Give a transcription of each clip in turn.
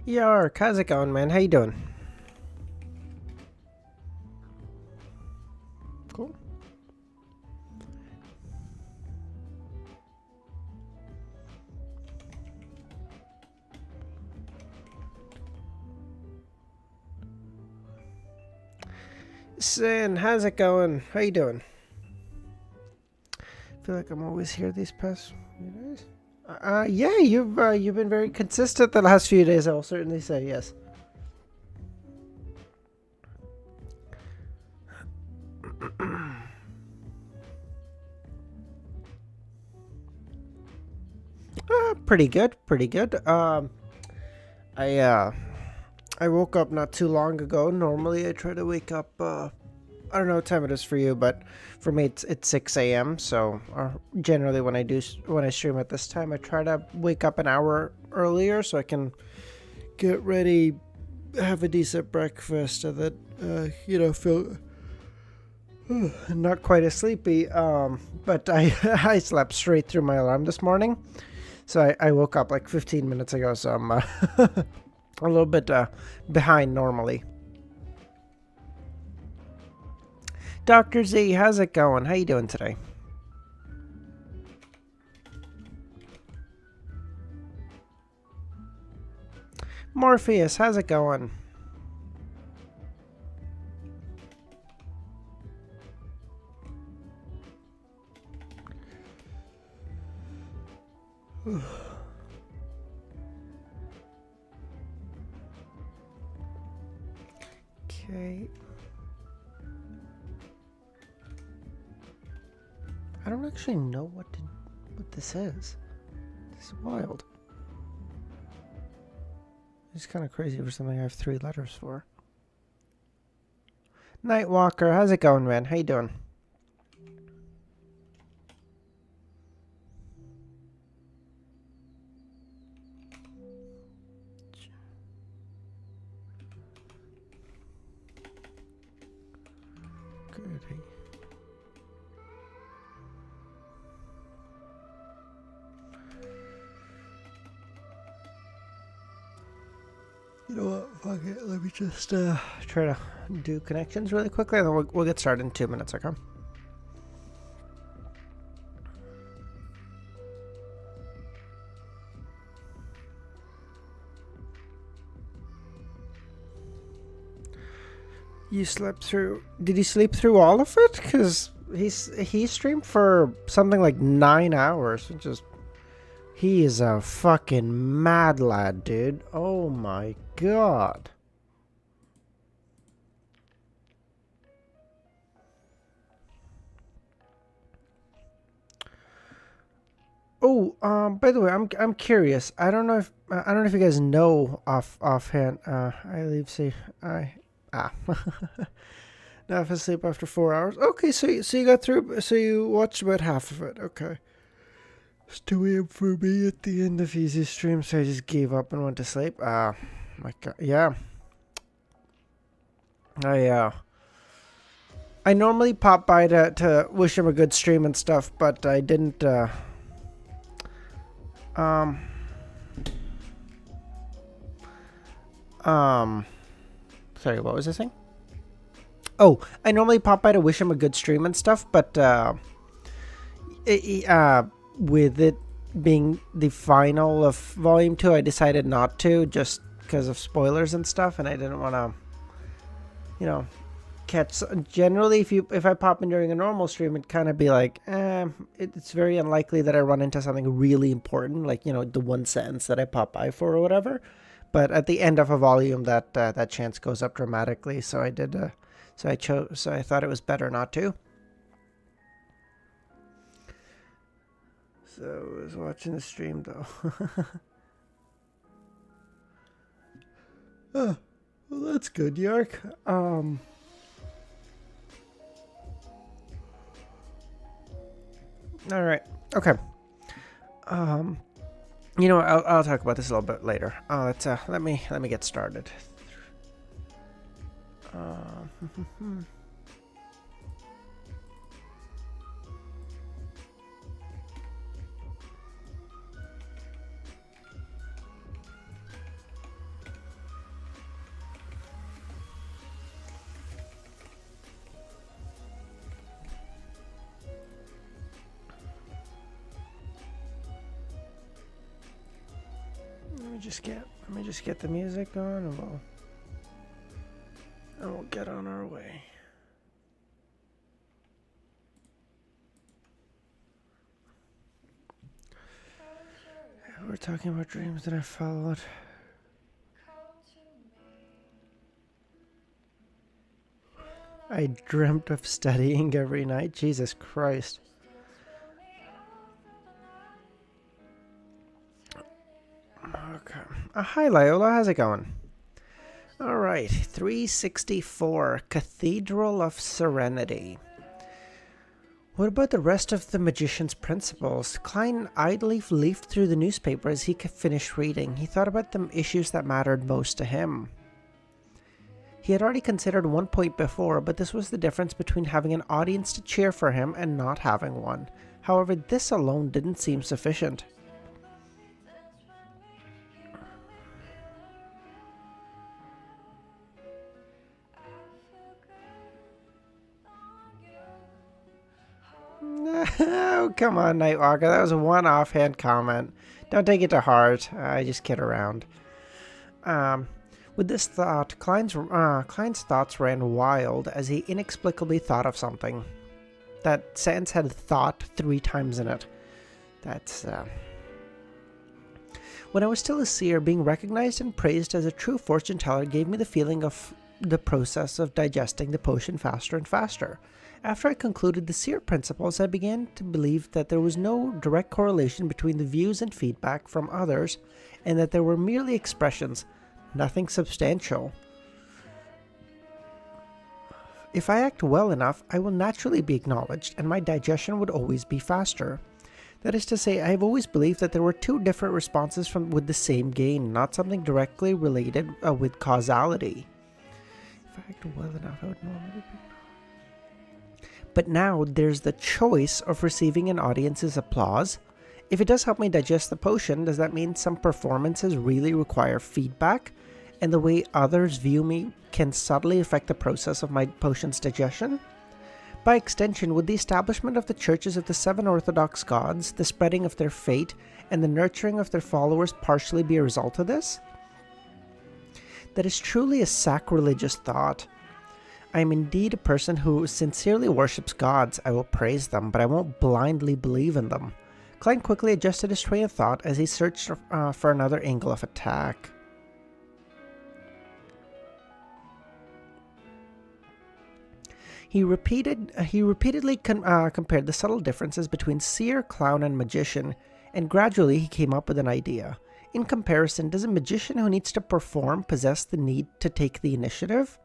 Yark, how's it going, man? How you doing? Cool. Sin, how's it going? How you doing? I feel like I'm always here these past few days. Yeah, you've been very consistent the last few days. I will certainly say yes. Pretty good, pretty good. I uh, I woke up not too long ago. Normally, I try to wake up. I don't know what time it is for you, but for me, it's 6 a.m. So generally, when I stream at this time, I try to wake up an hour earlier so I can get ready, have a decent breakfast, and then feel not quite as sleepy. But I I slept straight through my alarm this morning, so I woke up like 15 minutes ago. So I'm a little bit behind normally. Dr. Z, how's it going? How you doing today? Morpheus, how's it going? Okay. I don't actually know what this is. This is wild. It's kind of crazy for something I have 3 letters for. Nightwalker, how's it going, man? How you doing? Goody. You know what? Fuck it. Let me just try to do connections really quickly, and then we'll get started in 2 minutes, okay? You slept through... Did he sleep through all of it? Because he streamed for something like 9 hours, which is... He is a fucking mad lad, dude. Oh my god. Oh, by the way, I'm curious. I don't know if you guys know offhand. I leave see I now if I sleep after 4 hours. Okay, so you got through. So you watched about half of it. Okay. It's 2 a.m. for me at the end of Easy stream, so I just gave up and went to sleep. My god, yeah. I normally pop by to wish him a good stream and stuff, but I didn't. Sorry, what was I saying? Oh, I normally pop by to wish him a good stream and stuff, but with it being the final of Volume 2, I decided not to, just because of spoilers and stuff, and I didn't want to, catch... Generally, if I pop in during a normal stream, it'd kind of be like, it's very unlikely that I run into something really important, like, the one sentence that I pop by for or whatever. But at the end of a volume, that chance goes up dramatically, so I did... So I thought it was better not to. So I was watching the stream though. Oh, well, that's good, Yark. All right. Okay. I'll talk about this a little bit later. Let me get started. let me just get the music on, and we'll get on our way. We're talking about dreams that I followed. I dreamt of studying every night. Jesus Christ. Okay. Hi, Loyola. How's it going? All right. 364. Cathedral of Serenity. What about the rest of the magician's principles? Klein idly leafed through the newspaper as he finished reading. He thought about the issues that mattered most to him. He had already considered one point before, but this was the difference between having an audience to cheer for him and not having one. However, this alone didn't seem sufficient. Oh, come on, Nightwalker. That was a one offhand comment. Don't take it to heart. I just kid around. With this thought, Klein's thoughts ran wild as he inexplicably thought of something. That sentence had thought 3 times in it. That's, When I was still a seer, being recognized and praised as a true fortune teller gave me the feeling of the process of digesting the potion faster and faster. After I concluded the seer principles, I began to believe that there was no direct correlation between the views and feedback from others, and that there were merely expressions, nothing substantial. If I act well enough, I will naturally be acknowledged, and my digestion would always be faster. That is to say, I have always believed that there were 2 different responses with the same gain, not something directly related with causality. If I act well enough, I would normally be... But now there's the choice of receiving an audience's applause. If it does help me digest the potion, does that mean some performances really require feedback, and the way others view me can subtly affect the process of my potion's digestion? By extension, would the establishment of the churches of the 7 Orthodox gods, the spreading of their faith, and the nurturing of their followers partially be a result of this? That is truly a sacrilegious thought. I am indeed a person who sincerely worships gods. I will praise them, but I won't blindly believe in them. Klein quickly adjusted his train of thought as he searched for another angle of attack. He repeatedly compared the subtle differences between seer, clown, and magician, and gradually he came up with an idea. In comparison, does a magician who needs to perform possess the need to take the initiative?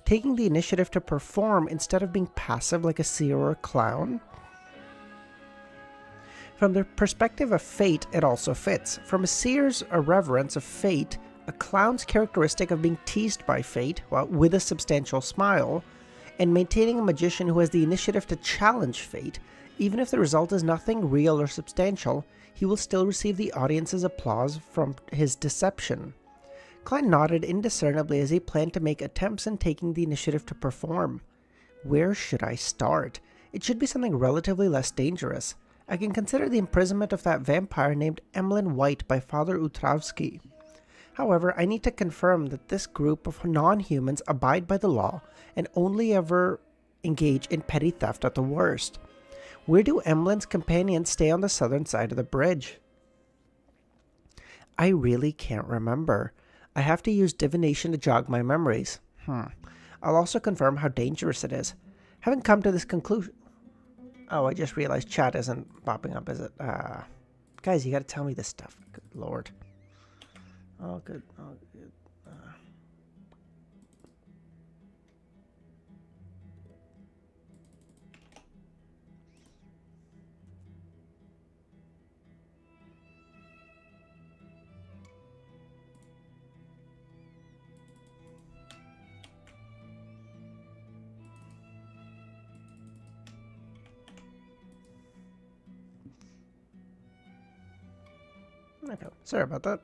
Taking the initiative to perform instead of being passive like a seer or a clown? From the perspective of fate, it also fits. From a seer's irreverence of fate, a clown's characteristic of being teased by fate, with a substantial smile, and maintaining a magician who has the initiative to challenge fate, even if the result is nothing real or substantial, he will still receive the audience's applause from his deception. Klein nodded indiscernibly as he planned to make attempts in taking the initiative to perform. Where should I start? It should be something relatively less dangerous. I can consider the imprisonment of that vampire named Emilyn White by Father Utravsky. However, I need to confirm that this group of non-humans abide by the law and only ever engage in petty theft at the worst. Where do Emilyn's companions stay on the southern side of the bridge? I really can't remember. I have to use divination to jog my memories. I'll also confirm how dangerous it is. Having come to this conclusion... Oh, I just realized chat isn't popping up, is it? Guys, you gotta tell me this stuff. Good lord. Oh, good. Oh, good. Okay, sorry about that.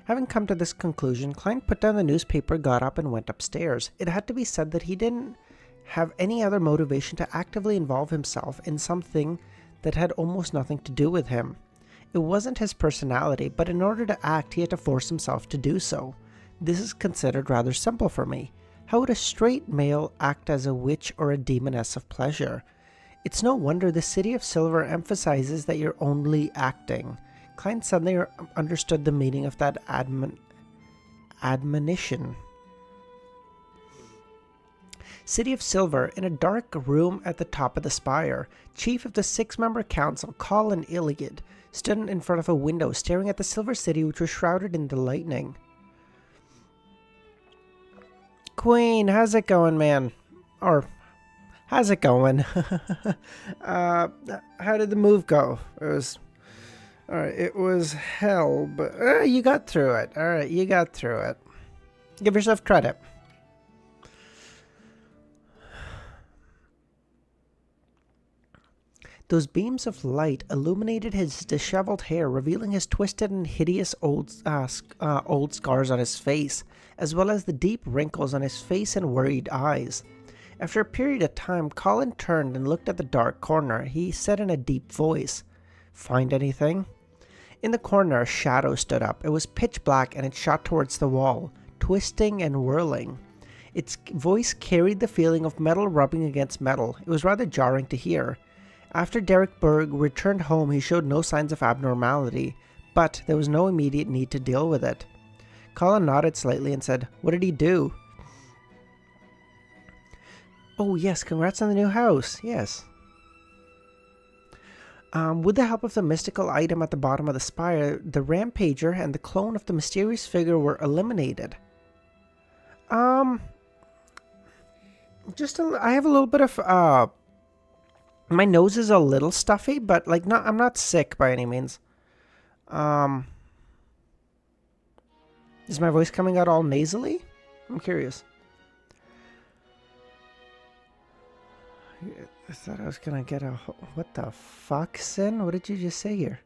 Having come to this conclusion, Klein put down the newspaper, got up, and went upstairs. It had to be said that he didn't have any other motivation to actively involve himself in something that had almost nothing to do with him. It wasn't his personality, but in order to act, he had to force himself to do so. This is considered rather simple for me. How would a straight male act as a witch or a demoness of pleasure? It's no wonder the City of Silver emphasizes that you're only acting. Klein suddenly understood the meaning of that admonition. City of Silver, in a dark room at the top of the spire, chief of the 6-member council, Colin Iliad, stood in front of a window staring at the Silver City, which was shrouded in the lightning. Queen, how's it going, man? Or, how's it going? How did the move go? Alright, it was hell, but you got through it. Alright, you got through it. Give yourself credit. Those beams of light illuminated his disheveled hair, revealing his twisted and hideous old scars on his face, as well as the deep wrinkles on his face and worried eyes. After a period of time, Colin turned and looked at the dark corner. He said in a deep voice, "Find anything?" In the corner, a shadow stood up. It was pitch black and it shot towards the wall, twisting and whirling. Its voice carried the feeling of metal rubbing against metal. It was rather jarring to hear. After Derek Berg returned home, he showed no signs of abnormality, but there was no immediate need to deal with it. Colin nodded slightly and said, "What did he do?" "Oh yes, congrats on the new house, yes." With the help of the mystical item at the bottom of the spire, the rampager and the clone of the mysterious figure were eliminated. I have a little bit of, my nose is a little stuffy, but I'm not sick by any means. Is my voice coming out all nasally? I'm curious. I thought I was gonna get a... What the fuck, Sin? What did you just say here?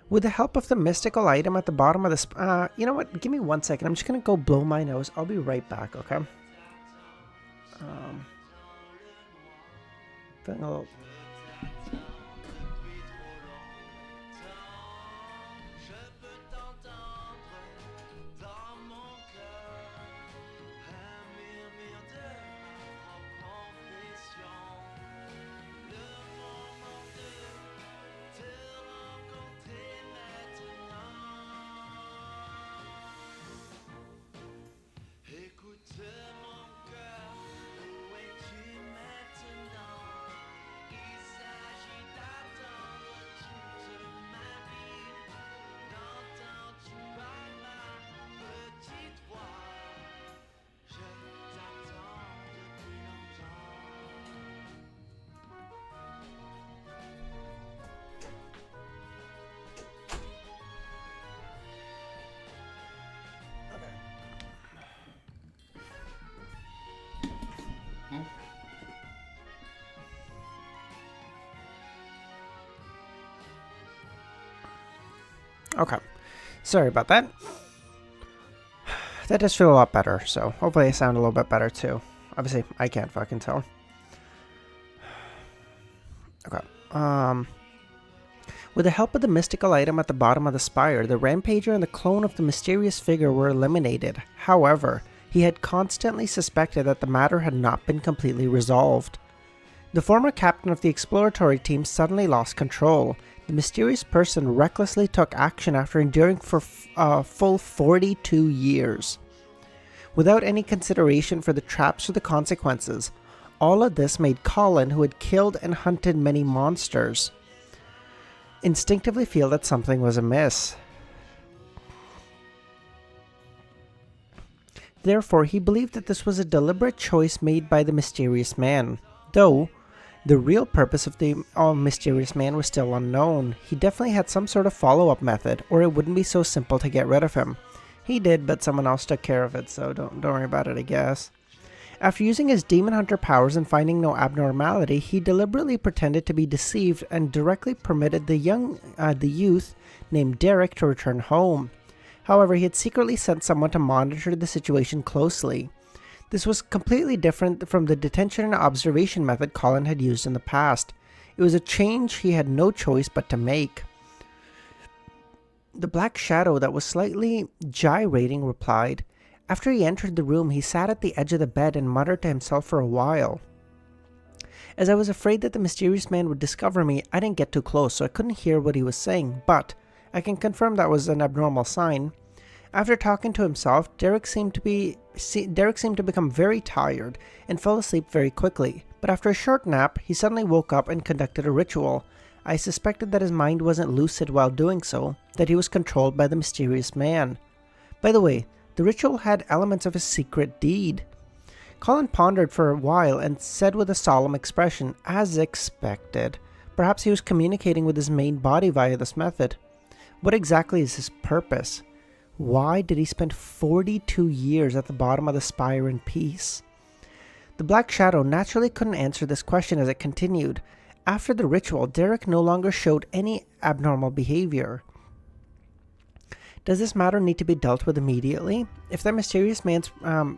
With the help of the mystical item at the bottom of the... you know what? Give me 1 second. I'm just gonna go blow my nose. I'll be right back, okay? Feeling a little... Okay, sorry about that. That does feel a lot better, so hopefully I sound a little bit better too. Obviously, I can't fucking tell. Okay, with the help of the mystical item at the bottom of the spire, the rampager and the clone of the mysterious figure were eliminated. However, he had constantly suspected that the matter had not been completely resolved. The former captain of the exploratory team suddenly lost control. The mysterious person recklessly took action after enduring for a full 42 years. Without any consideration for the traps or the consequences, all of this made Colin, who had killed and hunted many monsters, instinctively feel that something was amiss. Therefore, he believed that this was a deliberate choice made by the mysterious man, though the real purpose of the mysterious man was still unknown. He definitely had some sort of follow-up method, or it wouldn't be so simple to get rid of him. He did, but someone else took care of it, so don't worry about it, I guess. After using his demon hunter powers and finding no abnormality, he deliberately pretended to be deceived and directly permitted the youth named Derek to return home. However, he had secretly sent someone to monitor the situation closely. This was completely different from the detention and observation method Colin had used in the past. It was a change he had no choice but to make. The black shadow that was slightly gyrating replied. After he entered the room, he sat at the edge of the bed and muttered to himself for a while. As I was afraid that the mysterious man would discover me, I didn't get too close, so I couldn't hear what he was saying, but I can confirm that was an abnormal sign. After talking to himself, Derek seemed to become very tired and fell asleep very quickly, but after a short nap, he suddenly woke up and conducted a ritual. I suspected that his mind wasn't lucid while doing so, that he was controlled by the mysterious man. By the way, the ritual had elements of a secret deed. Colin pondered for a while and said with a solemn expression, as expected. Perhaps he was communicating with his main body via this method. What exactly is his purpose? Why did he spend 42 years at the bottom of the spire in peace? The Black Shadow naturally couldn't answer this question as it continued. After the ritual, Derek no longer showed any abnormal behavior. Does this matter need to be dealt with immediately? If the mysterious man's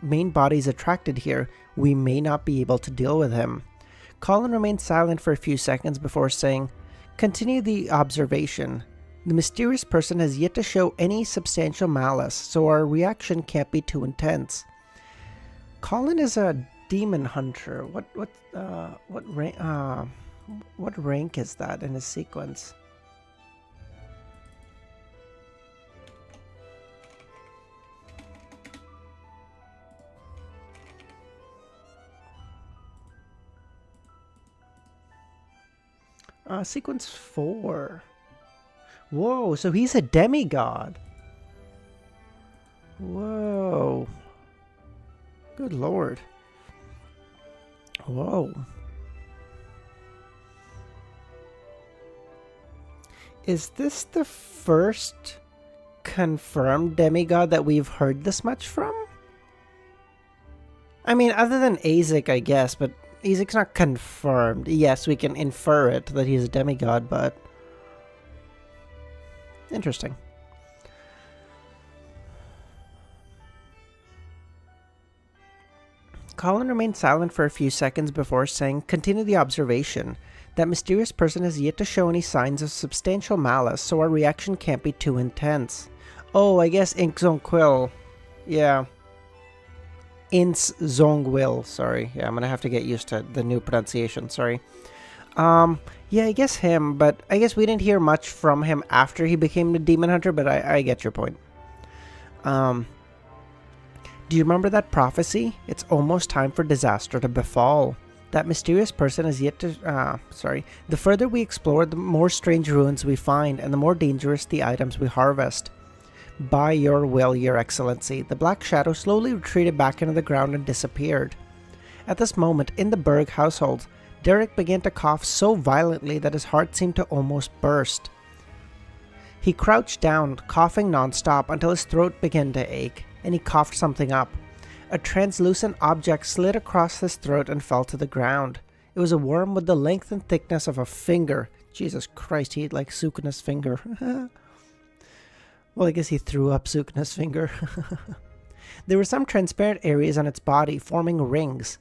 main body is attracted here, we may not be able to deal with him. Colin remained silent for a few seconds before saying, "Continue the observation. The mysterious person has yet to show any substantial malice, so our reaction can't be too intense." Colin is a demon hunter. What rank is that in his sequence? Sequence 4. Whoa, so he's a demigod. Whoa. Good lord. Whoa. Is this the first confirmed demigod that we've heard this much from? I mean, other than Azek, I guess, but Azek's not confirmed. Yes, we can infer it that he's a demigod, but... Interesting. Colin remained silent for a few seconds before saying, "Continue the observation. That mysterious person has yet to show any signs of substantial malice, so our reaction can't be too intense." Oh, I guess Inkzonquil. Yeah. Inszongwil, sorry. Yeah, I'm gonna have to get used to the new pronunciation, sorry. Yeah, I guess him, but I guess we didn't hear much from him after he became the demon hunter, but I get your point. Do you remember that prophecy? It's almost time for disaster to befall. That mysterious person is yet to... The further we explore, the more strange ruins we find, and the more dangerous the items we harvest. By your will, your excellency. The black shadow slowly retreated back into the ground and disappeared. At this moment, in the Berg household, Derek began to cough so violently that his heart seemed to almost burst. He crouched down, coughing non-stop until his throat began to ache, and he coughed something up. A translucent object slid across his throat and fell to the ground. It was a worm with the length and thickness of a finger. Jesus Christ, he ate like Sukuna's finger. Well, I guess he threw up Sukuna's finger. There were some transparent areas on its body, forming rings.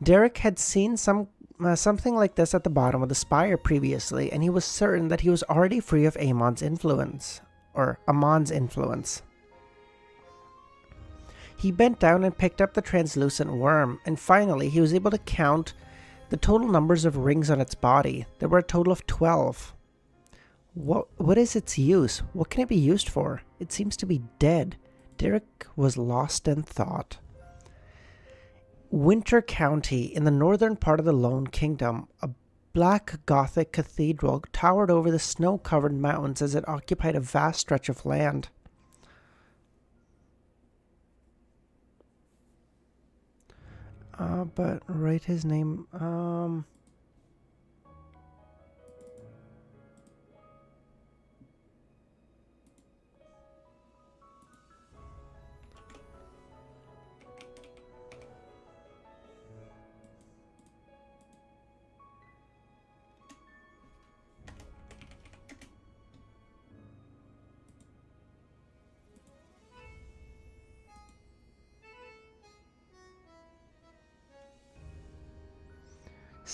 Derek had seen something like this at the bottom of the spire previously, and he was certain that he was already free of Amon's influence. Or Amon's influence. He bent down and picked up the translucent worm, and finally he was able to count the total numbers of rings on its body. There were a total of 12. What is its use? What can it be used for? It seems to be dead. Derek was lost in thought. Winter County, in the northern part of the Lone Kingdom, a black Gothic cathedral towered over the snow-covered mountains as it occupied a vast stretch of land. But write his name,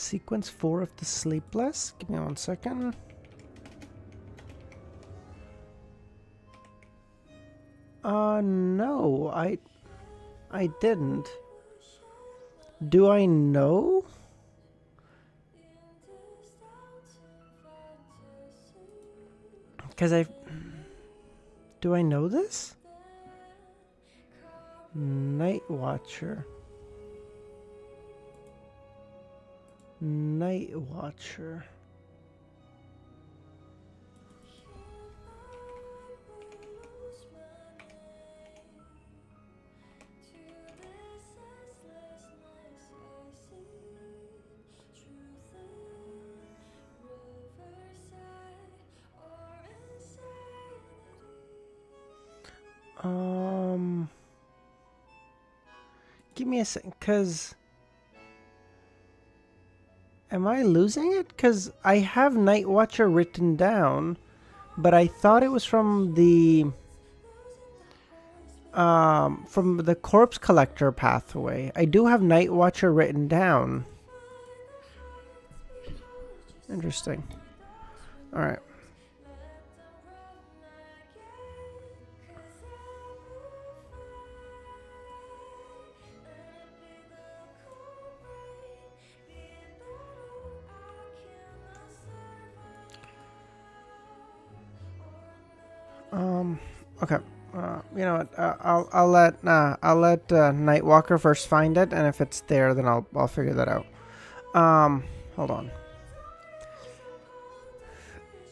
Sequence 4 of the Sleepless. Give me 1 second. No, I didn't. Do I know? Because do I know this? Night Watcher. Night Watcher. Give me a second, cause am I losing it? Cause I have Night Watcher written down, but I thought it was from the Corpse Collector pathway. I do have Night Watcher written down. Interesting. All right. Okay. You know what? I'll let Nightwalker first find it, and if it's there, then I'll figure that out. Hold on.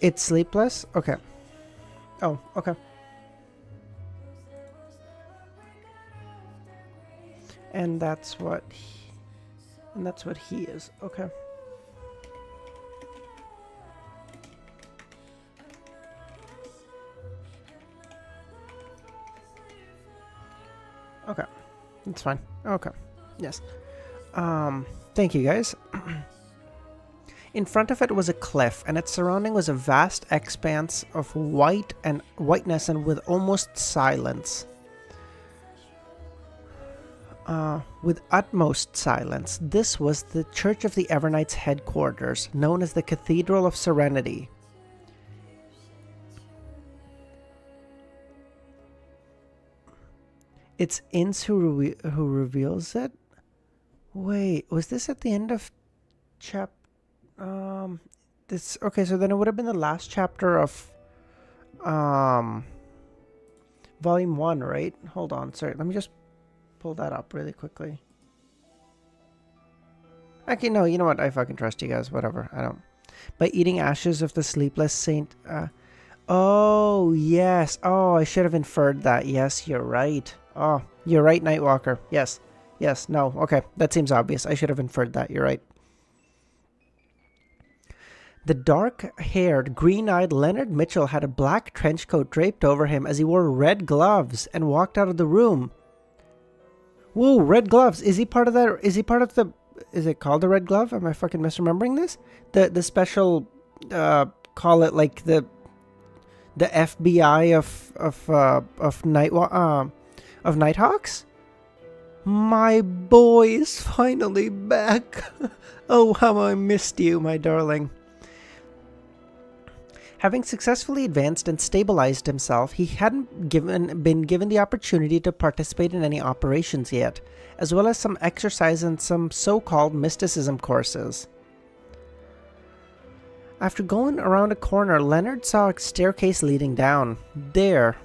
It's Sleepless? Okay. Oh, okay. And that's what he is. Okay. Okay. That's fine. Okay. Yes. Thank you guys. In front of it was a cliff, and its surrounding was a vast expanse of whiteness and with almost silence. With utmost silence. This was the Church of the Evernights headquarters, known as the Cathedral of Serenity. It's Ince who reveals it. Wait, was this at the end of this? Okay, so then it would have been the last chapter of volume 1, right? Hold on, sorry. Let me just pull that up really quickly. Okay, no, you know what? I fucking trust you guys. Whatever. I don't. By eating ashes of the sleepless saint. Oh yes. Oh, I should have inferred that. Yes, you're right. Oh, you're right, Nightwalker. Yes. Yes. No. Okay. That seems obvious. I should have inferred that. You're right. The dark-haired, green-eyed Leonard Mitchell had a black trench coat draped over him as he wore red gloves and walked out of the room. Whoa, red gloves. Is he part of that? Is he part of the... Is it called the Red Glove? Am I fucking misremembering this? The special... call it like the FBI of Nighthawks? My boy is finally back. Oh, how I missed you, my darling. Having successfully advanced and stabilized himself, he hadn't been given the opportunity to participate in any operations yet, as well as some exercise and some so-called mysticism courses. After going around a corner, Leonard saw a staircase leading down. There,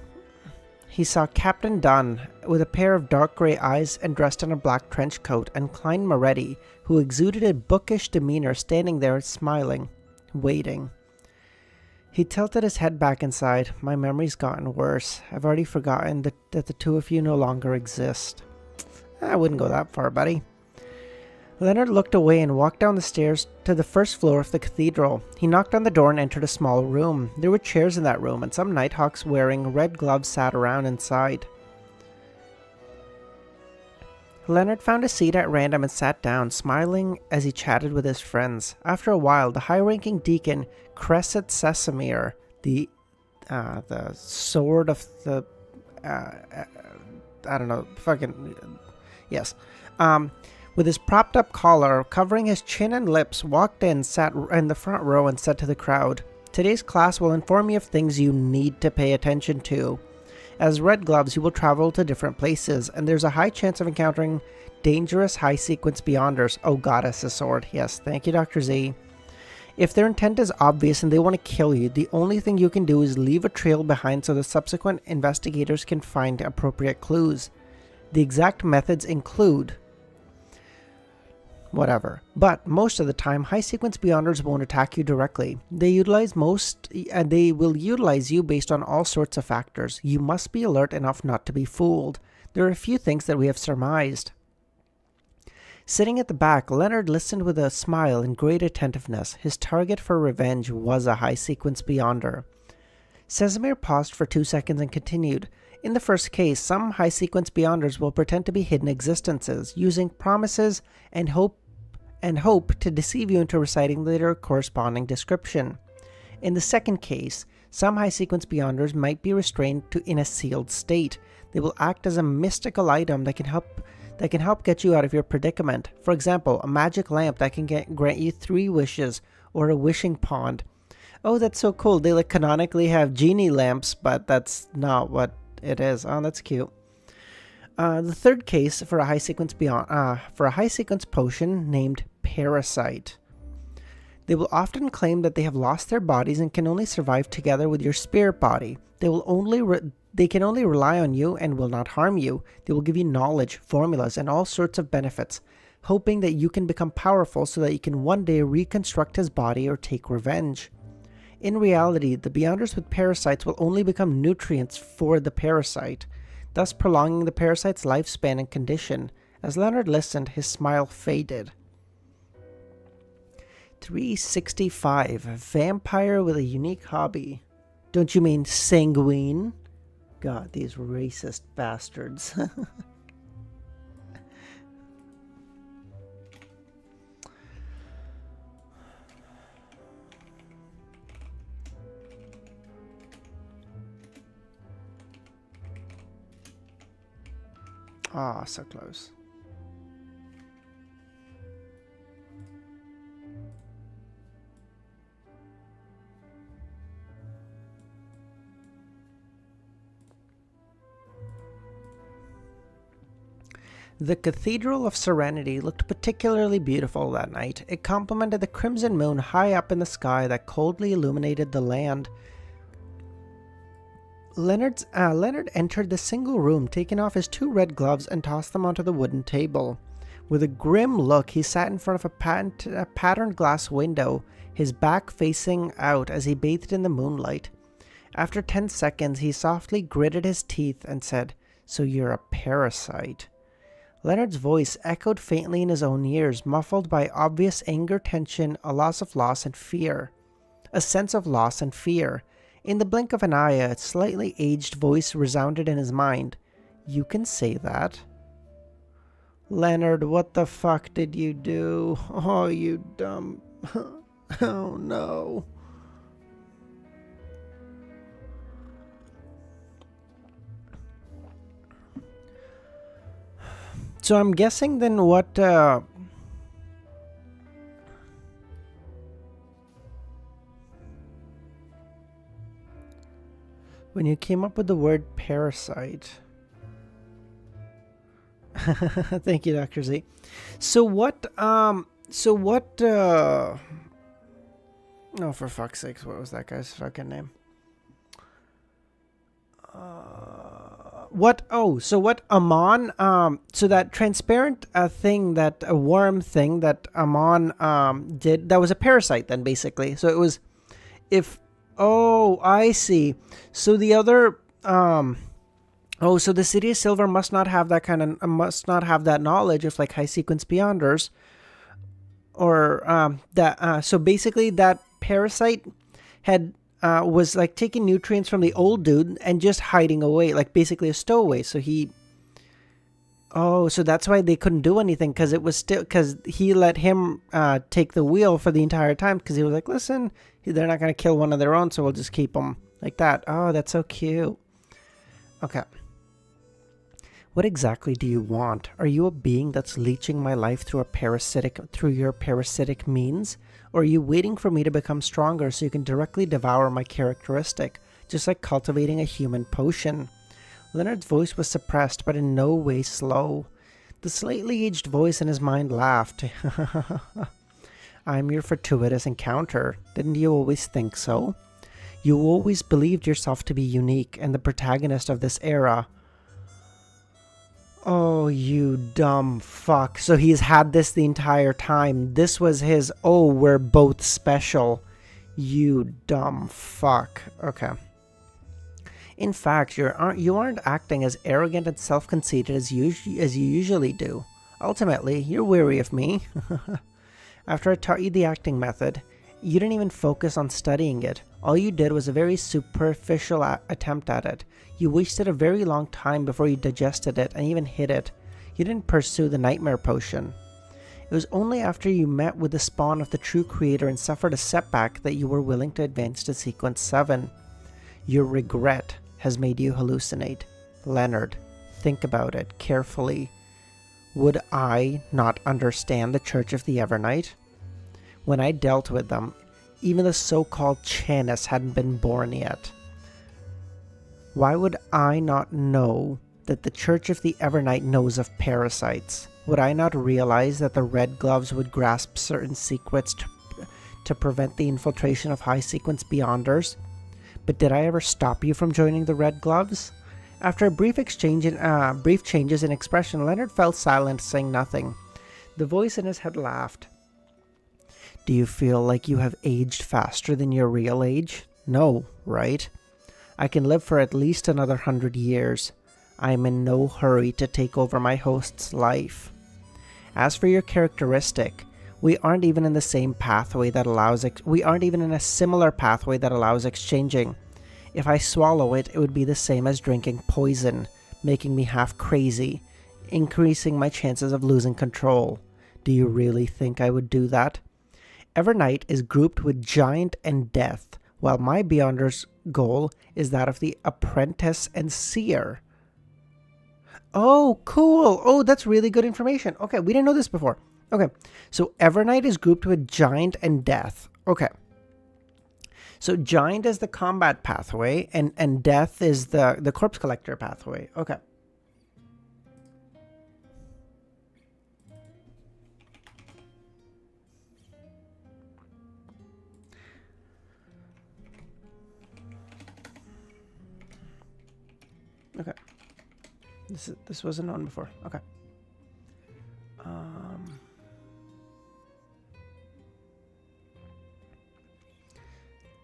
he saw Captain Dunn, with a pair of dark grey eyes and dressed in a black trench coat, and Klein Moretti, who exuded a bookish demeanor, standing there smiling, waiting. He tilted his head back inside. My memory's gotten worse. I've already forgotten that the two of you no longer exist. I wouldn't go that far, buddy. Leonard looked away and walked down the stairs to the first floor of the cathedral. He knocked on the door and entered a small room. There were chairs in that room, and some Nighthawks wearing red gloves sat around inside. Leonard found a seat at random and sat down, smiling as he chatted with his friends. After a while, the high-ranking deacon, Cresset Sesamir, the sword of the... I don't know, fucking... Yes. With his propped up collar covering his chin and lips, walked in, sat in the front row, and said to the crowd, "Today's class will inform you of things you need to pay attention to. As Red Gloves, you will travel to different places, and there's a high chance of encountering dangerous high-sequence beyonders." Oh, goddess, a sword. Yes, thank you, Dr. Z. "If their intent is obvious and they want to kill you, the only thing you can do is leave a trail behind so the subsequent investigators can find appropriate clues. The exact methods include whatever. But most of the time, high-sequence beyonders won't attack you directly. They will utilize you based on all sorts of factors. You must be alert enough not to be fooled. There are a few things that we have surmised." Sitting at the back, Leonard listened with a smile and great attentiveness. His target for revenge was a high-sequence beyonder. Casimir paused for 2 seconds and continued. "In the first case, some high-sequence beyonders will pretend to be hidden existences, using promises and hope to deceive you into reciting their corresponding description. In the second case, some high-sequence beyonders might be restrained in a sealed state. They will act as a mystical item that can help get you out of your predicament. For example, a magic lamp that can grant you 3 wishes, or a wishing pond." Oh, that's so cool. They canonically have genie lamps, but that's not what it is. Oh, that's cute. The third case for a high-sequence potion named Parasite. They will often claim that they have lost their bodies and can only survive together with your spirit body. They can only rely on you and will not harm you. They will give you knowledge, formulas, and all sorts of benefits, hoping that you can become powerful so that you can one day reconstruct his body or take revenge. In reality, the beyonders with parasites will only become nutrients for the parasite, thus prolonging the parasite's lifespan and condition. As Leonard listened, his smile faded. 365. A vampire with a unique hobby. Don't you mean sanguine? God, these racist bastards. Ah, so close. The Cathedral of Serenity looked particularly beautiful that night. It complemented the crimson moon high up in the sky that coldly illuminated the land. Leonard entered the single room, taking off his 2 red gloves and tossed them onto the wooden table. With a grim look, he sat in front of a patterned glass window, his back facing out as he bathed in the moonlight. After 10 seconds, he softly gritted his teeth and said, "So you're a parasite." Leonard's voice echoed faintly in his own ears, muffled by obvious anger, tension, a sense of loss and fear. In the blink of an eye, a slightly aged voice resounded in his mind. "You can say that." "Leonard, what the fuck did you do? Oh, you dumb... Oh, no." So I'm guessing then what... when you came up with the word parasite... Thank you, Dr. Z. So what... Oh, for fuck's sakes, what was that guy's fucking name? What Amon, so that transparent thing, that a worm thing that Amon did, that was a parasite then, basically. So it was, I see. So the other, so the City of Silver must not have that that knowledge of like high sequence beyonders, or so basically that parasite had was like taking nutrients from the old dude and just hiding away, like basically a stowaway. So so that's why they couldn't do anything, because he let him take the wheel for the entire time, because he was like, listen, they're not going to kill one of their own, so we'll just keep them like that. Oh, that's so cute. Okay. What exactly do you want? Are you a being that's leeching my life through your parasitic means? Or are you waiting for me to become stronger so you can directly devour my characteristic, just like cultivating a human potion? Leonard's voice was suppressed, but in no way slow. The slightly aged voice in his mind laughed. I'm your fortuitous encounter. Didn't you always think so? You always believed yourself to be unique and the protagonist of this era. Oh, you dumb fuck. So he's had this the entire time. This was his, oh, we're both special. You dumb fuck. Okay. In fact, you aren't acting as arrogant and self-conceited as you usually do. Ultimately, you're weary of me. After I taught you the acting method, you didn't even focus on studying it. All you did was a very superficial attempt at it. You wasted a very long time before you digested it and even hid it. You didn't pursue the nightmare potion. It was only after you met with the spawn of the true creator and suffered a setback that you were willing to advance to sequence 7. Your regret has made you hallucinate. Leonard, think about it carefully. Would I not understand the Church of the Evernight? When I dealt with them, even the so-called Chanus hadn't been born yet. Why would I not know that the Church of the Evernight knows of parasites? Would I not realize that the Red Gloves would grasp certain secrets to prevent the infiltration of high-sequence Beyonders? But did I ever stop you from joining the Red Gloves? After a brief changes in expression, Leonard fell silent, saying nothing. The voice in his head laughed. Do you feel like you have aged faster than your real age? No, right? I can live for at least another 100 years. I am in no hurry to take over my host's life. As for your characteristic, we aren't even in a similar pathway that allows exchanging. If I swallow it, it would be the same as drinking poison, making me half crazy, increasing my chances of losing control. Do you really think I would do that? Evernight is grouped with Giant and Death, while my Beyonder's goal is that of the Apprentice and Seer. Oh, cool. Oh, that's really good information. Okay, we didn't know this before. Okay, so Evernight is grouped with Giant and Death. Okay. So Giant is the combat pathway, and Death is the corpse collector pathway. Okay. Okay. This wasn't known before. Okay.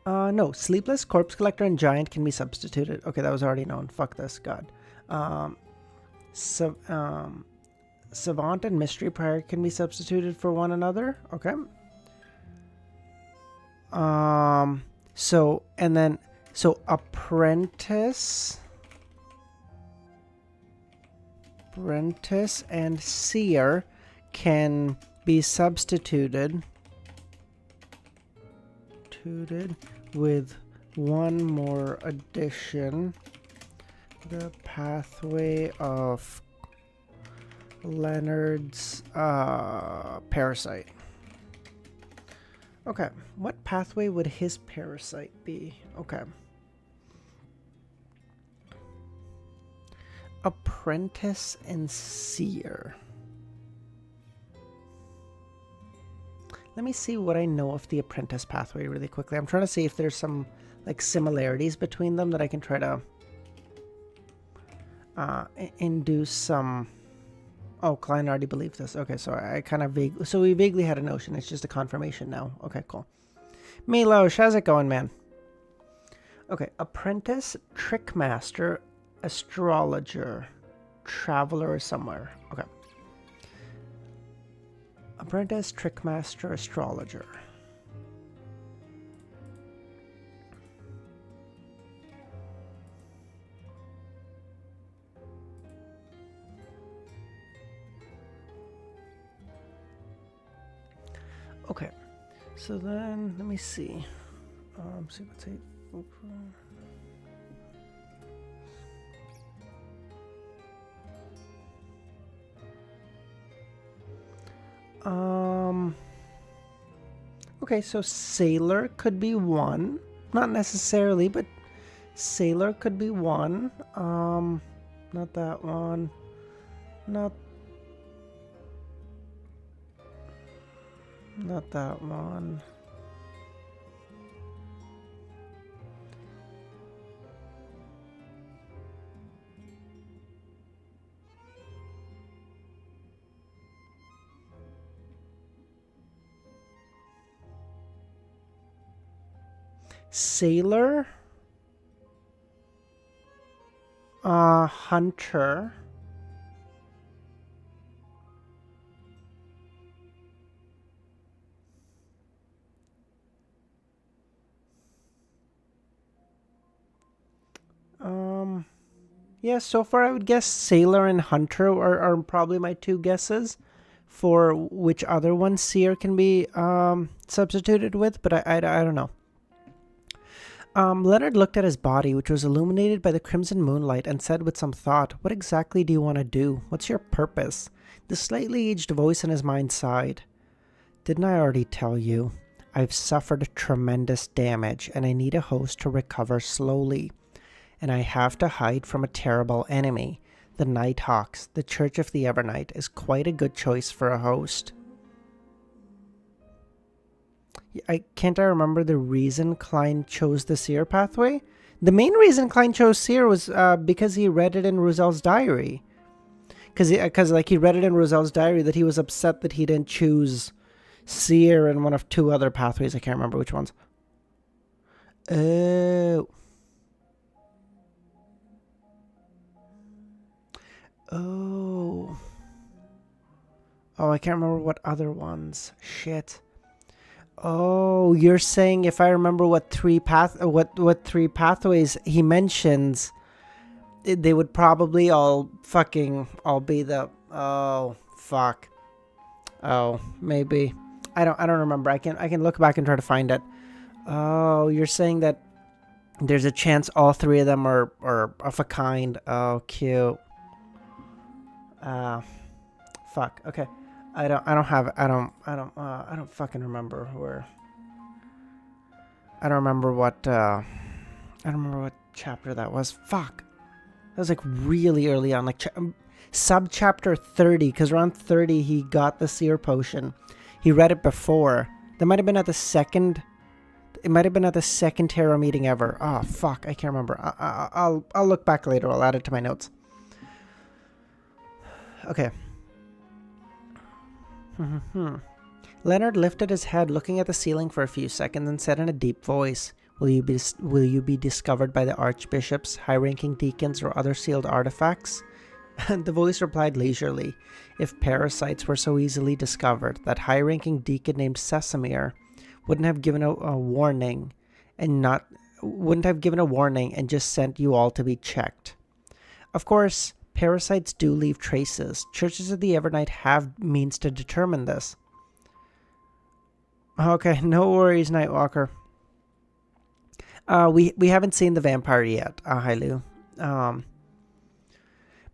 No. Sleepless, Corpse Collector, and Giant can be substituted. Okay, that was already known. Fuck this, God. Savant and Mystery Prior can be substituted for one another. Okay. So Apprentice and Seer can be substituted with one more addition, the pathway of Leonard's parasite. Okay, what pathway would his parasite be? Okay. Apprentice and Seer. Let me see what I know of the Apprentice pathway really quickly. I'm trying to see if there's some like similarities between them that I can try to induce some. Oh, Klein already believed this. Okay, so I kind of we vaguely had a notion. It's just a confirmation now. Okay, cool. Milosh, how's it going, man? Okay, Apprentice, Trickmaster, Astrologer, Traveler somewhere. Okay. Apprentice, Trickmaster, Astrologer. Okay, so then let me see. See what's 8. Okay, so sailor could be one. Not necessarily, but sailor could be one. Not that one. Not that one. Sailor. Hunter. Yeah, so far I would guess sailor and hunter are probably my two guesses for which other one seer can be substituted with, but I don't know. Leonard looked at his body, which was illuminated by the crimson moonlight, and said with some thought, "What exactly do you want to do? What's your purpose?" The slightly aged voice in his mind sighed. "Didn't I already tell you? I've suffered tremendous damage, and I need a host to recover slowly. And I have to hide from a terrible enemy. The Nighthawks, the Church of the Evernight, is quite a good choice for a host." I remember the reason Klein chose the seer pathway. The main reason Klein chose seer was because he read it in Roselle's diary. Because he read it in Roselle's diary that he was upset that he didn't choose seer in one of two other pathways. I can't remember which ones. Oh. Oh. Oh, I can't remember what other ones. Shit. Oh, you're saying if I remember what three pathways he mentions, they would probably all be the fuck. Oh, maybe. I don't remember. I can look back and try to find it. Oh, you're saying that there's a chance all three of them are of a kind. Oh, cute. Fuck. Okay. I don't fucking remember where. I don't remember what chapter that was. Fuck. That was like really early on, like sub chapter 30, because around 30 he got the seer potion. He read it before. That might have been at the second. It might have been at the second tarot meeting ever. Oh fuck, I can't remember. I'll look back later. I'll add it to my notes. Okay. Leonard lifted his head, looking at the ceiling for a few seconds, and said in a deep voice, Will you be discovered by the archbishops, high-ranking deacons, or other sealed artifacts?" The voice replied leisurely, "If parasites were so easily discovered, that high-ranking deacon named Sesamir wouldn't have given a warning and just sent you all to be checked. Of course, parasites do leave traces. Churches of the Evernight have means to determine this." Okay, no worries, Nightwalker. We haven't seen the vampire yet, Hailu.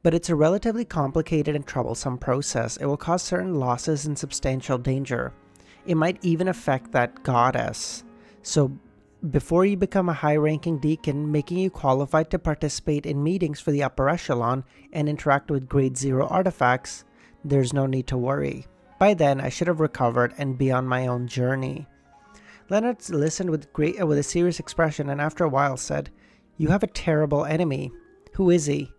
But it's a relatively complicated and troublesome process. It will cause certain losses and substantial danger. It might even affect that goddess. So before you become a high-ranking deacon, making you qualified to participate in meetings for the upper echelon and interact with grade 0 artifacts, there's no need to worry. By then, I should have recovered and be on my own journey. Leonard listened with a serious expression, and after a while said, "You have a terrible enemy. Who is he?"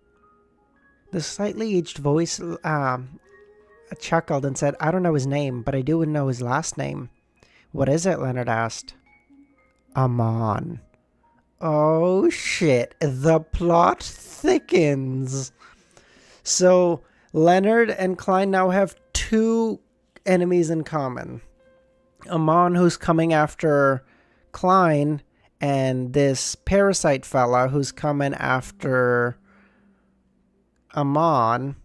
The slightly aged voice chuckled and said, "I don't know his name, but I do know his last name." "What is it?" Leonard asked. "Amon." Oh shit, the plot thickens. So Leonard and Klein now have two enemies in common. Amon, who's coming after Klein, and this parasite fella who's coming after Amon.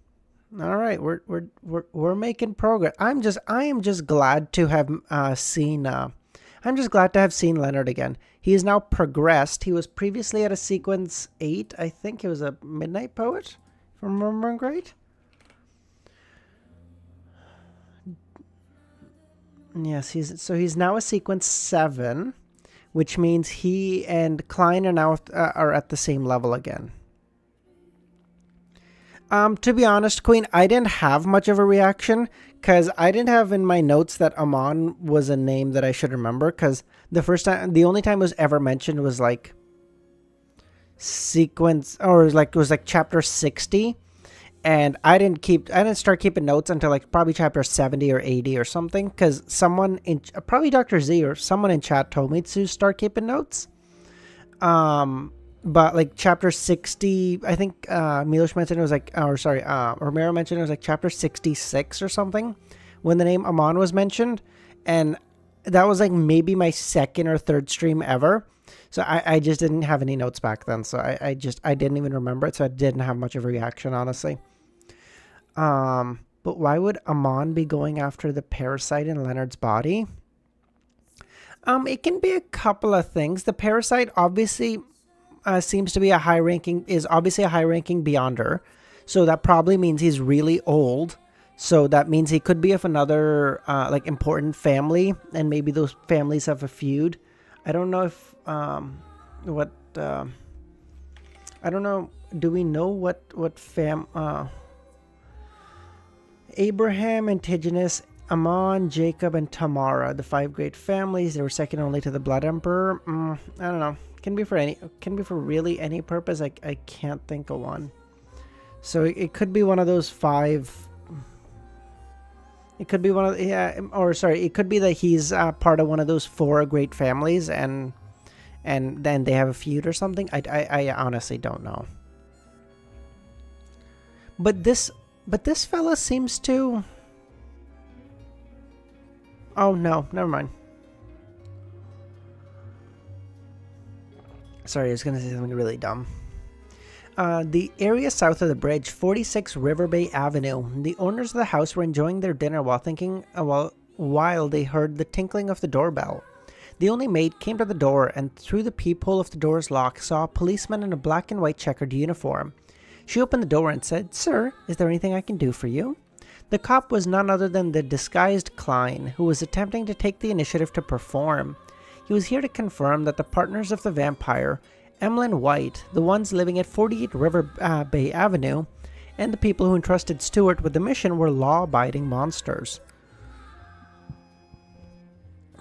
All right, we're making progress. I am just glad to have seen Leonard again. He is now progressed. He was previously at a sequence 8. I think he was a Midnight Poet, if I'm remembering right. Yes, he's now a sequence 7, which means he and Klein are now are at the same level again. To be honest, Queen, I didn't have much of a reaction because I didn't have in my notes that Amon was a name that I should remember, because the only time it was ever mentioned was like sequence, or like it was like chapter 60, and I didn't start keeping notes until like probably chapter 70 or 80 or something, because someone in probably Dr. Z or someone in chat told me to start keeping notes. But like chapter 60, I think Milos mentioned it was like, or sorry, Romero mentioned it was like chapter 66 or something when the name Amon was mentioned, and that was like maybe my second or third stream ever. So I just didn't have any notes back then, so I didn't even remember it, so I didn't have much of a reaction, honestly. But why would Amon be going after the parasite in Leonard's body? It can be a couple of things. The parasite obviously seems to be obviously a high-ranking Beyonder, so that probably means he's really old. So that means he could be of another like important family, and maybe those families have a feud. I don't know if I don't know. Do we know what Abraham, Antigonus, Ammon, Jacob, and Tamara, the 5 great families? They were second only to the Blood Emperor. I don't know. Can be for really any purpose. I can't think of one. So it could be one of those 5. It could be it could be that he's part of one of those 4 great families, and then they have a feud or something. I honestly don't know. But this fella seems to. Oh no, never mind. Sorry, I was gonna say something really dumb. The area south of the bridge, 46 River Bay Avenue. The owners of the house were enjoying their dinner while they heard the tinkling of the doorbell. The only maid came to the door and through the peephole of the door's lock saw a policeman in a black and white checkered uniform. She opened the door and said, "Sir, is there anything I can do for you?" The cop was none other than the disguised Klein, who was attempting to take the initiative to perform. He was here to confirm that the partners of the vampire, Emilyn White, the ones living at 48 River Bay Avenue, and the people who entrusted Stewart with the mission were law-abiding monsters.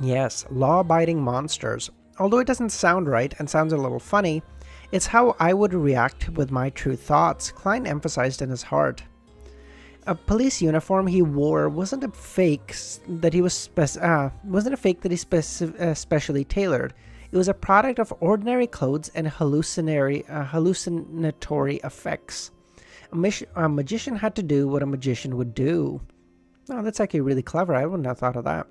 Yes, law-abiding monsters. Although it doesn't sound right and sounds a little funny, it's how I would react with my true thoughts, Klein emphasized in his heart. A police uniform he wore wasn't a fake that he specially tailored. It was a product of ordinary clothes and hallucinatory effects. A magician had to do what a magician would do. Oh, that's actually really clever. I wouldn't have thought of that.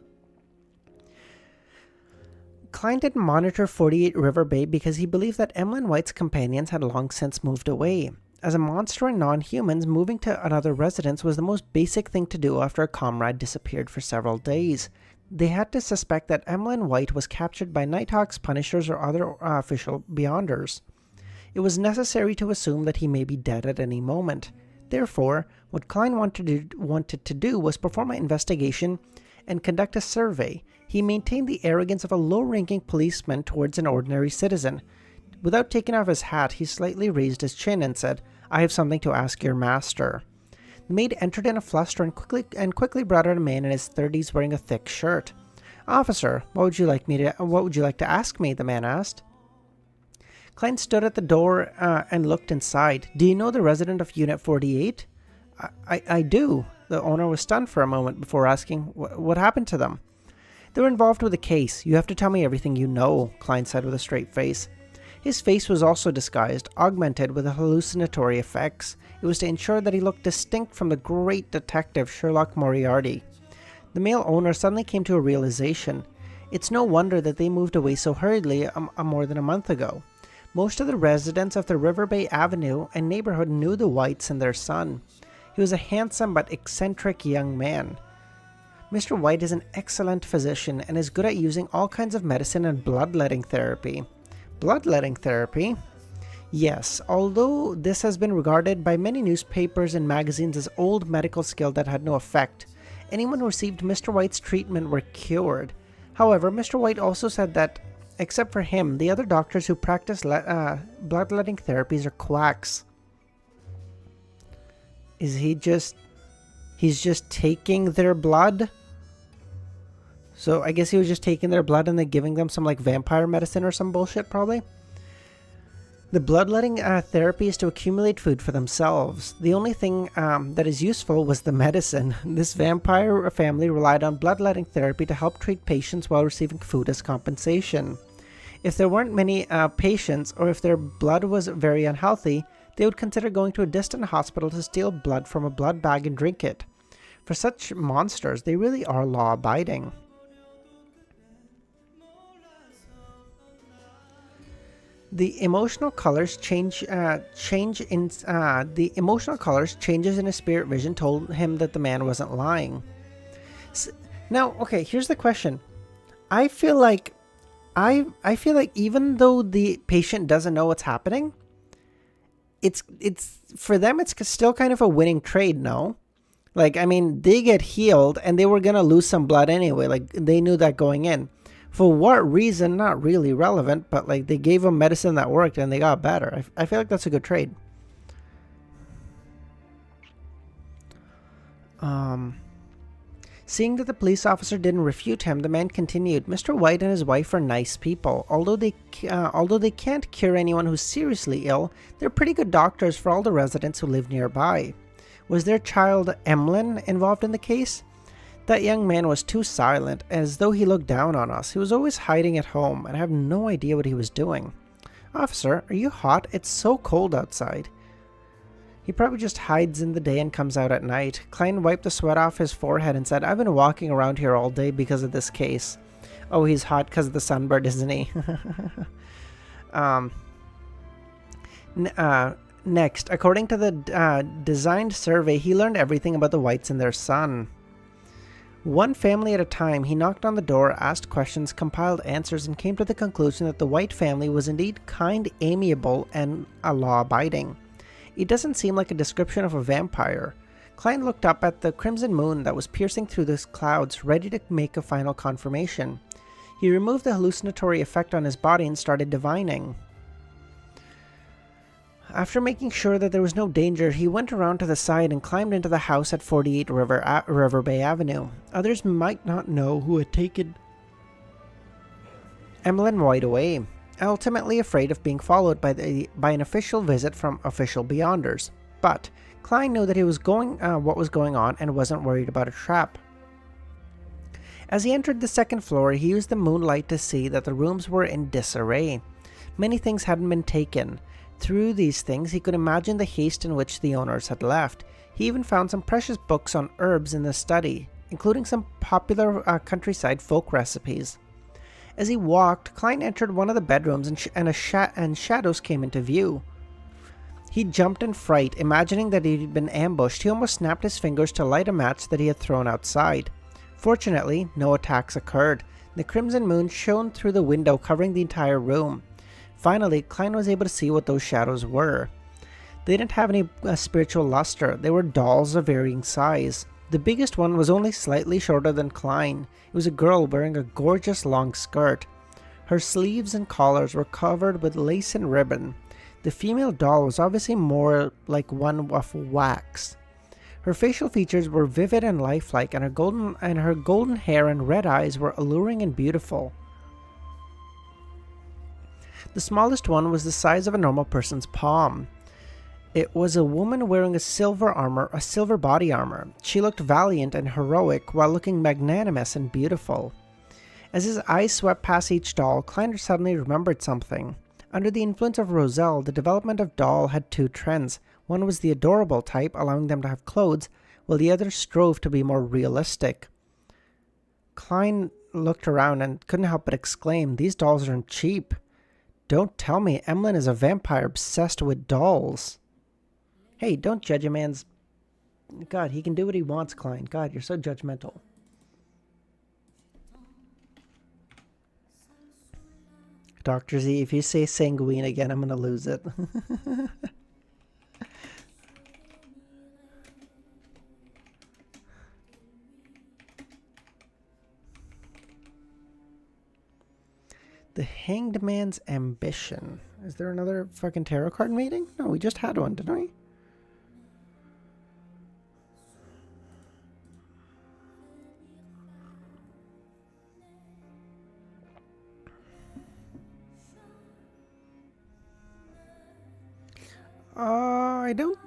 Klein didn't monitor 48 River Bay because he believed that Emilyn White's companions had long since moved away. As a monster and non-humans, moving to another residence was the most basic thing to do after a comrade disappeared for several days. They had to suspect that Emilyn White was captured by Nighthawks, Punishers, or other official Beyonders. It was necessary to assume that he may be dead at any moment. Therefore, what Klein wanted to do was perform an investigation and conduct a survey. He maintained the arrogance of a low-ranking policeman towards an ordinary citizen. Without taking off his hat, he slightly raised his chin and said, "I have something to ask your master." The maid entered in a fluster and quickly brought out a man in his 30s wearing a thick shirt. "Officer, what would you like to ask me?" the man asked. Klein stood at the door and looked inside. "Do you know the resident of Unit 48? I do." The owner was stunned for a moment before asking, "What happened to them?" "They were involved with a case. You have to tell me everything you know," Klein said with a straight face. His face was also disguised, augmented with hallucinatory effects. It was to ensure that he looked distinct from the great detective Sherlock Moriarty. The male owner suddenly came to a realization. It's no wonder that they moved away so hurriedly more than a month ago. Most of the residents of the River Bay Avenue and neighborhood knew the Whites and their son. He was a handsome but eccentric young man. Mr. White is an excellent physician and is good at using all kinds of medicine and bloodletting therapy. Bloodletting therapy? Yes, although this has been regarded by many newspapers and magazines as old medical skill that had no effect, Anyone who received Mr. White's treatment were cured. However, Mr. White also said that, except for him, the other doctors who practice bloodletting therapies are quacks. Is he's just taking their blood? So I guess he was just taking their blood and then giving them some like vampire medicine or some bullshit probably. The bloodletting therapy is to accumulate food for themselves. The only thing that is useful was the medicine. This vampire family relied on bloodletting therapy to help treat patients while receiving food as compensation. If there weren't many patients, or if their blood was very unhealthy, they would consider going to a distant hospital to steal blood from a blood bag and drink it. For such monsters, they really are law-abiding. The emotional colors changes in his spirit vision told him that the man wasn't lying. Now, okay, here's the question. I feel like even though the patient doesn't know what's happening, it's for them it's still kind of a winning trade, no? Like, I mean, they get healed and they were gonna lose some blood anyway. Like, they knew that going in. For what reason, not really relevant, but like they gave them medicine that worked and they got better. I feel like that's a good trade. Seeing that the police officer didn't refute him, the man continued, Mr. White and his wife are nice people. Although they can't cure anyone who's seriously ill, they're pretty good doctors for all the residents who live nearby. Was their child Emilyn involved in the case? That young man was too silent, as though he looked down on us. He was always hiding at home, and I have no idea what he was doing. Officer, are you hot? It's so cold outside. He probably just hides in the day and comes out at night. Klein wiped the sweat off his forehead and said, I've been walking around here all day because of this case. Oh, he's hot because of the sunburn, isn't he? Next, according to the designed survey, he learned everything about the Whites and their son. One family at a time, he knocked on the door, asked questions, compiled answers, and came to the conclusion that the White family was indeed kind, amiable, and law-abiding. It doesn't seem like a description of a vampire. Klein looked up at the crimson moon that was piercing through the clouds, ready to make a final confirmation. He removed the hallucinatory effect on his body and started divining. After making sure that there was no danger, he went around to the side and climbed into the house at 48 River Bay Avenue. Others might not know who had taken Emilyn White away, ultimately afraid of being followed by an official visit from official beyonders. But Klein knew that he was what was going on and wasn't worried about a trap. As he entered the second floor, he used the moonlight to see that the rooms were in disarray. Many things hadn't been taken. Through these things, he could imagine the haste in which the owners had left. He even found some precious books on herbs in the study, including some popular countryside folk recipes. As he walked, Klein entered one of the bedrooms and shadows came into view. He jumped in fright, imagining that he had been ambushed. He almost snapped his fingers to light a match that he had thrown outside. Fortunately, no attacks occurred. The crimson moon shone through the window, covering the entire room. Finally, Klein was able to see what those shadows were. They didn't have any spiritual luster. They were dolls of varying size. The biggest one was only slightly shorter than Klein. It was a girl wearing a gorgeous long skirt. Her sleeves and collars were covered with lace and ribbon. The female doll was obviously more like one of wax. Her facial features were vivid and lifelike, and her golden hair and red eyes were alluring and beautiful. The smallest one was the size of a normal person's palm. It was a woman wearing a silver body armor. She looked valiant and heroic while looking magnanimous and beautiful. As his eyes swept past each doll, Klein suddenly remembered something. Under the influence of Roselle, the development of doll had two trends. One was the adorable type, allowing them to have clothes, while the other strove to be more realistic. Klein looked around and couldn't help but exclaim, "These dolls aren't cheap." Don't tell me Emilyn is a vampire obsessed with dolls. Hey, don't judge a man's... God, he can do what he wants, Klein. God, you're so judgmental. Dr. Z, if you say sanguine again, I'm going to lose it. The Hanged Man's Ambition. Is there another fucking tarot card meeting? No, we just had one, didn't we?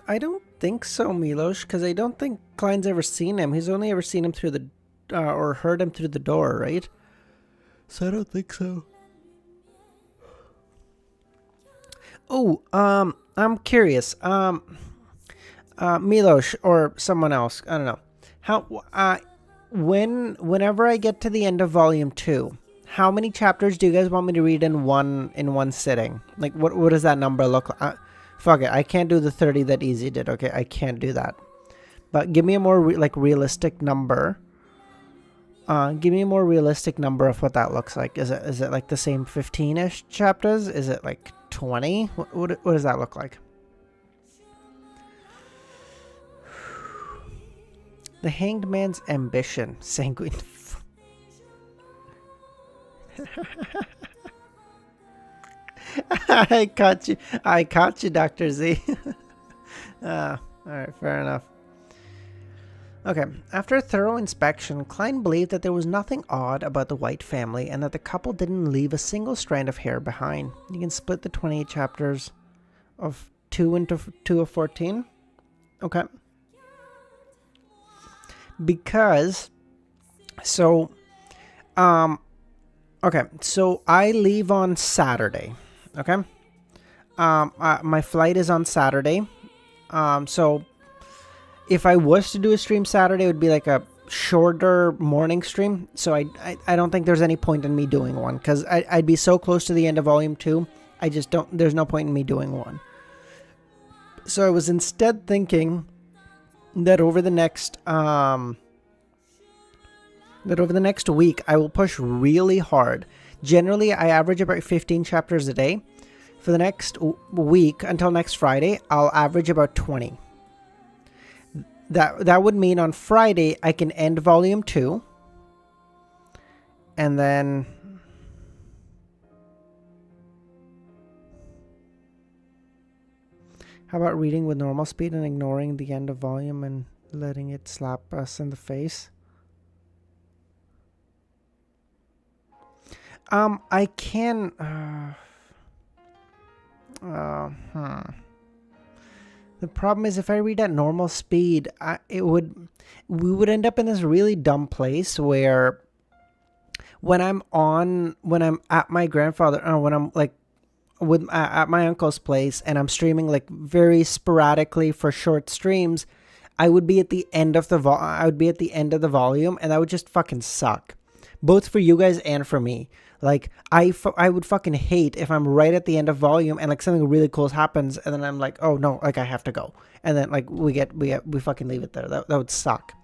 I don't think so, Milos, because I don't think Klein's ever seen him. He's only ever seen him through the, or heard him through the door, right? So I don't think so. Oh, I'm curious. Milos or someone else, I don't know. Whenever I get to the end of volume 2, how many chapters do you guys want me to read in one sitting? Like, what does that number look like? Fuck it, I can't do the 30 that Easy did. Okay, I can't do that. But give me a more realistic number. Give me a more realistic number of what that looks like. Is it like the same 15-ish chapters? Is it like 20? What does that look like? The Hanged Man's Ambition. Sanguine. I caught you, Dr. Z. Alright, fair enough. Okay, after a thorough inspection, Klein believed that there was nothing odd about the White family and that the couple didn't leave a single strand of hair behind. You can split the 28 chapters of 2 into 2 of 14. Okay. Because, so, okay, so I leave on Saturday. Okay, my flight is on Saturday, so if I was to do a stream Saturday, it would be like a shorter morning stream, so I don't think there's any point in me doing one, because I'd be so close to the end of volume 2, there's no point in me doing one. So I was instead thinking that over the next week, I will push really hard. Generally, I average about 15 chapters a day. For the next week, until next Friday, I'll average about 20. That would mean on Friday, I can end volume 2. And then... How about reading with normal speed and ignoring the end of volume and letting it slap us in the face? I can, The problem is if I read at normal speed, we would end up in this really dumb place where when I'm at my grandfather, when I'm like at my uncle's place and I'm streaming like very sporadically for short streams, I would be at the end of the volume, and that would just fucking suck, both for you guys and for me. Like, I would fucking hate if I'm right at the end of volume and like something really cool happens and then I'm like, oh no, like I have to go. And then like we fucking leave it there. That would suck.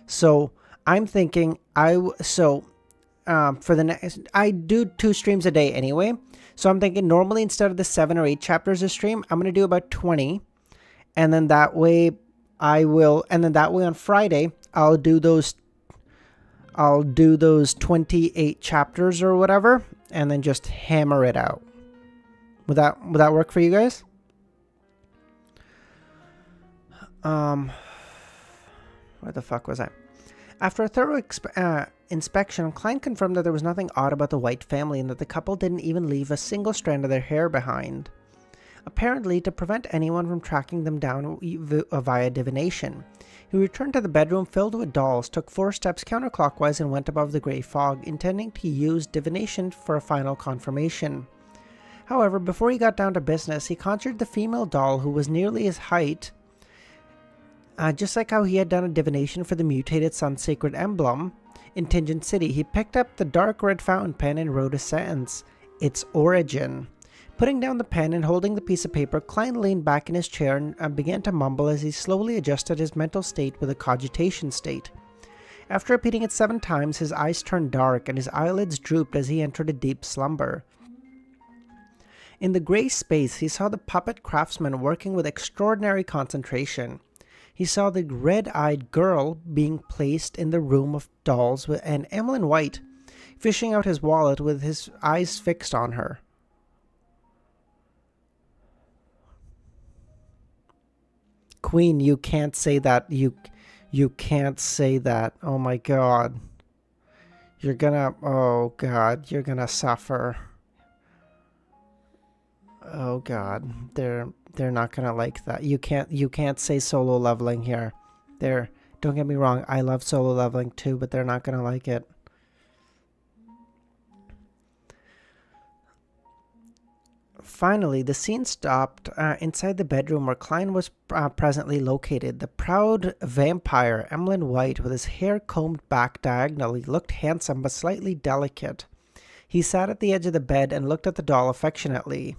So I'm thinking for the next, I do 2 streams a day anyway. So I'm thinking normally instead of the 7 or 8 chapters a stream, I'm going to do about 20. And then that way on Friday, I'll do those 28 chapters or whatever, and then just hammer it out. Would that work for you guys? Where the fuck was I? After a thorough inspection, Klein confirmed that there was nothing odd about the White family and that the couple didn't even leave a single strand of their hair behind. Apparently, to prevent anyone from tracking them down via divination, he returned to the bedroom filled with dolls, took 4 steps counterclockwise, and went above the grey fog, intending to use divination for a final confirmation. However, before he got down to business, he conjured the female doll who was nearly his height, just like how he had done a divination for the mutated Sun Sacred Emblem in Tingent City. He picked up the dark red fountain pen and wrote a sentence: "Its origin." Putting down the pen and holding the piece of paper, Klein leaned back in his chair and began to mumble as he slowly adjusted his mental state with a cogitation state. After repeating it 7 times, his eyes turned dark and his eyelids drooped as he entered a deep slumber. In the grey space, he saw the puppet craftsman working with extraordinary concentration. He saw the red-eyed girl being placed in the room of dolls and Emilyn White, fishing out his wallet with his eyes fixed on her. Queen, you can't say that. You can't say that. Oh my god. You're gonna... Oh god, you're gonna suffer. Oh god. They're not gonna like that. You can't say solo leveling here. Don't get me wrong, I love solo leveling too, but they're not gonna like it. Finally, the scene stopped inside the bedroom where Klein was presently located. The proud vampire, Emilyn White, with his hair combed back diagonally, looked handsome but slightly delicate. He sat at the edge of the bed and looked at the doll affectionately,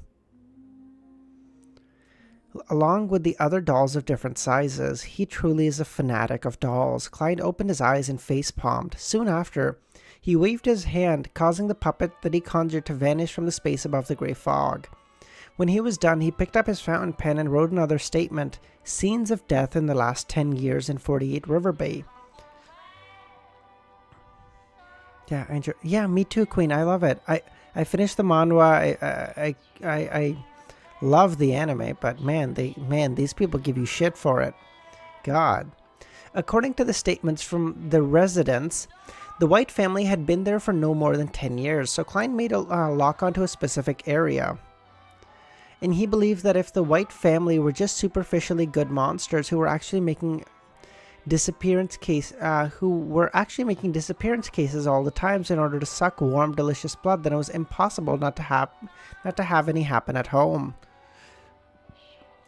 along with the other dolls of different sizes. He truly is a fanatic of dolls. Klein opened his eyes and face-palmed. Soon after, he waved his hand, causing the puppet that he conjured to vanish from the space above the grey fog. When he was done, he picked up his fountain pen and wrote another statement. Scenes of death in the last 10 years in 48 River Bay. Yeah, I enjoy. Yeah, me too, Queen. I love it. I finished the manhwa. I love the anime, but man, these people give you shit for it. God. According to the statements from the residents, the White family had been there for no more than 10 years, so Klein made a lock onto a specific area. And he believed that if the White family were just superficially good monsters who were actually making disappearance cases all the times in order to suck warm, delicious blood, then it was impossible not to have any happen at home.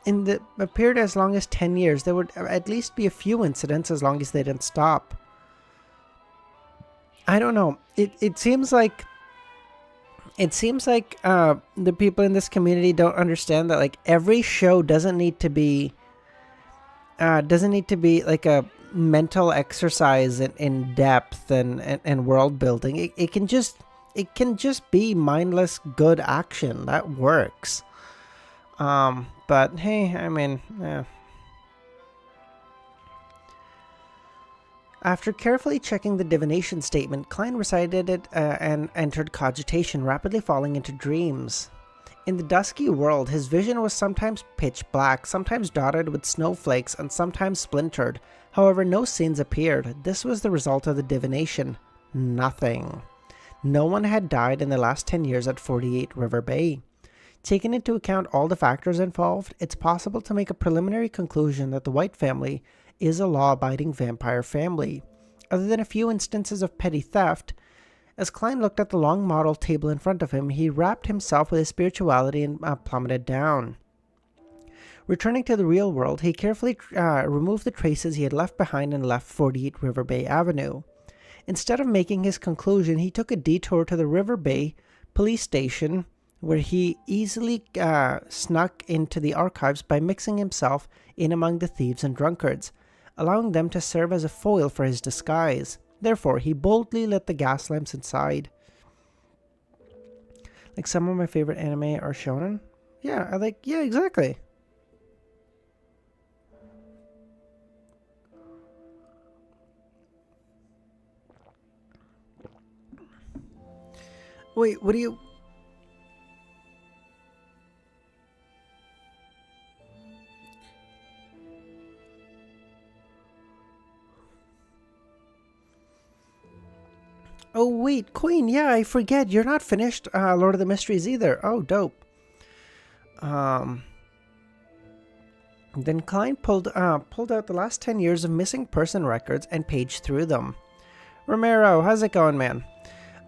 In the period as long as 10 years, there would at least be a few incidents as long as they didn't stop. I don't know. It seems like the people in this community don't understand that like every show doesn't need to be like a mental exercise in depth and world building. It can just be mindless good action that works. But hey, I mean, yeah. After carefully checking the divination statement, Klein recited it and entered cogitation, rapidly falling into dreams. In the dusky world, his vision was sometimes pitch black, sometimes dotted with snowflakes, and sometimes splintered. However, no scenes appeared. This was the result of the divination. Nothing. No one had died in the last 10 years at 48 River Bay. Taking into account all the factors involved, it's possible to make a preliminary conclusion that the White family is a law-abiding vampire family. Other than a few instances of petty theft, as Klein looked at the long model table in front of him, he wrapped himself with his spirituality and plummeted down. Returning to the real world, he carefully removed the traces he had left behind and left 48 River Bay Avenue. Instead of making his conclusion, he took a detour to the River Bay police station, where he easily snuck into the archives by mixing himself in among the thieves and drunkards, allowing them to serve as a foil for his disguise. Therefore, he boldly lit the gas lamps inside. Like some of my favorite anime are shonen. Yeah, yeah, exactly. Wait, what do you... Oh wait, Queen, yeah, I forget. You're not finished Lord of the Mysteries either. Oh, dope. Then Klein pulled out the last 10 years of missing person records and paged through them. Romero, how's it going, man?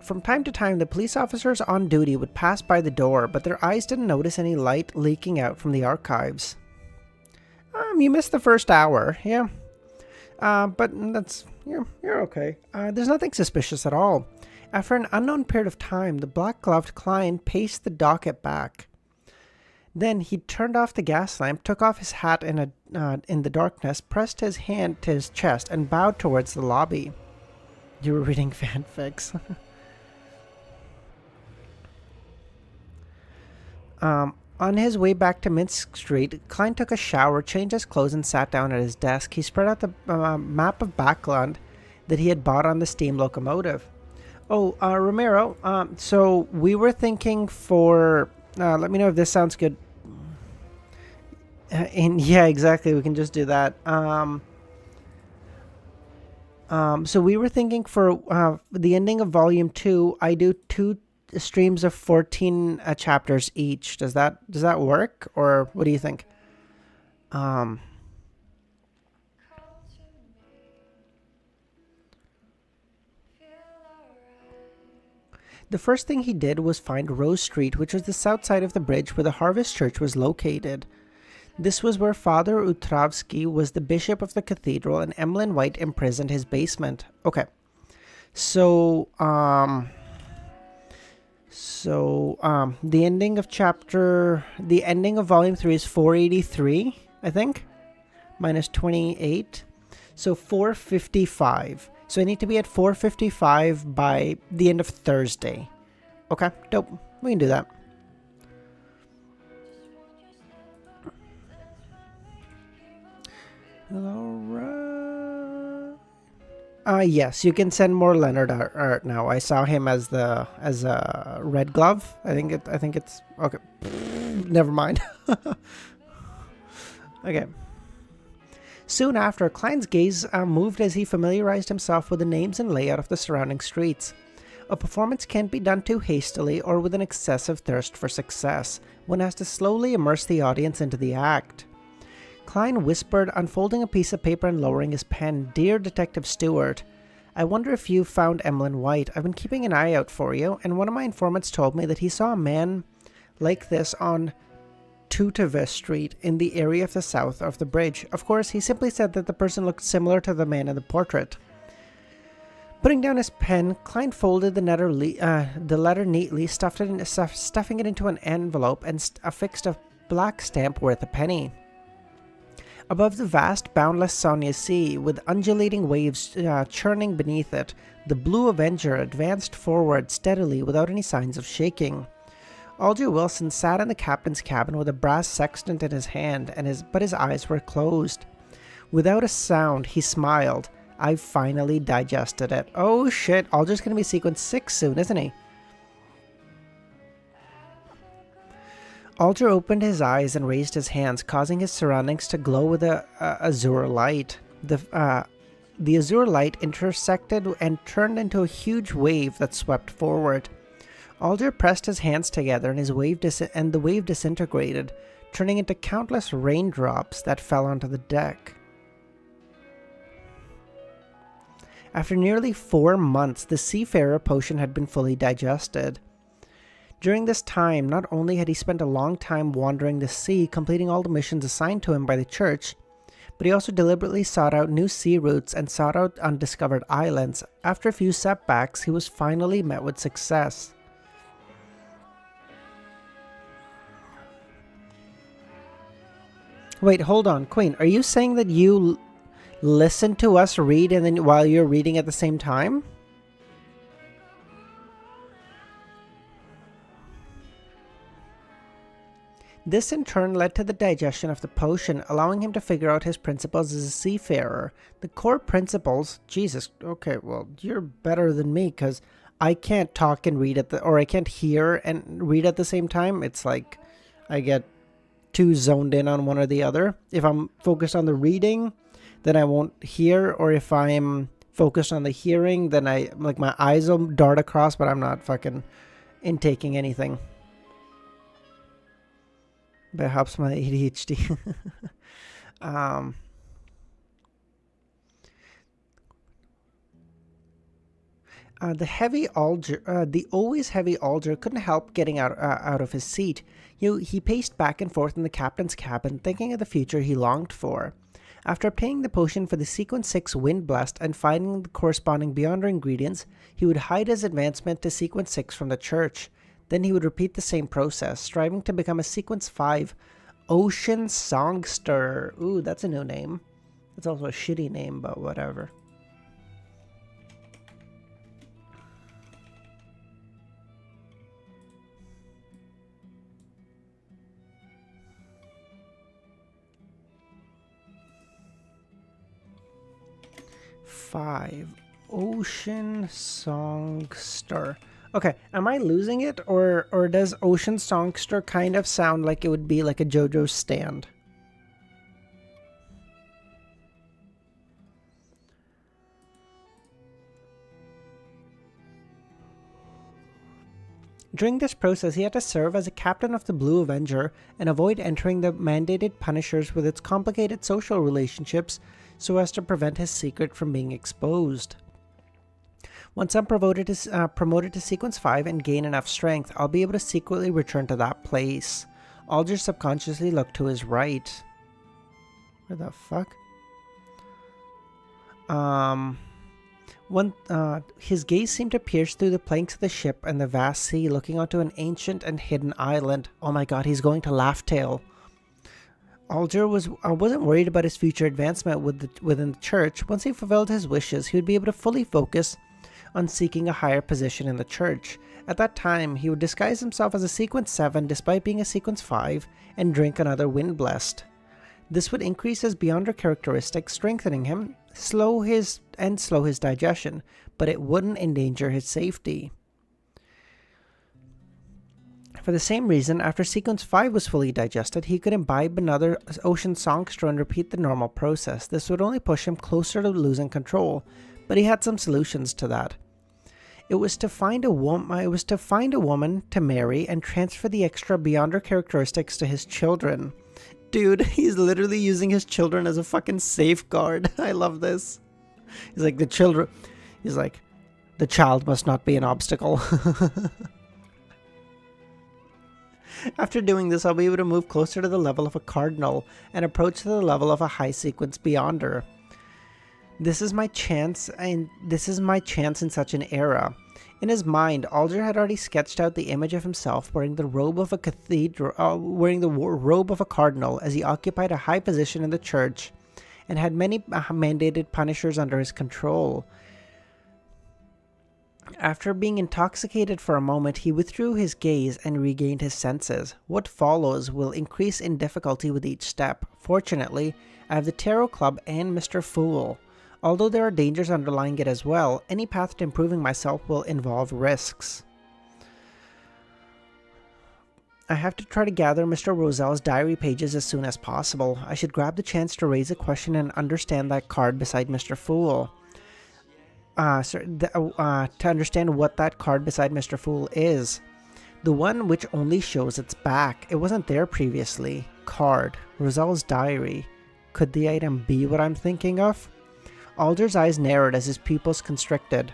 From time to time, the police officers on duty would pass by the door, but their eyes didn't notice any light leaking out from the archives. You missed the first hour, yeah. But that's... You're okay. There's nothing suspicious at all. After an unknown period of time, the black-gloved Klein paced the docket back. Then he turned off the gas lamp, took off his hat in the darkness, pressed his hand to his chest, and bowed towards the lobby. You were reading fanfics. On his way back to Minsk Street, Klein took a shower, changed his clothes, and sat down at his desk. He spread out the map of background that he had bought on the steam locomotive. Oh, Romero. So we were thinking for. Let me know if this sounds good. And yeah, exactly. We can just do that. So we were thinking for the ending of Volume 2, I do two streams of 14 chapters each. Does that work, or what do you think? Um, the first thing he did was find Rose Street, which was the south side of the bridge where the Harvest Church was located. This was where Father Utravsky was the bishop of the cathedral, and Emilyn White imprisoned his basement. Okay, so the ending of volume 3 is 483, I think, minus 28. So 455. So I need to be at 455 by the end of Thursday. Okay, dope. We can do that. Alright. Yes, you can send more Leonard art now. I saw him as a red glove. I think it's okay. Never mind. Okay. Soon after, Klein's gaze moved as he familiarized himself with the names and layout of the surrounding streets. A performance can't be done too hastily or with an excessive thirst for success. One has to slowly immerse the audience into the act. Klein whispered, unfolding a piece of paper and lowering his pen. Dear Detective Stewart, I wonder if you found Emilyn White. I've been keeping an eye out for you, and one of my informants told me that he saw a man like this on Tuteve Street in the area of the south of the bridge. Of course, he simply said that the person looked similar to the man in the portrait. Putting down his pen, Klein folded the letter neatly, stuffing it into an envelope, and affixed a black stamp worth a penny. Above the vast, boundless Sonia Sea, with undulating waves churning beneath it, the Blue Avenger advanced forward steadily without any signs of shaking. Alger Wilson sat in the captain's cabin with a brass sextant in his hand, but his eyes were closed. Without a sound, he smiled. I've finally digested it. Oh shit, Alger's gonna be sequence 6 soon, isn't he? Alger opened his eyes and raised his hands, causing his surroundings to glow with a azure light. The azure light intersected and turned into a huge wave that swept forward. Alger pressed his hands together, and the wave disintegrated, turning into countless raindrops that fell onto the deck. After nearly 4 months, the seafarer potion had been fully digested. During this time, not only had he spent a long time wandering the sea, completing all the missions assigned to him by the church, but he also deliberately sought out new sea routes and sought out undiscovered islands. After a few setbacks, he was finally met with success. Wait, hold on, Queen. Are you saying that you listen to us read and then while you're reading at the same time? This in turn led to the digestion of the potion, allowing him to figure out his principles as a seafarer. The core principles... Jesus, okay, well, you're better than me, because I can't talk and read or I can't hear and read at the same time. It's like I get too zoned in on one or the other. If I'm focused on the reading, then I won't hear, or if I'm focused on the hearing, then my eyes will dart across, but I'm not fucking intaking anything. But it helps my ADHD. The always heavy Alger couldn't help getting out of his seat. He paced back and forth in the captain's cabin, thinking of the future he longed for. After obtaining the potion for the Sequence 6 Wind Blast and finding the corresponding Beyonder ingredients, he would hide his advancement to Sequence 6 from the church. Then he would repeat the same process, striving to become a Sequence 5 Ocean Songster. Ooh, that's a new name. It's also a shitty name, but whatever. Five. Ocean Songster. Okay, am I losing it, or does Ocean Songster kind of sound like it would be like a JoJo stand? During this process, he had to serve as a captain of the Blue Avenger and avoid entering the mandated Punishers with its complicated social relationships so as to prevent his secret from being exposed. Once I'm promoted to Sequence 5 and gain enough strength, I'll be able to secretly return to that place. Alger subconsciously looked to his right. Where the fuck? His gaze seemed to pierce through the planks of the ship and the vast sea, looking onto an ancient and hidden island. Oh my god, he's going to Laugh Tale. Alger wasn't worried about his future advancement within the church. Once he fulfilled his wishes, he would be able to fully focus on seeking a higher position in the church. At that time, he would disguise himself as a Sequence 7 despite being a Sequence 5 and drink another Wind Blessed. This would increase his Beyonder characteristics, strengthening him, slow his digestion, but it wouldn't endanger his safety. For the same reason, after Sequence 5 was fully digested, he could imbibe another Ocean Songster and repeat the normal process. This would only push him closer to losing control, but he had some solutions to that. It was to find a woman to marry and transfer the extra Beyonder characteristics to his children. Dude, he's literally using his children as a fucking safeguard. I love this. He's like, the child must not be an obstacle. After doing this, I'll be able to move closer to the level of a cardinal and approach to the level of a high sequence Beyonder. This is my chance in such an era. In his mind, Alger had already sketched out the image of himself wearing the robe of a cardinal as he occupied a high position in the church and had many mandated Punishers under his control. After being intoxicated for a moment, he withdrew his gaze and regained his senses. What follows will increase in difficulty with each step. Fortunately, I have the Tarot Club and Mr. Fool. Although there are dangers underlying it as well, any path to improving myself will involve risks. I have to try to gather Mr. Roselle's diary pages as soon as possible. I should grab the chance to raise a question and understand that card beside Mr. Fool. To understand what that card beside Mr. Fool is. The one which only shows its back. It wasn't there previously. Card. Roselle's diary. Could the item be what I'm thinking of? Alder's eyes narrowed as his pupils constricted.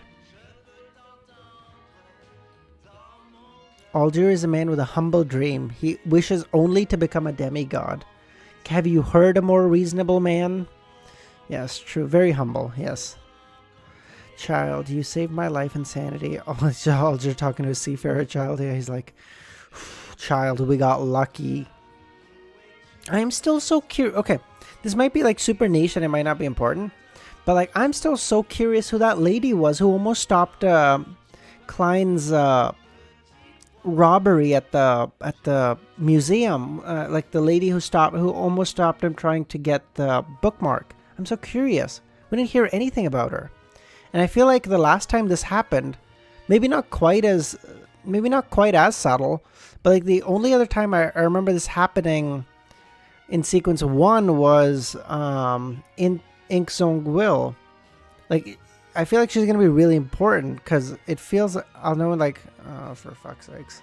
Alder is a man with a humble dream. He wishes only to become a demigod. Have you heard a more reasonable man? Yes, true. Very humble, yes. Child, you saved my life and sanity. Oh, it's Alder talking to a seafarer child. Yeah, he's like, child, we got lucky. I'm still so curious. Okay, this might be like super niche and it might not be important. But like, I'm still so curious who that lady was who almost stopped Klein's robbery at the museum. Like the lady who almost stopped him trying to get the bookmark. I'm so curious. We didn't hear anything about her. And I feel like the last time this happened, maybe not quite as subtle, but like the only other time I remember this happening in Sequence 1 was in Ink Song Will. Like, I feel like she's gonna be really important because it feels, I'll know, like, oh, for fuck's sakes.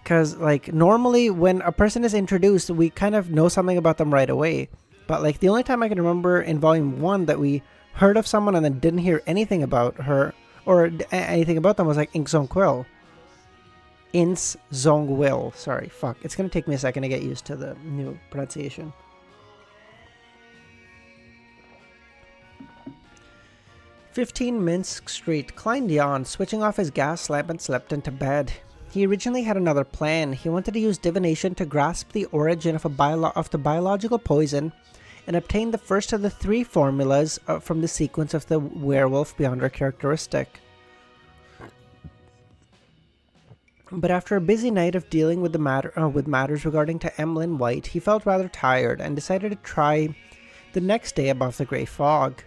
Because like normally when a person is introduced, we kind of know something about them right away. But like the only time I can remember in Volume 1 that we heard of someone and then didn't hear anything about her or anything about them was like Ink Song Will. Ins Zong Will. Sorry, fuck. It's gonna take me a second to get used to the new pronunciation. 15 Minsk Street. Klein yawned, switching off his gas lamp and slept into bed. He originally had another plan. He wanted to use divination to grasp the origin of the biological poison and obtain the first of the 3 formulas from the sequence of the werewolf Beyonder characteristic. But after a busy night of dealing with matters regarding to Emilyn White, he felt rather tired and decided to try the next day above the grey fog.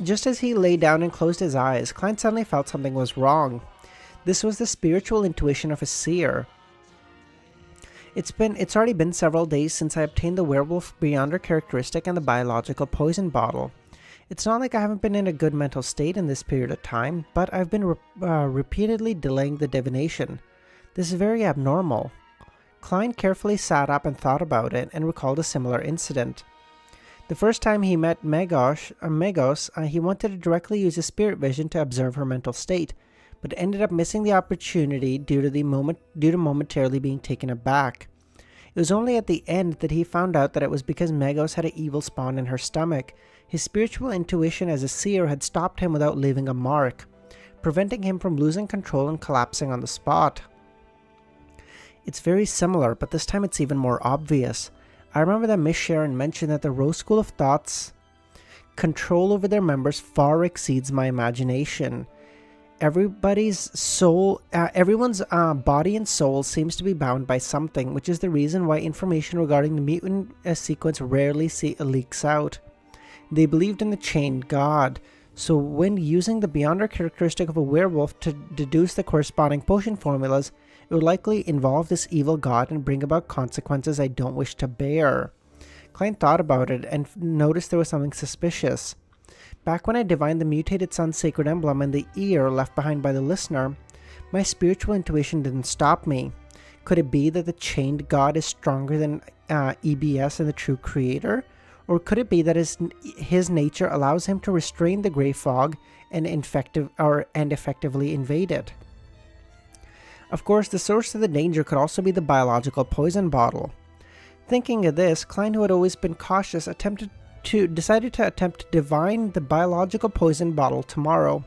Just as he lay down and closed his eyes, Klein suddenly felt something was wrong. This was the spiritual intuition of a seer. It's already been several days since I obtained the werewolf beyonder characteristic and the biological poison bottle. It's not like I haven't been in a good mental state in this period of time, but I've been repeatedly delaying the divination. This is very abnormal. Klein carefully sat up and thought about it and recalled a similar incident. The first time he met Megos, he wanted to directly use his spirit vision to observe her mental state, but ended up missing the opportunity due to momentarily being taken aback. It was only at the end that he found out that it was because Megos had an evil spawn in her stomach. His spiritual intuition as a seer had stopped him without leaving a mark, preventing him from losing control and collapsing on the spot. It's very similar, but this time it's even more obvious. I remember that Miss Sharon mentioned that the Rose School of Thought's control over their members far exceeds my imagination. Everyone's body and soul seems to be bound by something, which is the reason why information regarding the mutant sequence rarely leaks out. They believed in the chained god, so when using the beyonder characteristic of a werewolf to deduce the corresponding potion formulas, it would likely involve this evil god and bring about consequences I don't wish to bear. Klein thought about it and noticed there was something suspicious. Back when I divined the mutated sun's sacred emblem and the ear left behind by the listener, my spiritual intuition didn't stop me. Could it be that the chained god is stronger than EBS and the true creator? Or could it be that his nature allows him to restrain the grey fog and effectively invade it? Of course, the source of the danger could also be the biological poison bottle. Thinking of this, Klein, who had always been cautious, decided to attempt to divine the biological poison bottle tomorrow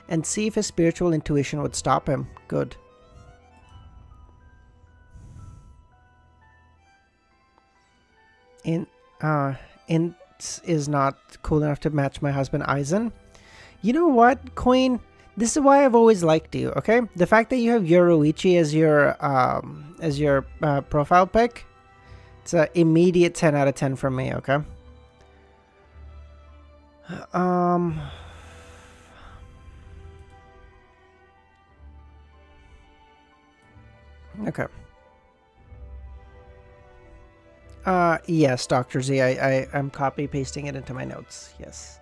and see if his spiritual intuition would stop him. Good. Int is not cool enough to match my husband Eisen. You know what, Queen? This is why I've always liked you, okay? The fact that you have Yoruichi as your profile pic, it's an immediate 10 out of 10 from me, okay? Okay. Yes, Dr. Z, I'm copy pasting it into my notes, yes.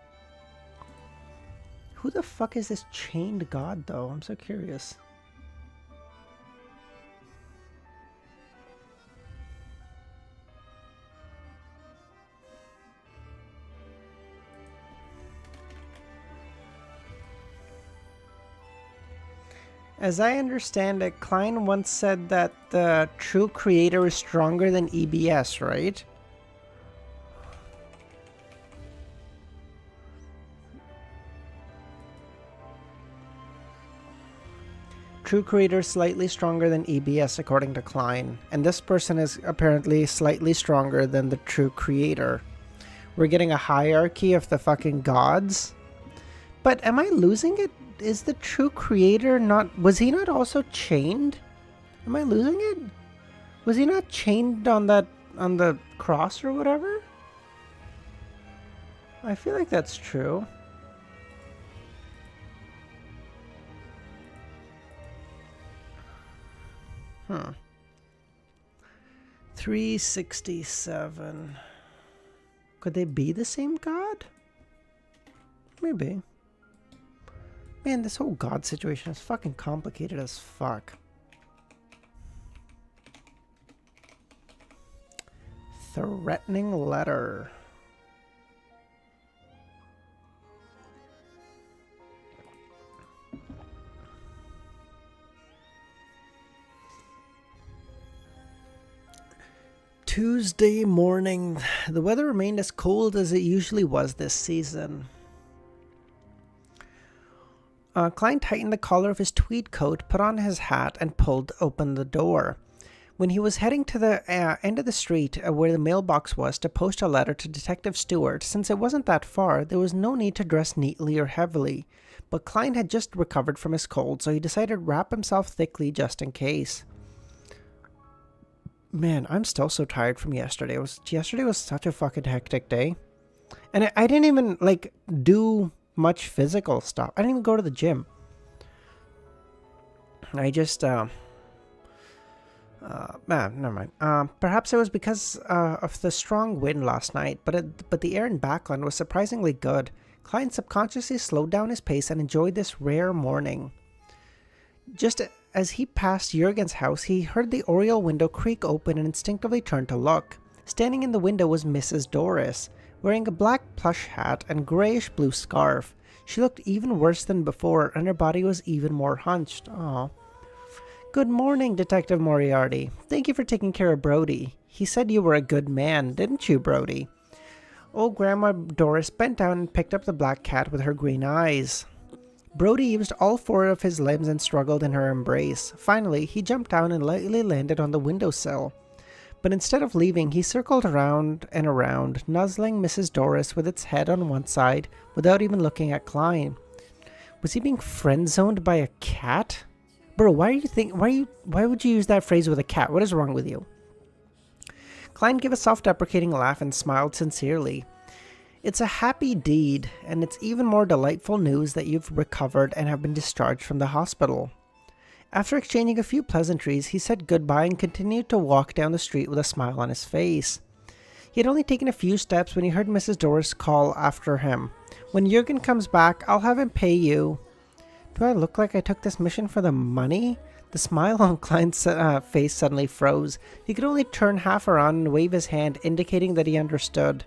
Who the fuck is this chained god, though? I'm so curious. As I understand it, Klein once said that the true creator is stronger than EBS, right? True creator is slightly stronger than EBS according to Klein, and this person is apparently slightly stronger than the true creator. We're getting a hierarchy of the fucking gods? But am I losing it? Is the true creator not... Was he not also chained? Am I losing it? Was he not chained on the cross or whatever? I feel like that's true. Huh. 367. Could they be the same god? Maybe. Man, this whole god situation is fucking complicated as fuck. Threatening letter. Tuesday morning. The weather remained as cold as it usually was this season. Klein tightened the collar of his tweed coat, put on his hat, and pulled open the door. When he was heading to the end of the street where the mailbox was to post a letter to Detective Stewart, since it wasn't that far, there was no need to dress neatly or heavily. But Klein had just recovered from his cold, so he decided to wrap himself thickly just in case. Man, I'm still so tired from yesterday. Yesterday was such a fucking hectic day. And I didn't even, do much physical stuff. I didn't even go to the gym. I just, never mind. Perhaps it was because of the strong wind last night, but the air in Backland was surprisingly good. Klein subconsciously slowed down his pace and enjoyed this rare morning. Just as he passed Jurgen's house, he heard the oriel window creak open and instinctively turned to look. Standing in the window was Mrs. Doris, wearing a black plush hat and grayish-blue scarf. She looked even worse than before, and her body was even more hunched. Aw. "Good morning, Detective Moriarty. Thank you for taking care of Brody. He said you were a good man, didn't you, Brody?" Old Grandma Doris bent down and picked up the black cat with her green eyes. Brody used all 4 of his limbs and struggled in her embrace. Finally, he jumped down and lightly landed on the windowsill. But instead of leaving, he circled around and around, nuzzling Mrs. Doris with its head on one side without even looking at Klein. Was he being friend-zoned by a cat? Bro, why would you use that phrase with a cat? What is wrong with you? Klein gave a self-deprecating laugh and smiled sincerely. "It's a happy deed, and it's even more delightful news that you've recovered and have been discharged from the hospital." After exchanging a few pleasantries, he said goodbye and continued to walk down the street with a smile on his face. He had only taken a few steps when he heard Mrs. Doris call after him. "When Jurgen comes back, I'll have him pay you." Do I look like I took this mission for the money? The smile on Klein's face suddenly froze. He could only turn half around and wave his hand, indicating that he understood.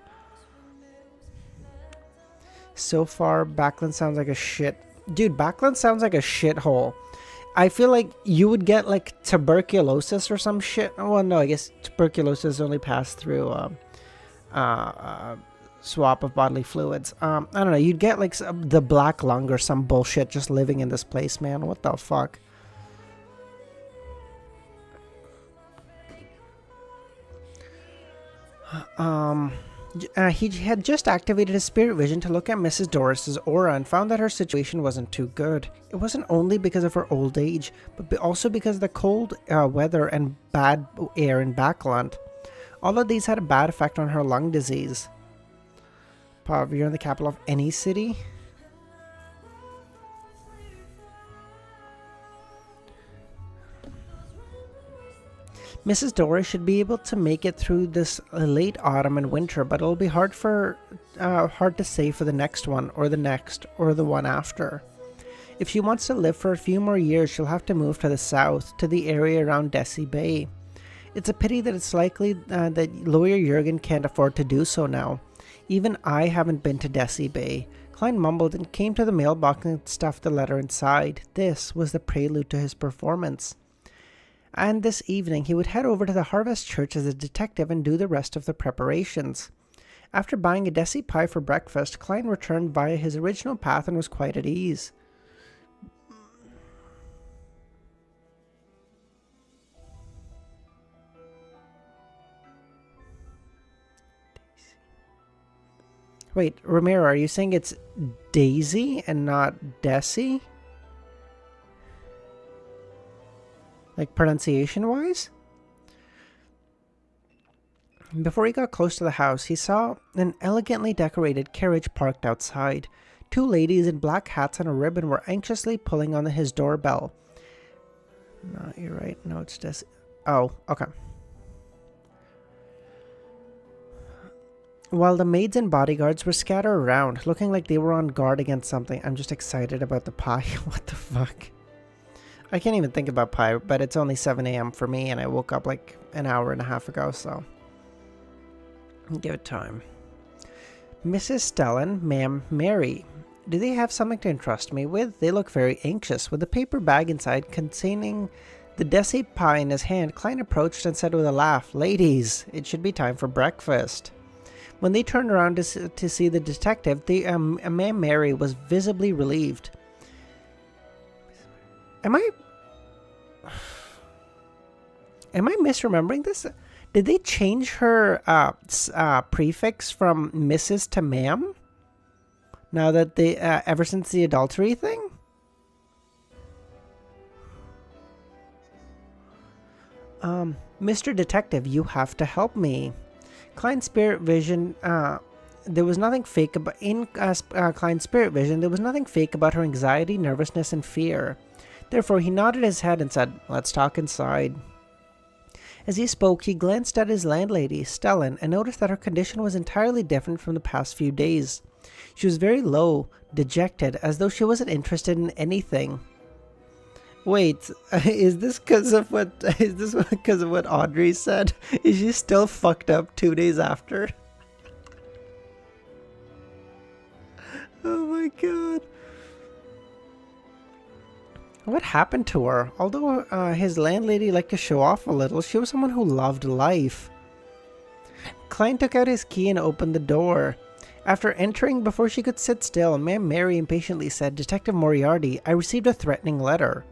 So far, Backland sounds like a shit. Dude, Backland sounds like a shithole. I feel like you would get like tuberculosis or some shit. Well, no, I guess tuberculosis only passed through swap of bodily fluids. I don't know. You'd get like the black lung or some bullshit just living in this place, man. What the fuck? He had just activated his spirit vision to look at Mrs. Doris's aura and found that her situation wasn't too good. It wasn't only because of her old age, but also because of the cold weather and bad air in Backland. All of these had a bad effect on her lung disease. Pav, you're in the capital of any city? Mrs. Doris should be able to make it through this late autumn and winter, but it'll be hard to say for the next one, or the next, or the one after. If she wants to live for a few more years, she'll have to move to the south, to the area around Desi Bay. It's a pity that it's likely that lawyer Jurgen can't afford to do so now. Even I haven't been to Desi Bay. Klein mumbled and came to the mailbox and stuffed the letter inside. This was the prelude to his performance. And this evening he would head over to the Harvest Church as a detective and do the rest of the preparations. After buying a desi pie for breakfast, Klein returned via his original path and was quite at ease. Wait, Romero, are you saying it's Daisy and not Desi? Like pronunciation-wise? Before he got close to the house, he saw an elegantly decorated carriage parked outside. 2 ladies in black hats and a ribbon were anxiously pulling on his doorbell. No, you're right. No, it's Desi. Oh, okay. While the maids and bodyguards were scattered around, looking like they were on guard against something. I'm just excited about the pie. What the fuck? I can't even think about pie, but it's only 7 a.m. for me, and I woke up like an hour and a half ago, so give it time. "Mrs. Stellan, ma'am, Mary. Do they have something to entrust me with? They look very anxious." With the paper bag inside containing the desi pie in his hand, Klein approached and said with a laugh, "Ladies, it should be time for breakfast." When they turned around to see the detective, Ma'am Mary was visibly relieved. Am I misremembering this? Did they change her prefix from Mrs. to Ma'am? Now that they ever since the adultery thing? Mr. Detective, you have to help me. Klein's spirit vision there was nothing fake about Klein's spirit vision. There was nothing fake about her anxiety, nervousness, and fear. Therefore, he nodded his head and said, "Let's talk inside." As he spoke, he glanced at his landlady, Stellan, and noticed that her condition was entirely different from the past few days. She was very low, dejected, as though she wasn't interested in anything. Wait, is this because of what Audrey said? Is she still fucked up 2 days after? Oh my god. What happened to her? Although his landlady liked to show off a little, she was someone who loved life. Klein took out his key and opened the door. After entering, before she could sit still, Ma'am Mary impatiently said, "Detective Moriarty, I received a threatening letter."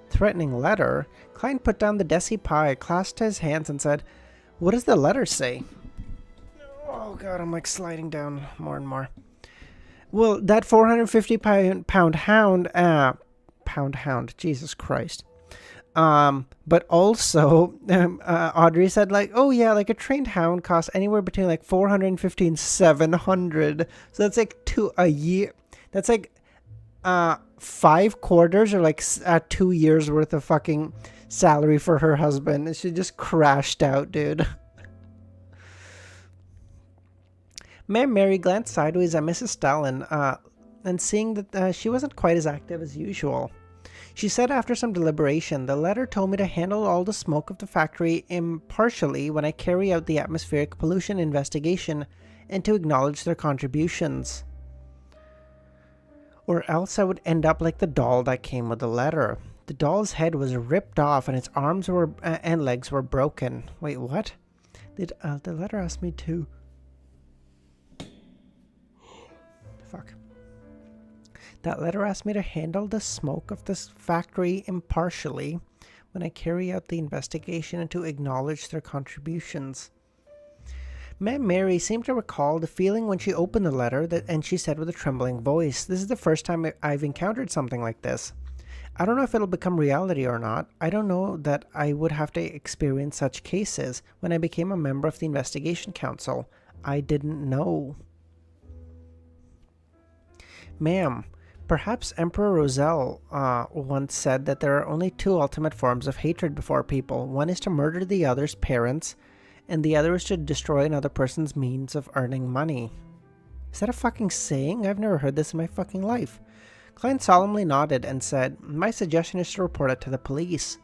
Threatening letter? Klein put down the Desi pie, clasped his hands, and said, "What does the letter say?" Oh god, I'm like sliding down more and more. Well, that 450-pound hound, Jesus Christ. But also, Audrey said, like, oh yeah, like a trained hound costs anywhere between like 450 and 700. So that's like a year. That's like 5 quarters or like 2 years worth of fucking salary for her husband. She just crashed out, dude. Ma'am Mary glanced sideways at Mrs. Stellan, and seeing that she wasn't quite as active as usual. She said after some deliberation, "The letter told me to handle all the smoke of the factory impartially when I carry out the atmospheric pollution investigation and to acknowledge their contributions. Or else I would end up like the doll that came with the letter. The doll's head was ripped off and its arms and legs were broken." Wait, what? The letter asked me to... Fuck. That letter asked me to handle the smoke of this factory impartially when I carry out the investigation and to acknowledge their contributions. Ma'am Mary seemed to recall the feeling when she opened the letter, and she said with a trembling voice, "This is the first time I've encountered something like this. I don't know if it'll become reality or not. I don't know that I would have to experience such cases. When I became a member of the Investigation Council, I didn't know." "Ma'am, perhaps Emperor Roselle once said that there are only 2 ultimate forms of hatred before people. One is to murder the other's parents, and the other is to destroy another person's means of earning money." Is that a fucking saying? I've never heard this in my fucking life. Klein solemnly nodded and said, "My suggestion is to report it to the police."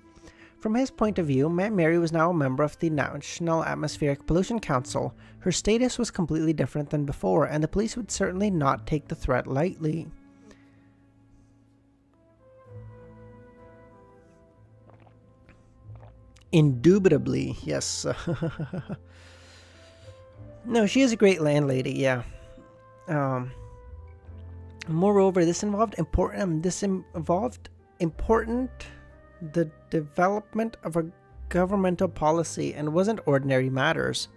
From his point of view, Ma'am Mary was now a member of the National Atmospheric Pollution Council. Her status was completely different than before, and the police would certainly not take the threat lightly. Indubitably, yes. No, she is a great landlady, yeah. Moreover, this involved the development of a governmental policy and wasn't ordinary matters.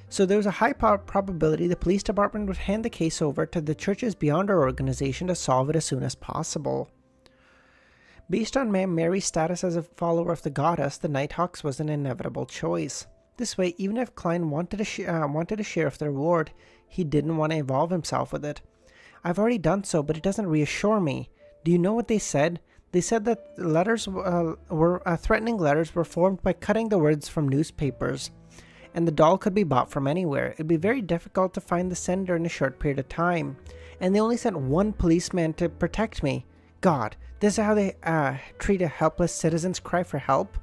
So there was a high probability the police department would hand the case over to the Churches Beyond Our organization to solve it as soon as possible. Based on Ma'am Mary's status as a follower of the goddess, the Nighthawks was an inevitable choice. This way, even if Klein wanted a share of the reward, he didn't want to involve himself with it. "I've already done so, but it doesn't reassure me. Do you know what they said? They said that letters threatening letters were formed by cutting the words from newspapers, and the doll could be bought from anywhere. It'd be very difficult to find the sender in a short period of time, and they only sent 1 policeman to protect me. God, this is how they treat a helpless citizen's cry for help?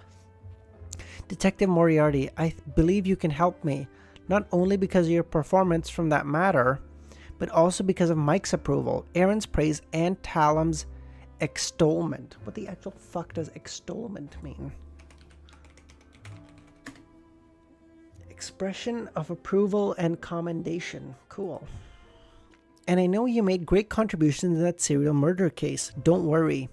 Detective Moriarty, I believe you can help me, not only because of your performance from that matter, but also because of Mike's approval, Aaron's praise, and Talam's extolment." What the actual fuck does extolment mean? Expression of approval and commendation. Cool. "And I know you made great contributions in that serial murder case. Don't worry.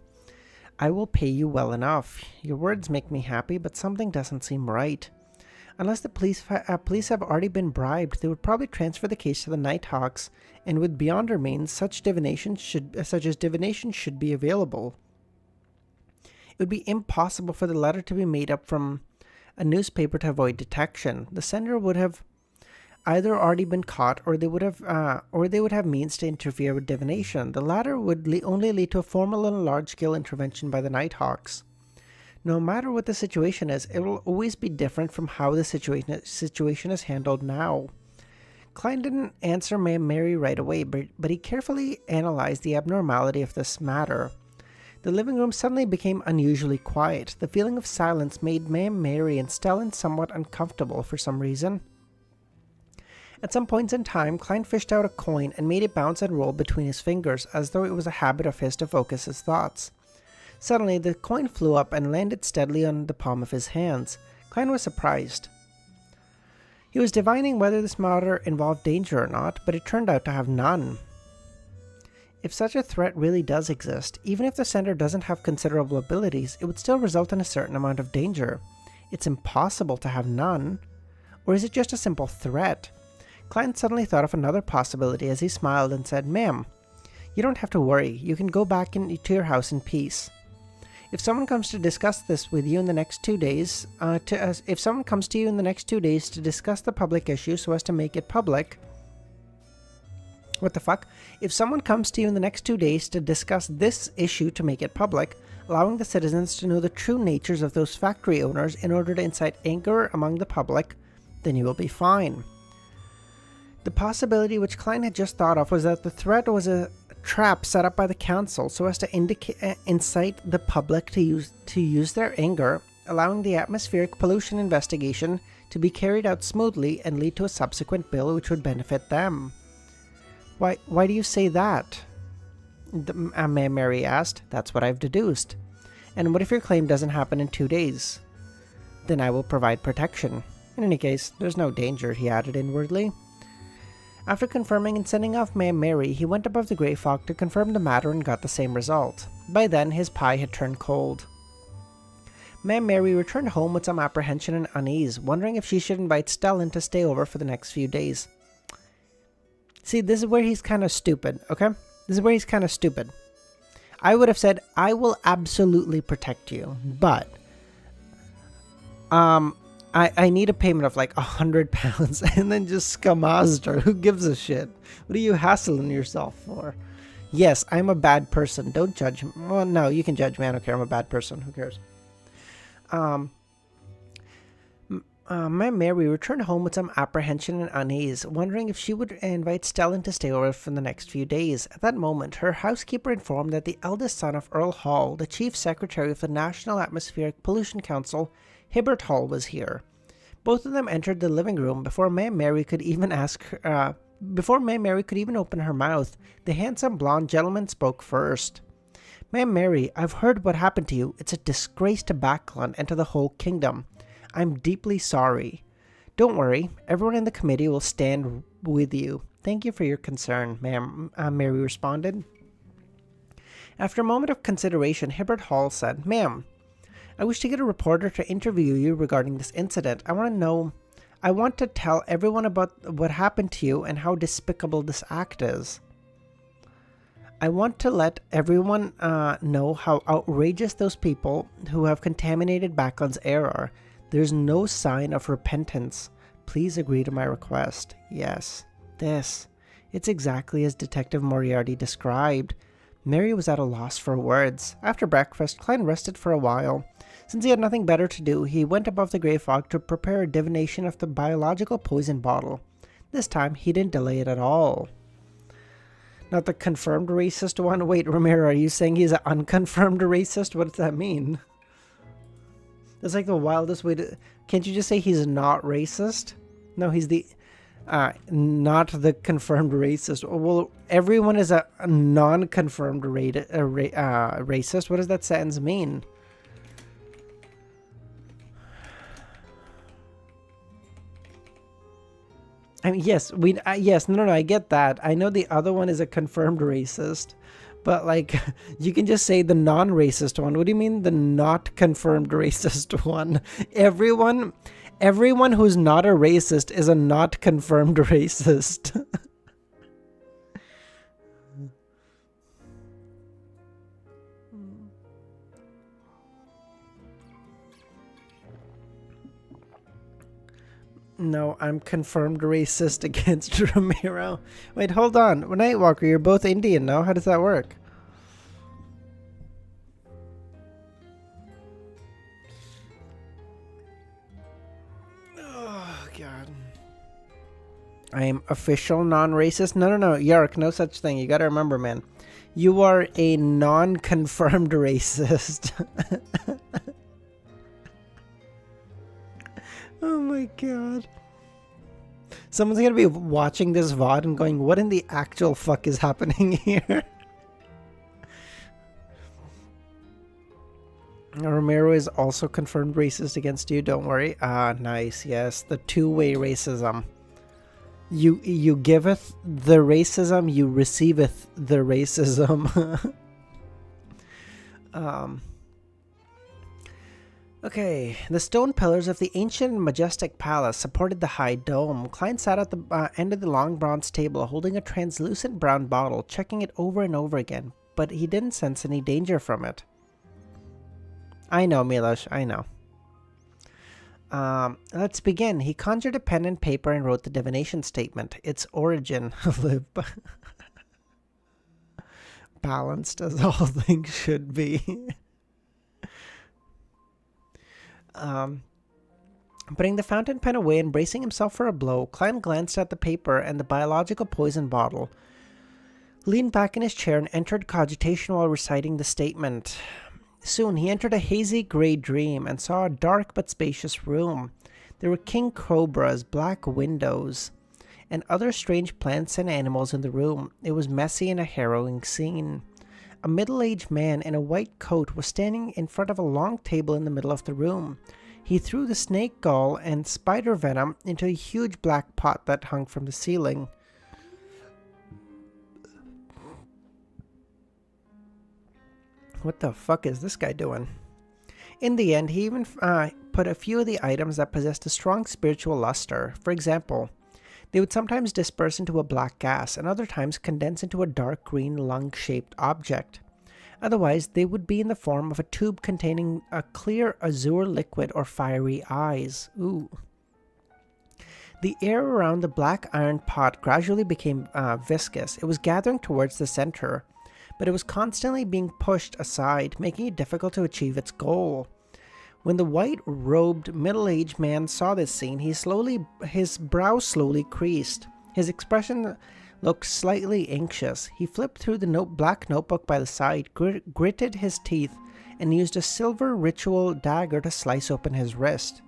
I will pay you well enough. Your words make me happy, but something doesn't seem right. Unless the police have already been bribed, they would probably transfer the case to the Nighthawks, and with beyond our means, such as divination should be available. It would be impossible for the letter to be made up from a newspaper to avoid detection. The sender would have either already been caught or they would have means to interfere with divination. The latter would only lead to a formal and large-scale intervention by the Nighthawks. No matter what the situation is, it will always be different from how the situation is handled now. Klein didn't answer Mary right away, but he carefully analyzed the abnormality of this matter. The living room suddenly became unusually quiet. The feeling of silence made Mary and Stellan somewhat uncomfortable for some reason. At some points in time, Klein fished out a coin and made it bounce and roll between his fingers as though it was a habit of his to focus his thoughts. Suddenly, the coin flew up and landed steadily on the palm of his hands. Klein was surprised. He was divining whether this matter involved danger or not, but it turned out to have none. If such a threat really does exist, even if the sender doesn't have considerable abilities, it would still result in a certain amount of danger. It's impossible to have none. Or is it just a simple threat? Klein suddenly thought of another possibility as he smiled and said, "Ma'am, you don't have to worry. You can go back to your house in peace. If someone comes to discuss this with you in the next 2 days, if someone comes to you in the next 2 days to discuss the public issue so as to make it public, what the fuck? If someone comes to you in the next 2 days to discuss this issue to make it public, allowing the citizens to know the true natures of those factory owners in order to incite anger among the public, then you will be fine." The possibility which Klein had just thought of was that the threat was a trap set up by the council so as to incite the public to use their anger, allowing the atmospheric pollution investigation to be carried out smoothly and lead to a subsequent bill which would benefit them. Why do you say that? Mary asked. "That's what I've deduced." "And what if your claim doesn't happen in 2 days?" "Then I will provide protection. In any case, there's no danger," he added inwardly. After confirming and sending off Mary, he went above the Grey Fog to confirm the matter and got the same result. By then, his pie had turned cold. Mary returned home with some apprehension and unease, wondering if she should invite Stellan to stay over for the next few days. See, this is where he's kind of stupid, okay? This is where he's kind of stupid. I would have said, "I will absolutely protect you, but I need a payment of like £100 and then just scamazed her. Who gives a shit? What are you hassling yourself for?" Yes, I'm a bad person. Don't judge me. Well, no, you can judge me. I don't care. I'm a bad person. Who cares? Mary returned home with some apprehension and unease, wondering if she would invite Stellan to stay over for the next few days. At that moment, her housekeeper informed that the eldest son of Earl Hall, the chief secretary of the National Atmospheric Pollution Council, Hibbert Hall, was here. Both of them entered the living room before Mary could even open her mouth. The handsome blonde gentleman spoke first. Mary, I've heard what happened to you. It's a disgrace to Backlund and to the whole kingdom. I'm deeply sorry. Don't worry, everyone in the committee will stand with you. Thank you for your concern, Mary responded. After a moment of consideration, Hibbert Hall said, "Ma'am, I wish to get a reporter to interview you regarding this incident. I want to tell everyone about what happened to you and how despicable this act is. I want to let everyone know how outrageous those people who have contaminated Backlund's air are. There's no sign of repentance. Please agree to my request." Yes, this. It's exactly as Detective Moriarty described. Mary was at a loss for words. After breakfast, Klein rested for a while. Since he had nothing better to do, he went above the Grey Fog to prepare a divination of the biological poison bottle. This time, he didn't delay it at all. Not the confirmed racist one? Wait, Romero, are you saying he's an unconfirmed racist? What does that mean? That's like the wildest way to... Can't you just say he's not racist? No, he's the... not the confirmed racist. Well, everyone is a non-confirmed racist. What does that sentence mean? I mean, yes, no, I get that. I know the other one is a confirmed racist, but like, you can just say the non-racist one. What do you mean the not confirmed racist one? Everyone who's not a racist is a not confirmed racist. No, I'm confirmed racist against Ramiro. Wait, hold on. Nightwalker, you're both Indian, no? How does that work? Oh, God. I am official non-racist? No, Yark, no such thing. You gotta remember, man. You are a non-confirmed racist. Oh my god. Someone's gonna be watching this VOD and going, what in the actual fuck is happening here? Ramiro is also confirmed racist against you, don't worry. Ah, nice, yes. The two-way racism. You giveth the racism, you receiveth the racism. Okay, the stone pillars of the ancient and majestic palace supported the high dome. Klein sat at the end of the long bronze table holding a translucent brown bottle, checking it over and over again, but he didn't sense any danger from it. I know, Milosh, I know. Let's begin. He conjured a pen and paper and wrote the divination statement. Its origin, balanced as all things should be. Putting the fountain pen away and bracing himself for a blow, Klein glanced at the paper and the biological poison bottle, leaned back in his chair and entered cogitation while reciting the statement. Soon he entered a hazy gray dream and saw a dark but spacious room. There were king cobras, black windows, and other strange plants and animals in the room. It was messy and a harrowing scene. A middle-aged man in a white coat was standing in front of a long table in the middle of the room. He threw the snake gall and spider venom into a huge black pot that hung from the ceiling. What the fuck is this guy doing? In the end, he even put a few of the items that possessed a strong spiritual luster. For example, they would sometimes disperse into a black gas and other times condense into a dark green lung-shaped object. Otherwise, they would be in the form of a tube containing a clear azure liquid or fiery eyes. Ooh. The air around the black iron pot gradually became viscous. It was gathering towards the center, but it was constantly being pushed aside, making it difficult to achieve its goal. When the white-robed, middle-aged man saw this scene, his brow slowly creased. His expression looked slightly anxious. He flipped through the black notebook by the side, gritted his teeth, and used a silver ritual dagger to slice open his wrist.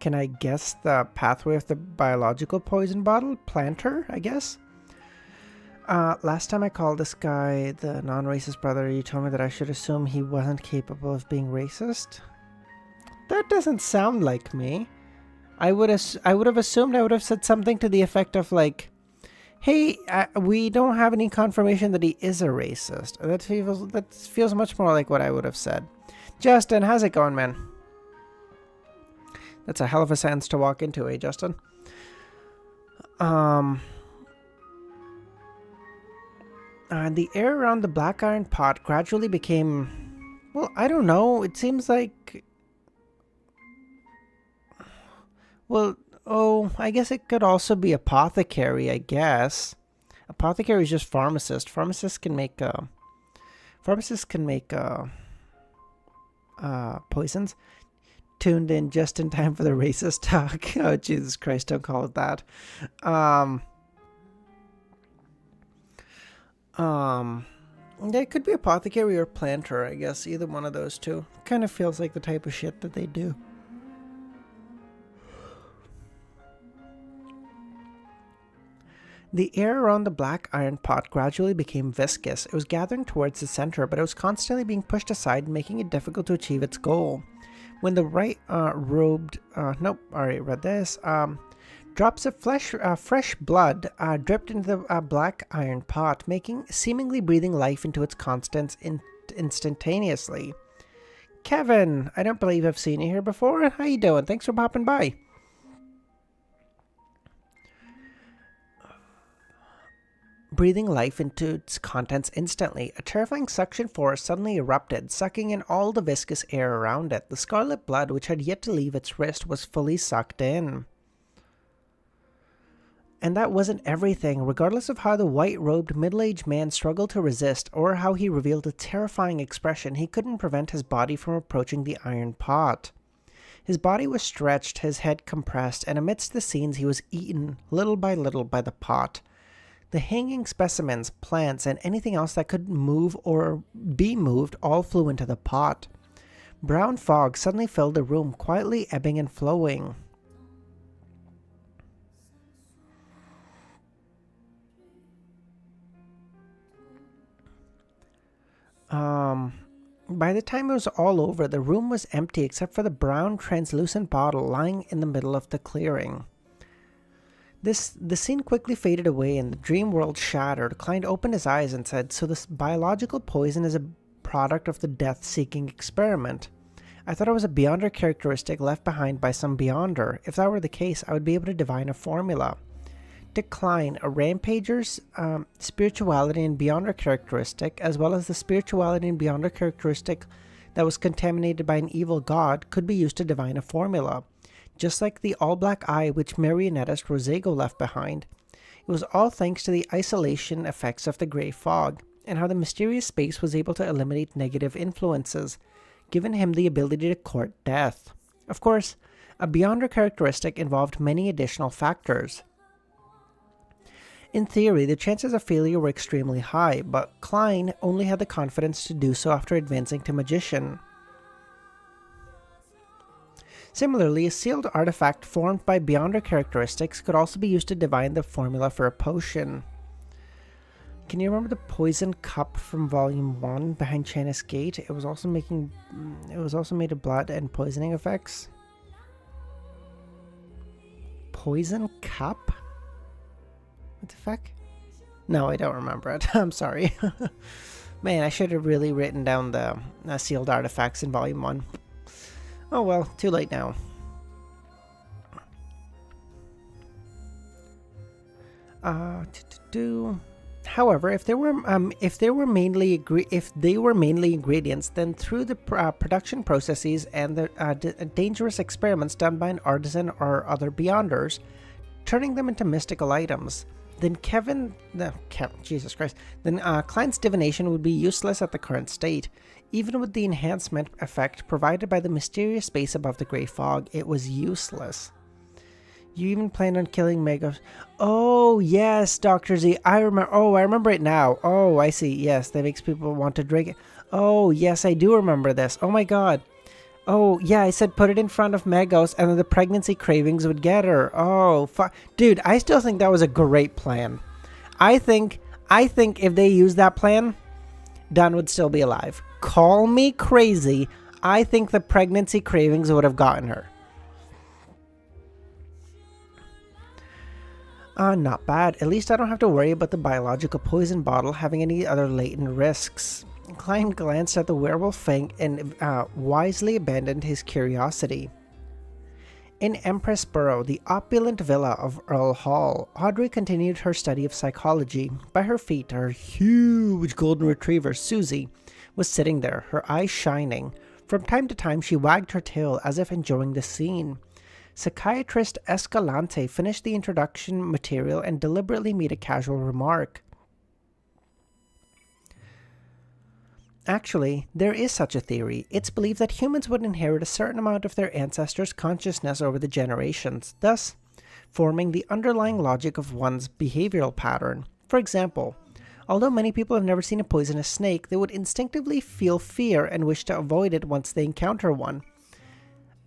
Can I guess the pathway of the biological poison bottle? Planter, I guess? Last time I called this guy the non-racist brother, you told me that I should assume he wasn't capable of being racist. That doesn't sound like me. I would have assumed I would have said something to the effect of like, hey, we don't have any confirmation that he is a racist. That feels much more like what I would have said. Justin, how's it going, man? That's a hell of a sentence to walk into, eh, Justin? The air around the black iron pot gradually became... Well, I don't know. It seems like... Well, I guess it could also be apothecary, I guess. Apothecary is just pharmacist. Pharmacists can make poisons. Tuned in just in time for the racist talk. Oh, Jesus Christ, don't call it that. It could be apothecary or planter, I guess. Either one of those two. Kind of feels like the type of shit that they do. The air around the black iron pot gradually became viscous. It was gathering towards the center, but it was constantly being pushed aside, making it difficult to achieve its goal. When the drops of fresh blood dripped into the black iron pot, seemingly breathing life into its contents instantaneously. Kevin, I don't believe I've seen you here before. How you doing? Thanks for popping by. breathing life into its contents instantly. A terrifying suction force suddenly erupted, sucking in all the viscous air around it. The scarlet blood, which had yet to leave its wrist, was fully sucked in. And that wasn't everything. Regardless of how the white-robed middle-aged man struggled to resist, or how he revealed a terrifying expression, he couldn't prevent his body from approaching the iron pot. His body was stretched, his head compressed, and amidst the scenes he was eaten, little by little, by the pot. The hanging specimens, plants, and anything else that could move or be moved all flew into the pot. Brown fog suddenly filled the room, quietly ebbing and flowing. By the time it was all over, the room was empty except for the brown, translucent bottle lying in the middle of the clearing. The scene quickly faded away and the dream world shattered. Klein opened his eyes and said, "So this biological poison is a product of the death-seeking experiment. I thought it was a Beyonder characteristic left behind by some Beyonder. If that were the case, I would be able to divine a formula." To Klein, a rampager's spirituality and Beyonder characteristic, as well as the spirituality and Beyonder characteristic that was contaminated by an evil god, could be used to divine a formula. Just like the all-black eye which marionettist Rosago left behind. It was all thanks to the isolation effects of the grey fog, and how the mysterious space was able to eliminate negative influences, giving him the ability to court death. Of course, a Beyonder characteristic involved many additional factors. In theory, the chances of failure were extremely high, but Klein only had the confidence to do so after advancing to magician. Similarly, a sealed artifact formed by Beyonder characteristics could also be used to divine the formula for a potion. Can you remember the poison cup from Volume 1 behind Chana's Gate? It was also made of blood and poisoning effects. Poison cup? What the fuck? No, I don't remember it. I'm sorry. Man, I should have really written down the sealed artifacts in Volume 1. Oh well, too late now. However, if they were mainly ingredients, then through the production processes and the dangerous experiments done by an artisan or other Beyonders, turning them into mystical items, then Klein's divination would be useless at the current state. Even with the enhancement effect provided by the mysterious space above the grey fog, it was useless. You even planned on killing Megos. Oh, yes, Dr. Z. I remember it now. Oh, I see. Yes, that makes people want to drink it. Oh, yes, I do remember this. Oh my god. Oh, yeah, I said put it in front of Megos and then the pregnancy cravings would get her. Oh, fuck. Dude, I still think that was a great plan. I think if they used that plan, Dunn would still be alive. Call me crazy. I think the pregnancy cravings would have gotten her. Not bad. At least I don't have to worry about the biological poison bottle having any other latent risks. Klein glanced at the werewolf fang and wisely abandoned his curiosity. In Empress Borough, the opulent villa of Earl Hall, Audrey continued her study of psychology. By her feet, her huge golden retriever, Susie, was sitting there, her eyes shining. From time to time, she wagged her tail as if enjoying the scene. Psychiatrist Escalante finished the introduction material and deliberately made a casual remark. Actually, there is such a theory. It's believed that humans would inherit a certain amount of their ancestors' consciousness over the generations, thus forming the underlying logic of one's behavioral pattern. For example, although many people have never seen a poisonous snake, they would instinctively feel fear and wish to avoid it once they encounter one.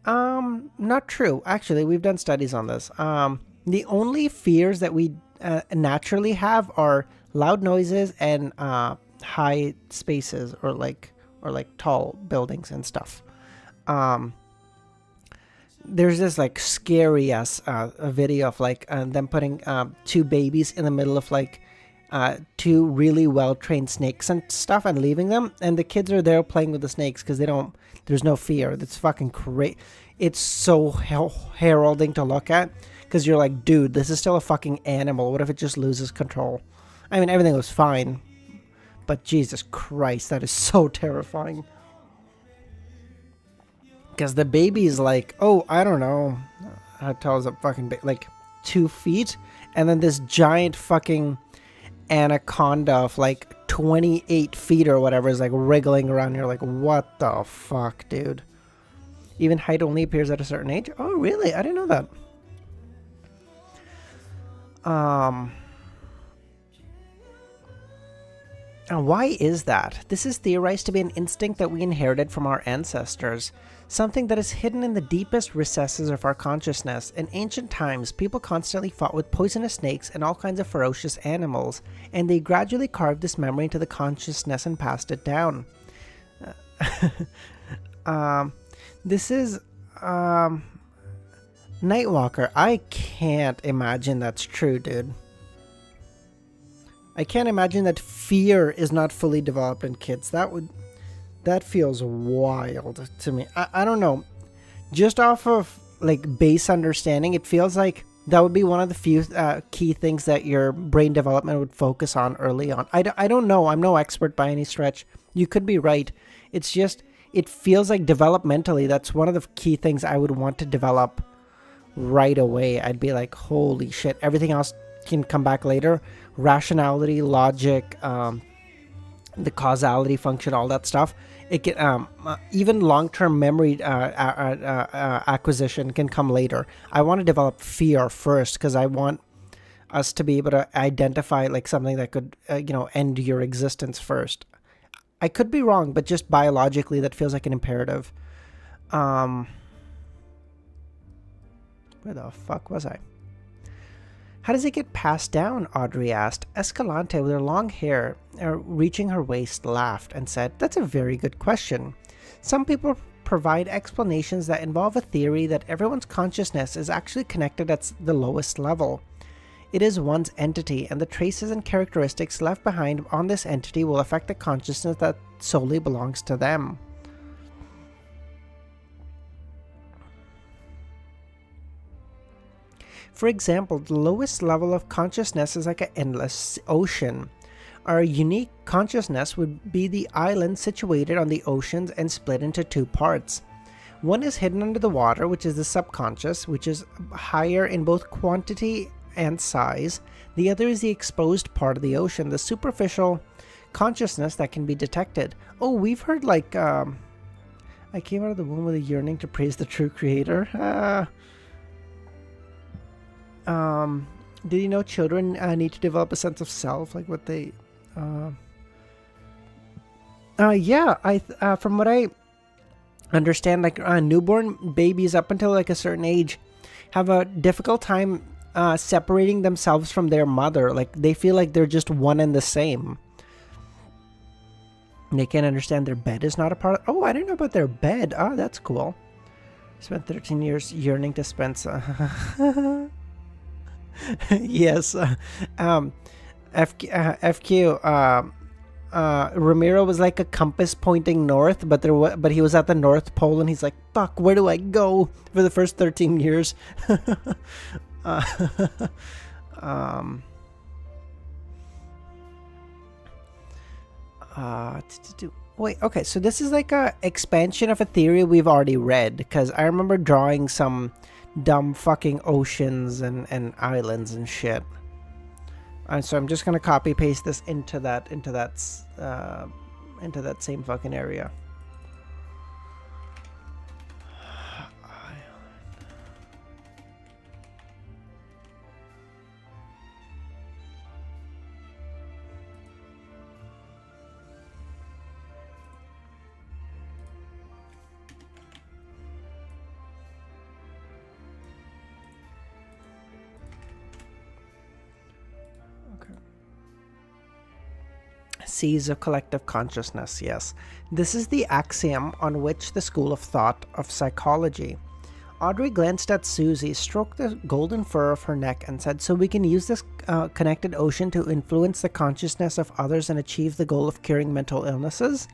Not true. Actually, we've done studies on this. The only fears that we naturally have are loud noises and high spaces or like tall buildings and stuff. There's this like scary ass a video of like them putting two babies in the middle of like two really well trained snakes and stuff and leaving them, and the kids are there playing with the snakes because there's no fear. That's fucking crazy. It's so heralding to look at because you're like, dude, this is still a fucking animal. What if it just loses control? I mean, everything was fine, but Jesus Christ, that is so terrifying. Because the baby is like, oh, I don't know, how tall is a fucking baby? Like 2 feet, and then this giant fucking anaconda of like 28 feet or whatever is like wriggling around. You're like, what the fuck, dude? Even height only appears at a certain age? Oh, really? I didn't know that. And why is that? This is theorized to be an instinct that we inherited from our ancestors, something that is hidden in the deepest recesses of our consciousness. In ancient times, people constantly fought with poisonous snakes and all kinds of ferocious animals, and they gradually carved this memory into the consciousness and passed it down. This is Nightwalker. I can't imagine that's true, dude. I can't imagine that fear is not fully developed in kids. That feels wild to me. I don't know. Just off of like base understanding, it feels like that would be one of the few key things that your brain development would focus on early on. I don't know. I'm no expert by any stretch. You could be right. It's just, it feels like developmentally, that's one of the key things I would want to develop right away. I'd be like, holy shit, everything else can come back later. Rationality, logic, the causality function, all that stuff. It can even long-term memory acquisition can come later. I want to develop fear first because I want us to be able to identify like something that could end your existence first. I could be wrong, but just biologically that feels like an imperative. Where the fuck was I? How does it get passed down? Audrey asked. Escalante, with her long hair reaching her waist, laughed and said, that's a very good question. Some people provide explanations that involve a theory that everyone's consciousness is actually connected at the lowest level. It is one's entity, and the traces and characteristics left behind on this entity will affect the consciousness that solely belongs to them. For example, the lowest level of consciousness is like an endless ocean. Our unique consciousness would be the island situated on the oceans and split into 2 parts. One is hidden under the water, which is the subconscious, which is higher in both quantity and size. The other is the exposed part of the ocean, the superficial consciousness that can be detected. Oh, we've heard like, I came out of the womb with a yearning to praise the true creator. Did you know children need to develop a sense of self, like what they from what I understand, like newborn babies up until like a certain age have a difficult time separating themselves from their mother. Like they feel like they're just one and the same. They can't understand their bed is not a part of... Oh, I didn't know about their bed. Oh, that's cool. Spent 13 years yearning to spend... Yes. FQ, Ramiro was like a compass pointing north, but he was at the North Pole and he's like, fuck, where do I go for the first 13 years? Wait, okay, so this is like a expansion of a theory we've already read, because I remember drawing some dumb fucking oceans and islands and shit. And so I'm just gonna copy paste this into that same fucking area. Seas of collective consciousness, yes. This is the axiom on which the school of thought of psychology. Audrey glanced at Susie, stroked the golden fur of her neck, and said, so we can use this connected ocean to influence the consciousness of others and achieve the goal of curing mental illnesses?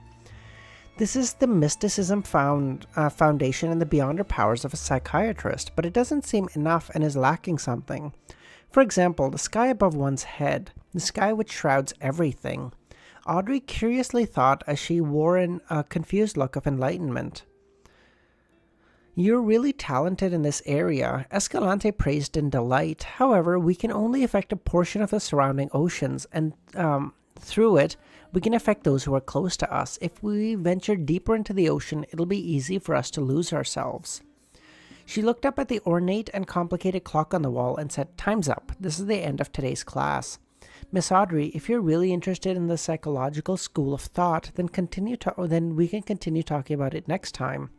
This is the mysticism foundation and the beyonder powers of a psychiatrist, but it doesn't seem enough and is lacking something. For example, the sky above one's head, the sky which shrouds everything. Audrey curiously thought as she wore a confused look of enlightenment. You're really talented in this area, Escalante praised in delight. However, we can only affect a portion of the surrounding oceans, and through it, we can affect those who are close to us. If we venture deeper into the ocean, it'll be easy for us to lose ourselves. She looked up at the ornate and complicated clock on the wall and said, "Time's up. This is the end of today's class. Miss Audrey, if you're really interested in the psychological school of thought, then we can continue talking about it next time."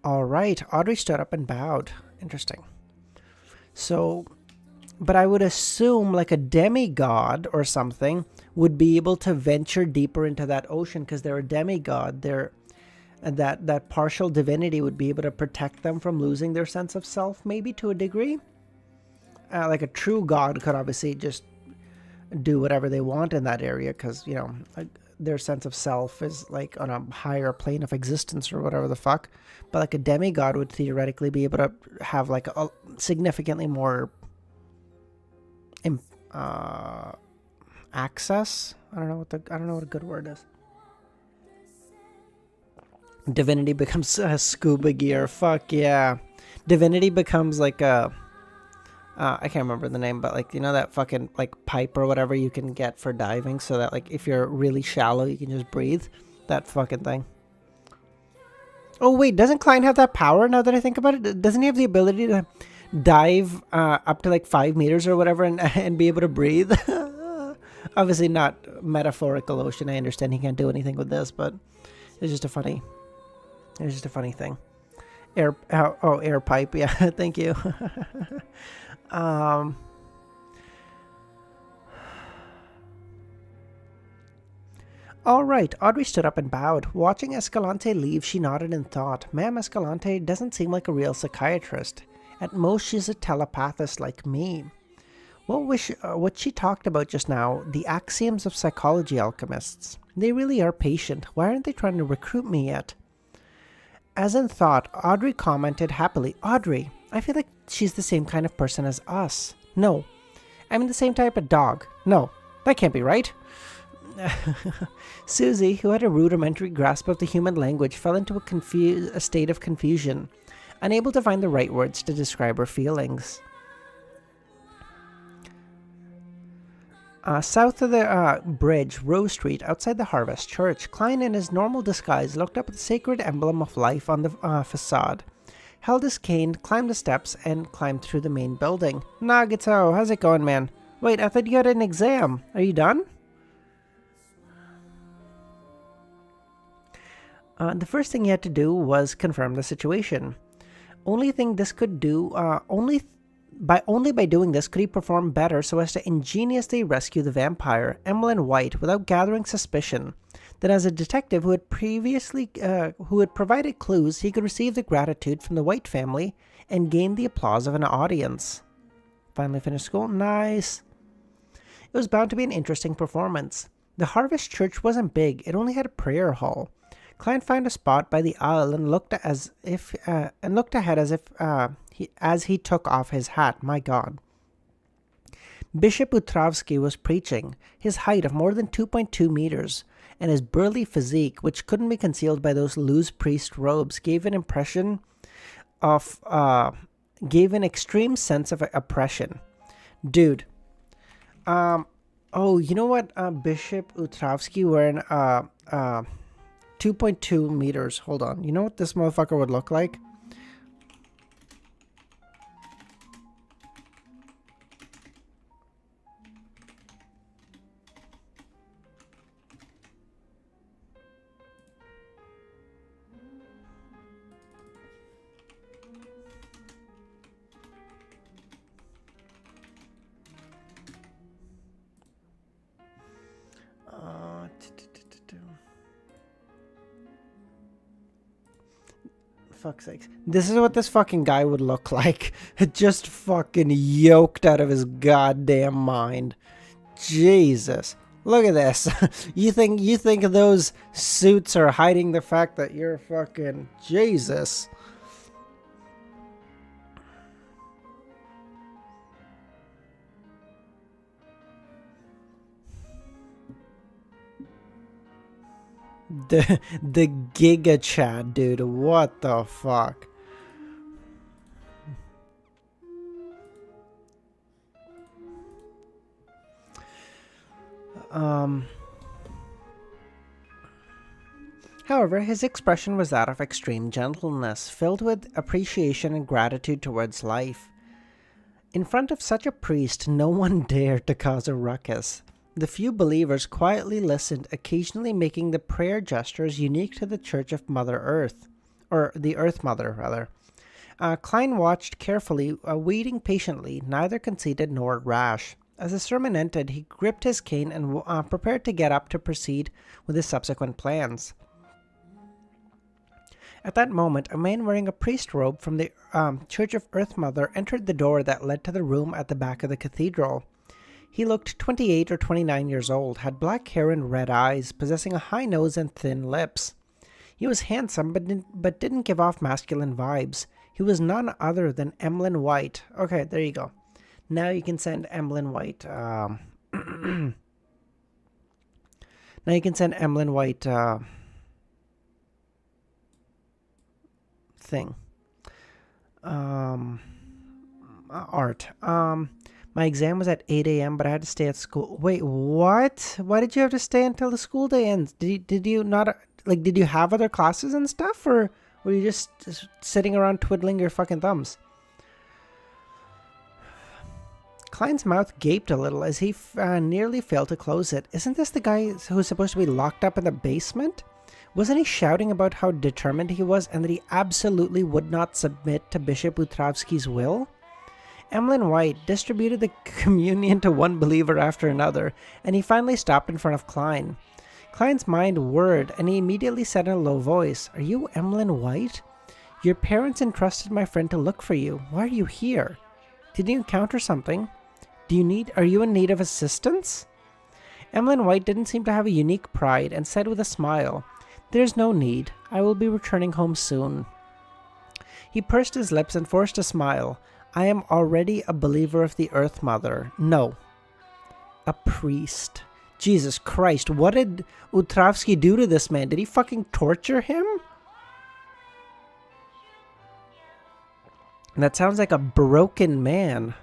All right, Audrey stood up and bowed. Interesting. So, but I would assume like a demigod or something would be able to venture deeper into that ocean because they're a demigod. That partial divinity would be able to protect them from losing their sense of self, maybe to a degree. Like a true god could obviously just do whatever they want in that area because, you know, like their sense of self is like on a higher plane of existence or whatever the fuck. But like a demigod would theoretically be able to have like a significantly more access. I don't know what a good word is. Divinity becomes scuba gear. Fuck yeah. Divinity becomes like a I can't remember the name, but like, you know, that fucking like pipe or whatever you can get for diving so that like if you're really shallow you can just breathe. That fucking thing. Oh wait, doesn't Klein have that power now that I think about it? Doesn't he have the ability to dive up to like 5 meters or whatever and be able to breathe? Obviously not metaphorical ocean. I understand he can't do anything with this, but it's just a funny thing. Air pipe. Yeah, thank you. All right, Audrey stood up and bowed. Watching Escalante leave, she nodded in thought. Ma'am Escalante doesn't seem like a real psychiatrist. At most, she's a telepathist like me. What she talked about just now, the axioms of psychology alchemists. They really are patient. Why aren't they trying to recruit me yet? As in thought, Audrey commented happily, "Audrey, I feel like she's the same kind of person as us." "No. I mean the same type of dog." "No, that can't be right." Susie, who had a rudimentary grasp of the human language, fell into a state of confusion, unable to find the right words to describe her feelings. South of the bridge, Rose Street, outside the Harvest Church, Klein in his normal disguise looked up at the sacred emblem of life on the facade, held his cane, climbed the steps, and climbed through the main building. "Nagito, how's it going, man? Wait, I thought you had an exam. Are you done?" The first thing he had to do was confirm the situation. Only by doing this could he perform better so as to ingeniously rescue the vampire, Emilyn White, without gathering suspicion. Then as a detective who had provided clues, he could receive the gratitude from the White family and gain the applause of an audience. Finally finished school? Nice. It was bound to be an interesting performance. The Harvest Church wasn't big, it only had a prayer hall. Klein found a spot by the aisle and looked ahead as he took off his hat. My God. Bishop Utravsky was preaching. His height of more than 2.2 meters and his burly physique, which couldn't be concealed by those loose priest robes, gave an extreme sense of oppression. Dude. Oh, you know what? Bishop Utravsky wearing 2.2 meters. Hold on. You know what this motherfucker would look like? Fuck's sakes. This is what this fucking guy would look like. Just fucking yoked out of his goddamn mind. Jesus. Look at this. You think those suits are hiding the fact that you're fucking Jesus. The Giga Chat, dude. What the fuck? However, his expression was that of extreme gentleness, filled with appreciation and gratitude towards life. In front of such a priest, no one dared to cause a ruckus. The few believers quietly listened, occasionally making the prayer gestures unique to the Church of Mother Earth, or the Earth Mother, rather. Klein watched carefully, waiting patiently, neither conceited nor rash. As the sermon ended, he gripped his cane and prepared to get up to proceed with his subsequent plans. At that moment, a man wearing a priest robe from the Church of Earth Mother entered the door that led to the room at the back of the cathedral. He looked 28 or 29 years old, had black hair and red eyes, possessing a high nose and thin lips. He was handsome, but didn't give off masculine vibes. He was none other than Emilyn White. Okay, there you go. Now you can send Emilyn White. Now you can send Emilyn White thing. Art. My exam was at 8 a.m., but I had to stay at school. Wait, what? Why did you have to stay until the school day ends? Did you not, like, did you have other classes and stuff? Or were you just sitting around twiddling your fucking thumbs? Klein's mouth gaped a little as he nearly failed to close it. Isn't this the guy who's supposed to be locked up in the basement? Wasn't he shouting about how determined he was and that he absolutely would not submit to Bishop Utravsky's will? Emilyn White distributed the communion to one believer after another, and he finally stopped in front of Klein. Klein's mind whirred, and he immediately said in a low voice, "Are you Emilyn White? Your parents entrusted my friend to look for you. Why are you here? Did you encounter something? Are you in need of assistance?" Emilyn White didn't seem to have a unique pride and said with a smile, "There's no need. I will be returning home soon." He pursed his lips and forced a smile. "I am already a believer of the Earth Mother. No. A priest. Jesus Christ, what did Utravsky do to this man? Did he fucking torture him? That sounds like a broken man."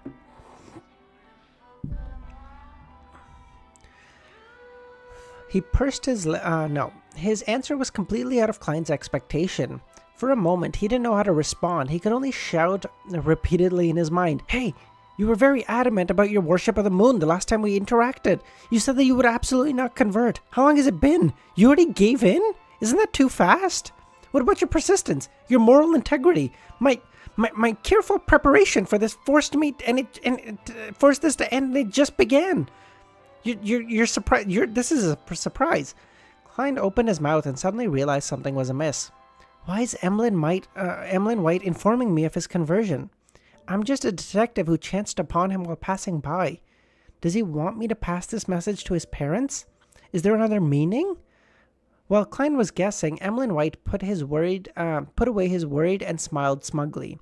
He pursed his no. His answer was completely out of Klein's expectation. For a moment, he didn't know how to respond. He could only shout repeatedly in his mind, "Hey, you were very adamant about your worship of the moon the last time we interacted. You said that you would absolutely not convert. How long has it been? You already gave in? Isn't that too fast? What about your persistence? Your moral integrity? My careful preparation for this forced me, and it forced this to end, and it just began. You're surprised. This is a surprise." Klein opened his mouth and suddenly realized something was amiss. Why is Emilyn White informing me of his conversion? I'm just a detective who chanced upon him while passing by. Does he want me to pass this message to his parents? Is there another meaning? While Klein was guessing, Emilyn White put away his worried and smiled smugly.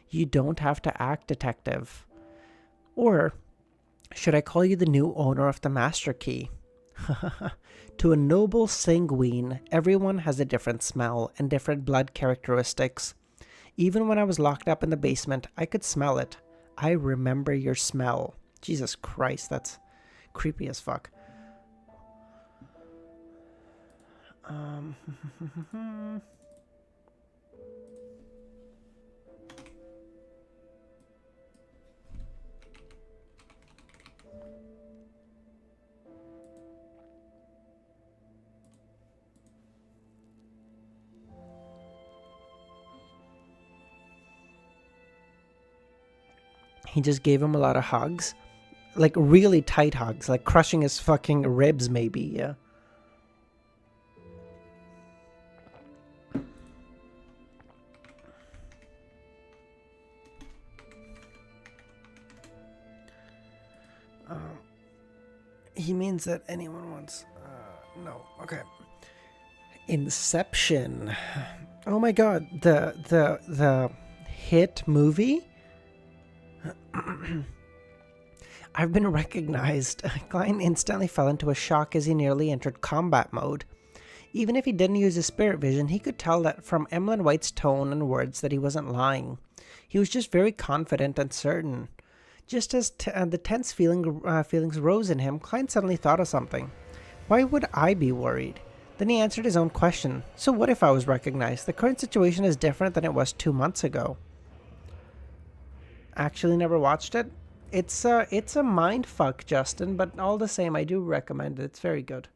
"You don't have to act, detective. Or should I call you the new owner of the master key?" To a noble sanguine, everyone has a different smell and different blood characteristics. Even when I was locked up in the basement, I could smell it. I remember your smell. Jesus Christ, that's creepy as fuck. He just gave him a lot of hugs. Like really tight hugs. Like crushing his fucking ribs maybe, yeah. He means that anyone wants... no, okay. Inception. Oh my god, the hit movie? I've been recognized. Klein instantly fell into a shock as he nearly entered combat mode. Even if he didn't use his spirit vision, he could tell that from Emilyn White's tone and words that he wasn't lying. He was just very confident and certain. Just as the tense feelings rose in him, Klein suddenly thought of something. Why would I be worried? Then he answered his own question. So what if I was recognized? The current situation is different than it was 2 months ago. Actually never watched it? It's a mind fuck, Justin, but all the same, I do recommend it. It's very good.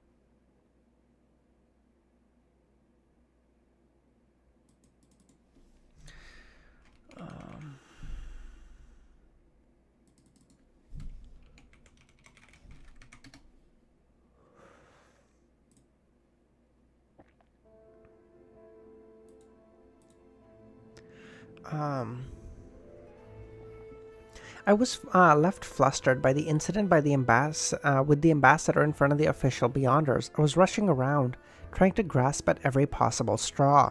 I was left flustered by the incident with the ambassador in front of the official Beyonders. I was rushing around, trying to grasp at every possible straw.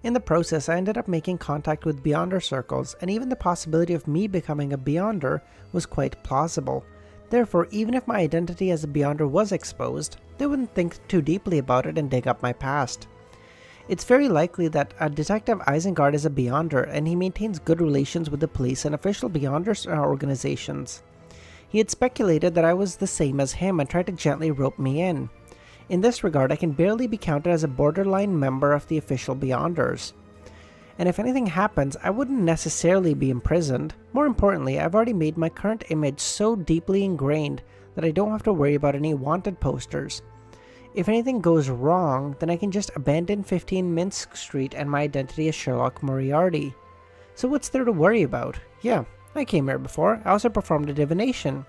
In the process, I ended up making contact with Beyonder circles, and even the possibility of me becoming a Beyonder was quite plausible. Therefore, even if my identity as a Beyonder was exposed, they wouldn't think too deeply about it and dig up my past. It's very likely that Detective Isengard is a Beyonder, and he maintains good relations with the police and official Beyonder organizations. He had speculated that I was the same as him and tried to gently rope me in. In this regard, I can barely be counted as a borderline member of the official Beyonders. And if anything happens, I wouldn't necessarily be imprisoned. More importantly, I've already made my current image so deeply ingrained that I don't have to worry about any wanted posters. If anything goes wrong, then I can just abandon 15 Minsk Street and my identity as Sherlock Moriarty. So what's there to worry about? Yeah, I came here before. I also performed a divination.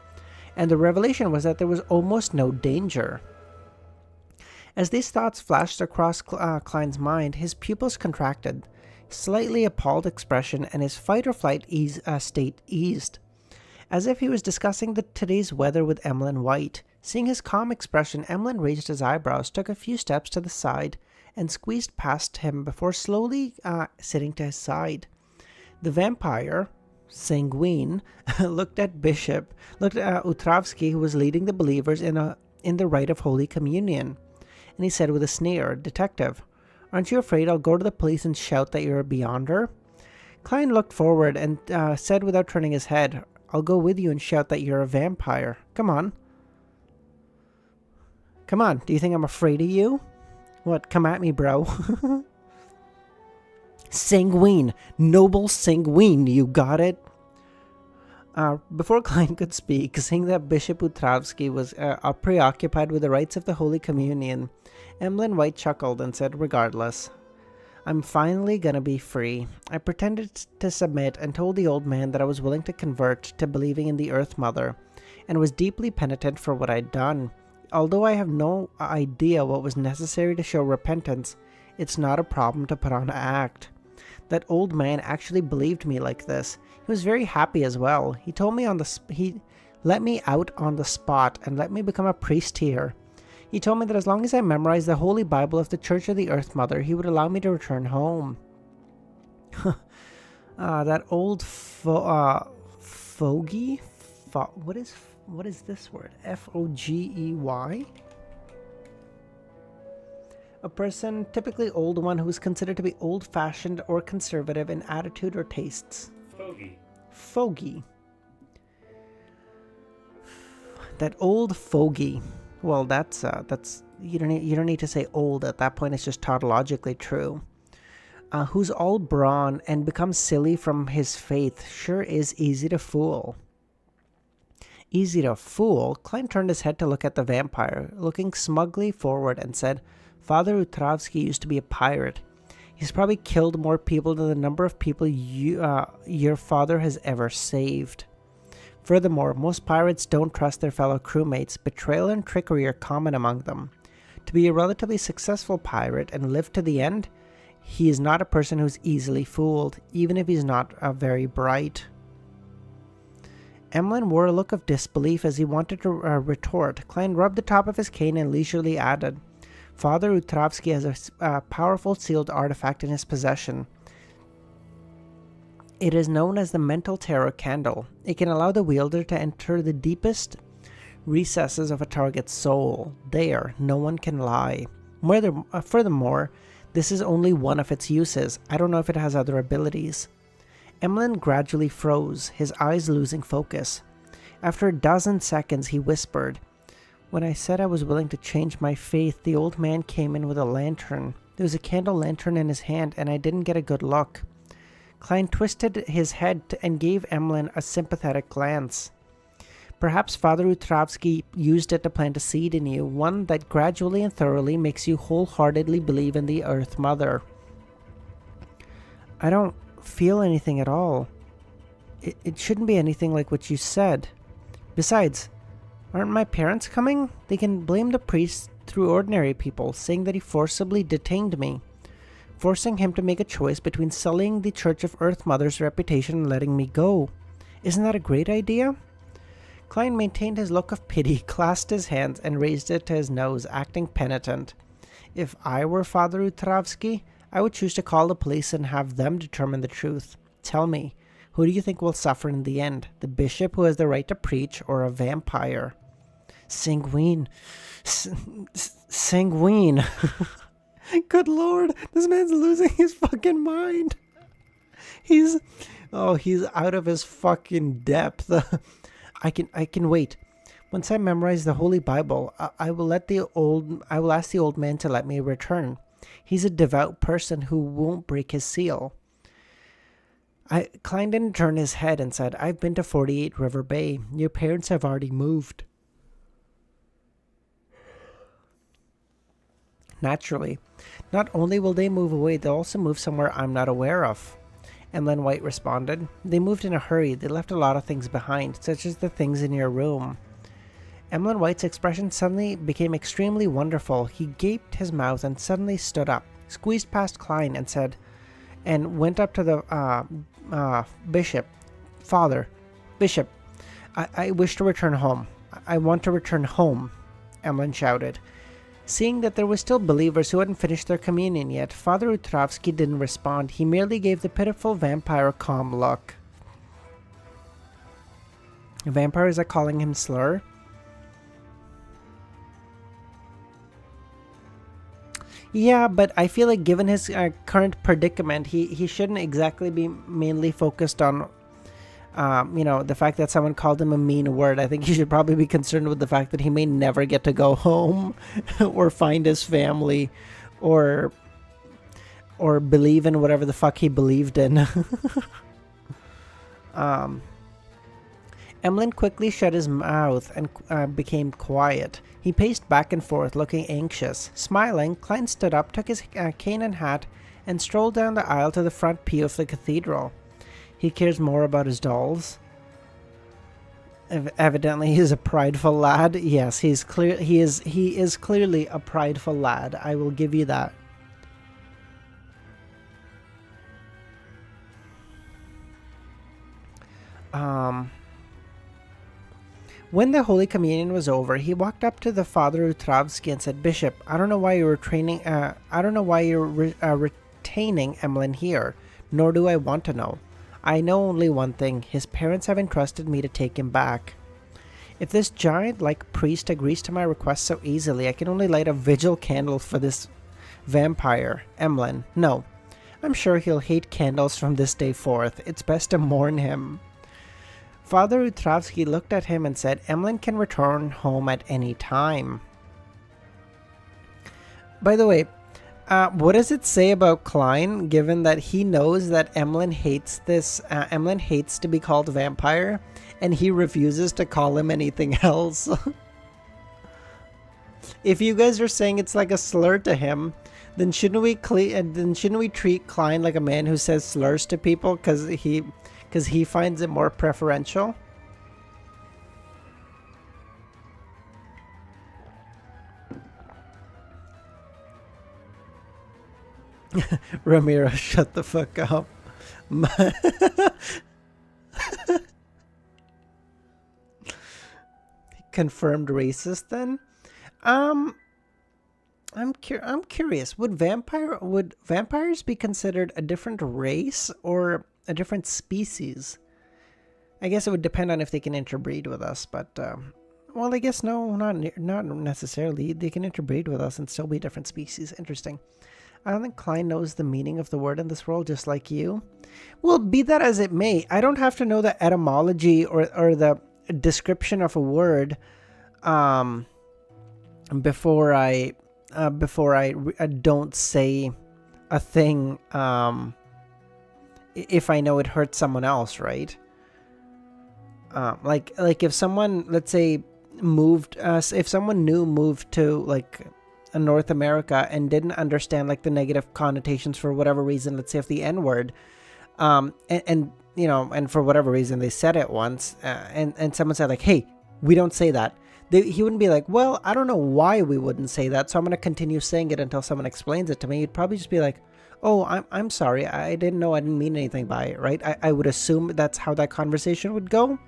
And the revelation was that there was almost no danger. As these thoughts flashed across Klein's mind, his pupils contracted, slightly appalled expression, and his fight-or-flight state eased. As if he was discussing today's weather with Emilyn White. Seeing his calm expression, Emilyn raised his eyebrows, took a few steps to the side, and squeezed past him before slowly sitting to his side. The vampire, sanguine, looked at Utravsky, who was leading the believers in the rite of Holy Communion, and he said with a sneer, "Detective, aren't you afraid I'll go to the police and shout that you're a Beyonder?" Klein looked forward and said without turning his head, "I'll go with you and shout that you're a vampire. Come on." Come on, do you think I'm afraid of you? What, come at me, bro. Sanguine, noble sanguine, you got it? Before Klein could speak, seeing that Bishop Utravsky was preoccupied with the rites of the Holy Communion, Emilyn White chuckled and said, "Regardless, I'm finally gonna be free." I pretended to submit and told the old man that I was willing to convert to believing in the Earth Mother, and was deeply penitent for what I'd done. Although I have no idea what was necessary to show repentance, it's not a problem to put on an act. That old man actually believed me like this. He was very happy as well. He told me he let me out on the spot and let me become a priest here. He told me that as long as I memorized the Holy Bible of the Church of the Earth Mother, he would allow me to return home. That old fogey? What is this word? Fogey? A person, typically old one, who is considered to be old-fashioned or conservative in attitude or tastes. Fogey. That old fogey. Well, that's you don't need to say old at that point. It's just tautologically true. Who's all brawn and becomes silly from his faith sure is easy to fool. Easy to fool? Klein turned his head to look at the vampire, looking smugly forward, and said, "Father Utravsky used to be a pirate. He's probably killed more people than the number of people your father has ever saved. Furthermore, most pirates don't trust their fellow crewmates. Betrayal and trickery are common among them. To be a relatively successful pirate and live to the end, he is not a person who's easily fooled, even if he's not very bright." Emilyn wore a look of disbelief as he wanted to retort. Klein rubbed the top of his cane and leisurely added, "Father Utravsky has a powerful sealed artifact in his possession. It is known as the Mental Terror Candle. It can allow the wielder to enter the deepest recesses of a target's soul. There, no one can lie. Furthermore, this is only one of its uses. I don't know if it has other abilities. Emilyn gradually froze, his eyes losing focus. After a dozen seconds, he whispered, "When I said I was willing to change my faith, the old man came in with a lantern. There was a candle lantern in his hand, and I didn't get a good look." Klein twisted his head and gave Emilyn a sympathetic glance. "Perhaps Father Utravsky used it to plant a seed in you, one that gradually and thoroughly makes you wholeheartedly believe in the Earth Mother." "I don't feel anything at all. It shouldn't be anything like what you said. Besides, aren't my parents coming? They can blame the priest through ordinary people, saying that he forcibly detained me, forcing him to make a choice between sullying the Church of Earth Mother's reputation and letting me go. Isn't that a great idea?" Klein maintained his look of pity, clasped his hands, and raised it to his nose, acting penitent. "If I were Father Utravsky, I would choose to call the police and have them determine the truth. Tell me, who do you think will suffer in the end? The bishop who has the right to preach, or a vampire?" Sanguine. Sanguine. Good lord, this man's losing his fucking mind. He's out of his fucking depth. I can wait. Once I memorize the Holy Bible, I will ask the old man to let me return. He's a devout person who won't break his seal. Klein didn't turn his head and said, "I've been to 48 River Bay. Your parents have already moved." "Naturally. Not only will they move away, they'll also move somewhere I'm not aware of," Emilyn White responded. "They moved in a hurry. They left a lot of things behind, such as the things in your room." Emilyn White's expression suddenly became extremely wonderful. He gaped his mouth and suddenly stood up, squeezed past Klein, and went up to the bishop. "Father, Bishop, I wish to return home. I want to return home," Emilyn shouted. Seeing that there were still believers who hadn't finished their communion yet, Father Utravsky didn't respond. He merely gave the pitiful vampire a calm look. Vampires are calling him slur? Yeah, but I feel like given his current predicament, he shouldn't exactly be mainly focused on, the fact that someone called him a mean word. I think he should probably be concerned with the fact that he may never get to go home or find his family or believe in whatever the fuck he believed in. Emilyn quickly shut his mouth and became quiet. He paced back and forth, looking anxious. Smiling, Klein stood up, took his cane and hat, and strolled down the aisle to the front pew of the cathedral. He cares more about his dolls. Evidently, he's a prideful lad. Yes, he is clearly a prideful lad. I will give you that. When the Holy Communion was over, he walked up to the Father Utravsky and said, "Bishop, I don't know why you're retaining Emilyn here, nor do I want to know. I know only one thing. His parents have entrusted me to take him back. If this giant-like priest agrees to my request so easily, I can only light a vigil candle for this vampire, Emilyn. No, I'm sure he'll hate candles from this day forth. It's best to mourn him." Father Utravsky looked at him and said, "Emilyn can return home at any time." By the way, what does it say about Klein, given that he knows that Emilyn hates Emilyn hates to be called vampire, and he refuses to call him anything else? If you guys are saying it's like a slur to him, then shouldn't we treat Klein like a man who says slurs to people because he finds it more preferential? Ramiro, shut the fuck up. Confirmed racist then? I'm curious. Would vampires be considered a different race or a different species? I guess it would depend on if they can interbreed with us, but Well, I guess no, not necessarily. They can interbreed with us and still be different species. Interesting. I don't think Klein knows the meaning of the word in this world, just like you. Well, be that as it may, I don't have to know the etymology or the description of a word um, before I don't say a thing if I know it hurts someone else, right? Like if someone, let's say, if someone new moved to like North America and didn't understand like the negative connotations for whatever reason, let's say of the N word, and you know, and for whatever reason they said it once, and someone said like, hey, we don't say that. He wouldn't be like, well, I don't know why we wouldn't say that, so I'm going to continue saying it until someone explains it to me. He'd probably just be like, oh, I'm sorry, I didn't know, I didn't mean anything by it, right? I would assume that's how that conversation would go.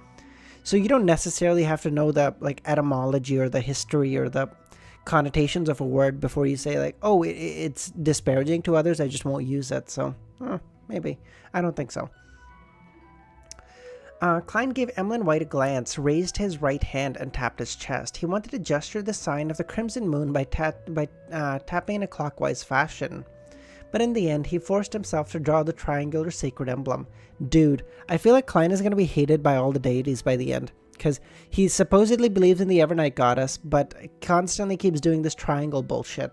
So you don't necessarily have to know the like etymology or the history or the connotations of a word before you say like, oh, it's disparaging to others, I just won't use it. So maybe. I don't think so. Klein gave Emilyn White a glance, raised his right hand, and tapped his chest. He wanted to gesture the sign of the crimson moon by tapping in a clockwise fashion. But in the end, he forced himself to draw the triangular sacred emblem. Dude, I feel like Klein is going to be hated by all the deities by the end. Because he supposedly believes in the Evernight goddess, but constantly keeps doing this triangle bullshit.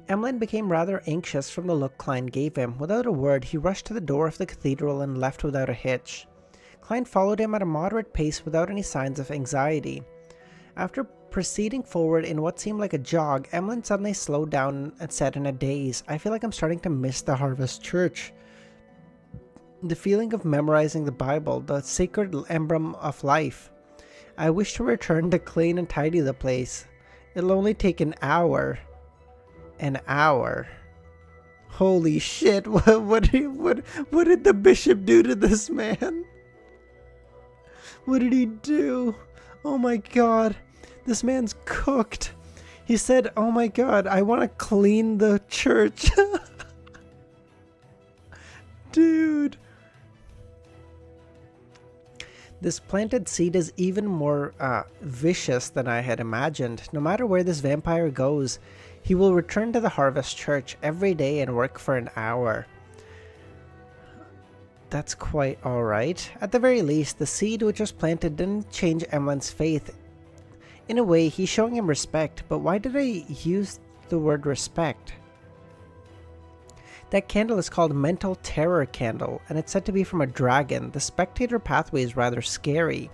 Emilyn became rather anxious from the look Klein gave him. Without a word, he rushed to the door of the cathedral and left without a hitch. Klein followed him at a moderate pace without any signs of anxiety. After proceeding forward in what seemed like a jog, Emilyn suddenly slowed down and said in a daze, I feel like I'm starting to miss the Harvest Church. The feeling of memorizing the Bible, the sacred emblem of life. I wish to return to clean and tidy the place. It'll only take an hour. An hour. Holy shit, what did the bishop do to this man? What did he do? Oh my god. This man's cooked. He said, oh my god, I want to clean the church. Dude. This planted seed is even more vicious than I had imagined. No matter where this vampire goes, he will return to the Harvest Church every day and work for an hour. That's quite alright. At the very least, the seed which was planted didn't change Emilyn's faith. In a way, he's showing him respect, but why did I use the word respect? That candle is called Mental Terror Candle, and it's said to be from a dragon. The spectator pathway is rather scary.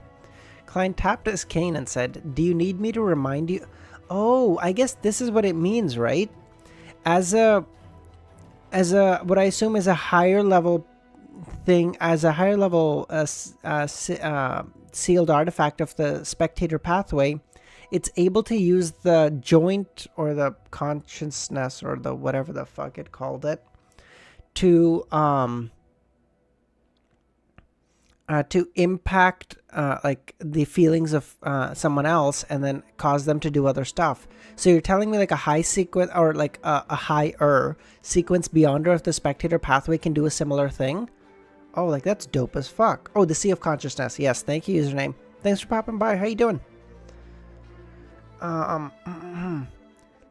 Klein tapped his cane and said, do you need me to remind you? Oh, I guess this is what it means, right? As a what I assume is a higher level thing, as a higher level sealed artifact of the spectator pathway, it's able to use the joint or the consciousness or the whatever the fuck it called it to impact like the feelings of someone else and then cause them to do other stuff. So you're telling me like a high sequence or like a higher sequence beyonder of the spectator pathway can do a similar thing? Oh, like that's dope as fuck. Oh, the Sea of Consciousness. Yes, thank you, username. Thanks for popping by. How you doing?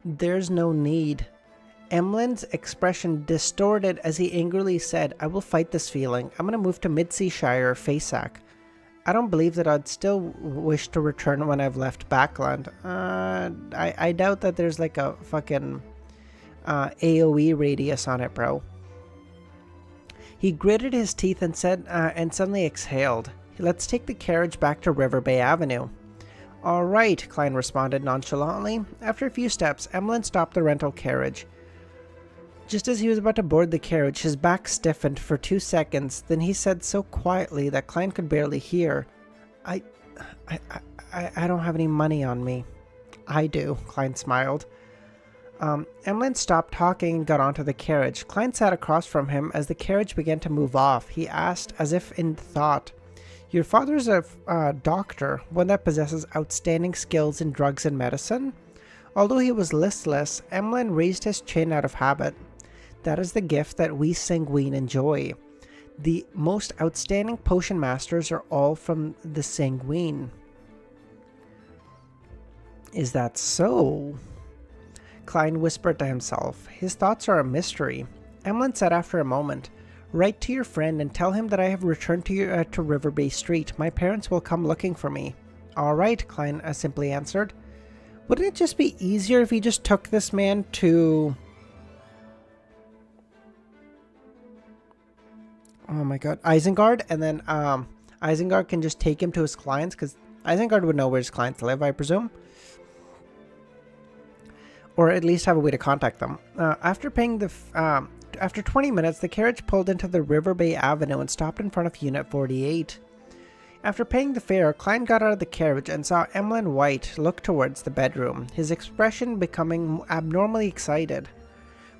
There's no need. Emilyn's expression distorted as he angrily said, I will fight this feeling. I'm going to move to Midseashire, Faceac. I don't believe that I'd still wish to return when I've left Backland. I doubt that there's like a fucking AoE radius on it, bro. He gritted his teeth and said, and suddenly exhaled. Let's take the carriage back to River Bay Avenue. All right, Klein responded nonchalantly. After a few steps, Emilyn stopped the rental carriage. Just as he was about to board the carriage, his back stiffened for 2 seconds. Then he said so quietly that Klein could barely hear, I don't have any money on me. I do, Klein smiled. Emilyn stopped talking and got onto the carriage. Klein sat across from him as the carriage began to move off. He asked, as if in thought, your father's a doctor, one that possesses outstanding skills in drugs and medicine? Although he was listless, Emilyn raised his chin out of habit. That is the gift that we sanguine enjoy. The most outstanding potion masters are all from the Sanguine. Is that so? Klein whispered to himself. His thoughts are a mystery. Emilyn said after a moment, "Write to your friend and tell him that I have returned to River Bay Street. My parents will come looking for me." "All right," Klein simply answered. Wouldn't it just be easier if he just took this man to... Oh my god, Isengard, and then Isengard can just take him to his clients, because Isengard would know where his clients live, I presume. Or at least have a way to contact them. After 20 minutes, the carriage pulled into the River Bay Avenue and stopped in front of Unit 48. After paying the fare, Klein got out of the carriage and saw Emilyn White look towards the bedroom, his expression becoming abnormally excited.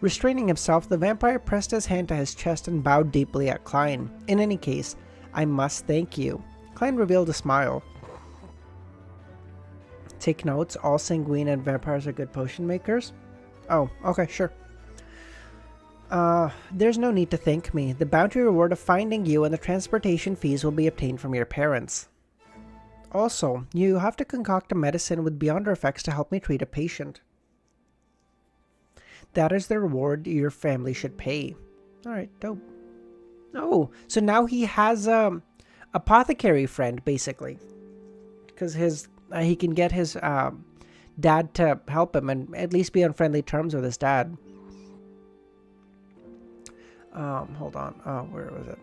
Restraining himself, the vampire pressed his hand to his chest and bowed deeply at Klein. "In any case, I must thank you." Klein revealed a smile. "Take notes, all sanguine and vampires are good potion makers?" "Oh, okay, sure." There's no need to thank me. The bounty reward of finding you and the transportation fees will be obtained from your parents. Also, you have to concoct a medicine with beyonder effects to help me treat a patient. That is the reward your family should pay." Alright, dope. Oh, so now he has a apothecary friend, basically. Because he can get his dad to help him and at least be on friendly terms with his dad. Hold on. Where was it?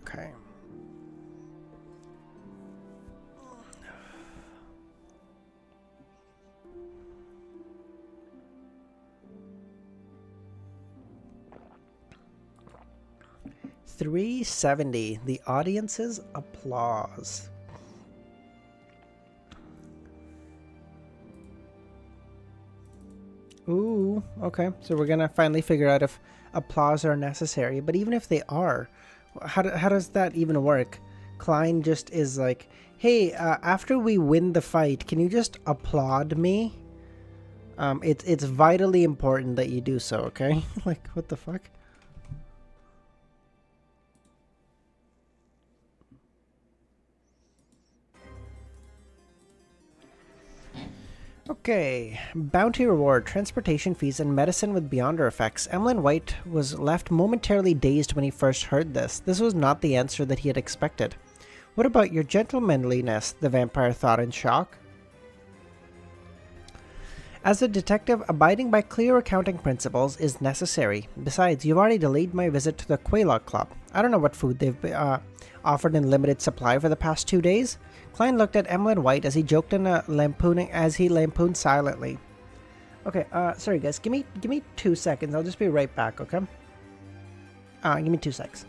Okay. $370. The audience's applause. Ooh, okay. So we're gonna finally figure out if applause are necessary. But even if they are, how does that even work? Klein just is like, "Hey, after we win the fight, can you just applaud me? It's vitally important that you do so, okay?" Like, what the fuck? Okay, bounty reward, transportation fees, and medicine with beyonder effects. Emilyn White was left momentarily dazed when he first heard this. This was not the answer that he had expected. "What about your gentlemanliness?" the vampire thought in shock. "As a detective, abiding by clear accounting principles is necessary. Besides, you've already delayed my visit to the Quaylock Club. I don't know what food they've offered in limited supply for the past 2 days." Klein looked at Emilyn White as he joked and lampooned silently. Okay, sorry guys, give me 2 seconds. I'll just be right back, okay? Give me 2 seconds.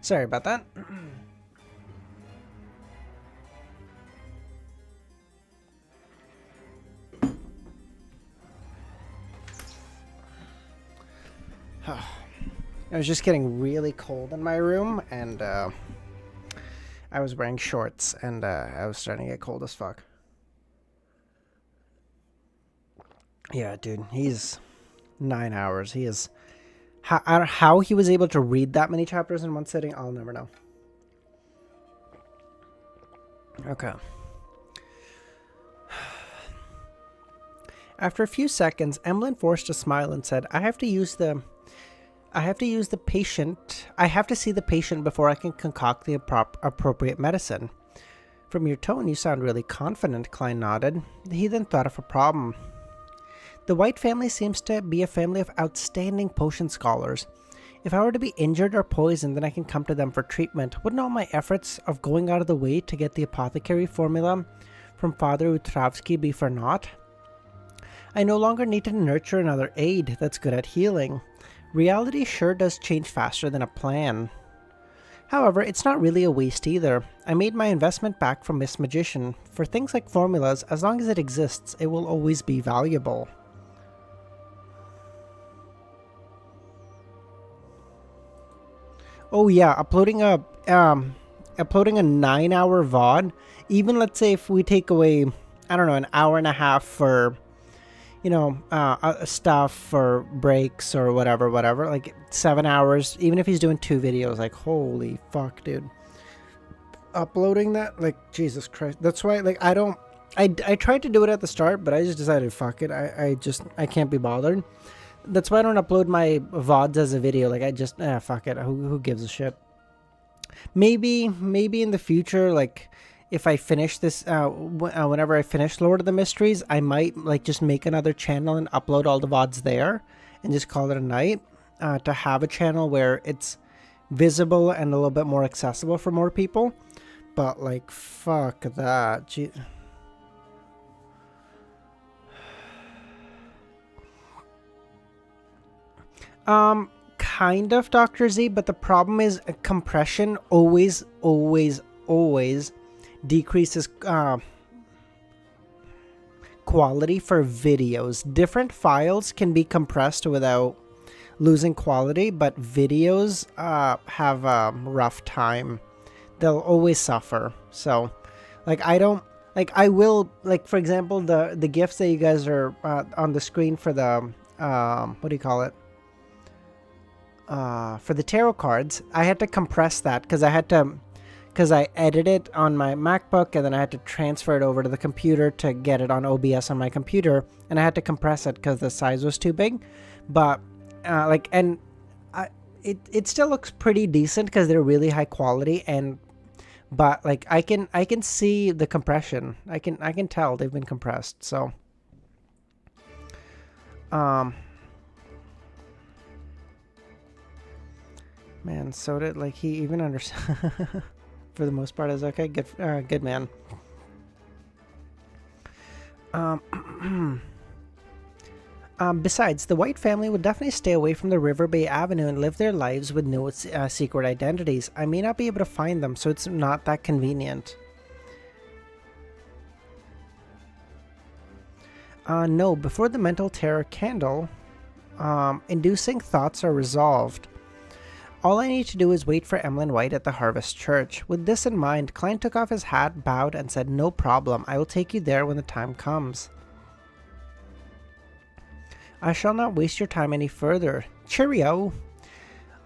Sorry about that. It was just getting really cold in my room, and I was wearing shorts, and I was starting to get cold as fuck. Yeah, dude, he's 9 hours. He is... How he was able to read that many chapters in one sitting, I'll never know. Okay. After a few seconds, Emilyn forced a smile and said, I have to see the patient before I can concoct the appropriate medicine. From your tone, you sound really confident, Klein nodded. He then thought of a problem. The White family seems to be a family of outstanding potion scholars. If I were to be injured or poisoned, then I can come to them for treatment. Wouldn't all my efforts of going out of the way to get the apothecary formula from Father Utravsky be for naught? I no longer need to nurture another aide that's good at healing. Reality sure does change faster than a plan. However, it's not really a waste either. I made my investment back from Miss Magician. For things like formulas, as long as it exists, it will always be valuable. Oh yeah, uploading a 9-hour VOD, even let's say if we take away, I don't know, an hour and a half for, stuff for breaks or whatever, like 7 hours, even if he's doing 2 videos, like holy fuck, dude. Uploading that, like Jesus Christ. That's why, like, I tried to do it at the start, but I just decided, fuck it, I can't be bothered. That's why I don't upload my VODs as a video. Like, I just, fuck it. Who gives a shit? Maybe in the future, like, if I finish this, whenever I finish Lord of the Mysteries, I might, like, just make another channel and upload all the VODs there and just call it a night. To have a channel where it's visible and a little bit more accessible for more people. But, like, fuck that. Gee. Kind of, Dr. Z, but the problem is compression always decreases quality for videos. Different files can be compressed without losing quality, but videos have a rough time. They'll always suffer. So, like, I will, like, for example, the GIFs that you guys are on the screen for the, what do you call it? For the tarot cards, I had to compress that because I edited it on my MacBook and then I had to transfer it over to the computer to get it on OBS on my computer, and I had to compress it because the size was too big. But it still looks pretty decent because they're really high quality, but like I can see the compression. I can tell they've been compressed. So man, so did, like, he even understand. For the most part, is okay. Good man. Besides, the White family would definitely stay away from the River Bay Avenue and live their lives with no secret identities. I may not be able to find them, so it's not that convenient. No, before the mental terror candle, inducing thoughts are resolved. All I need to do is wait for Emilyn White at the Harvest Church. With this in mind, Klein took off his hat, bowed, and said, "No problem. I will take you there when the time comes." "I shall not waste your time any further. Cheerio."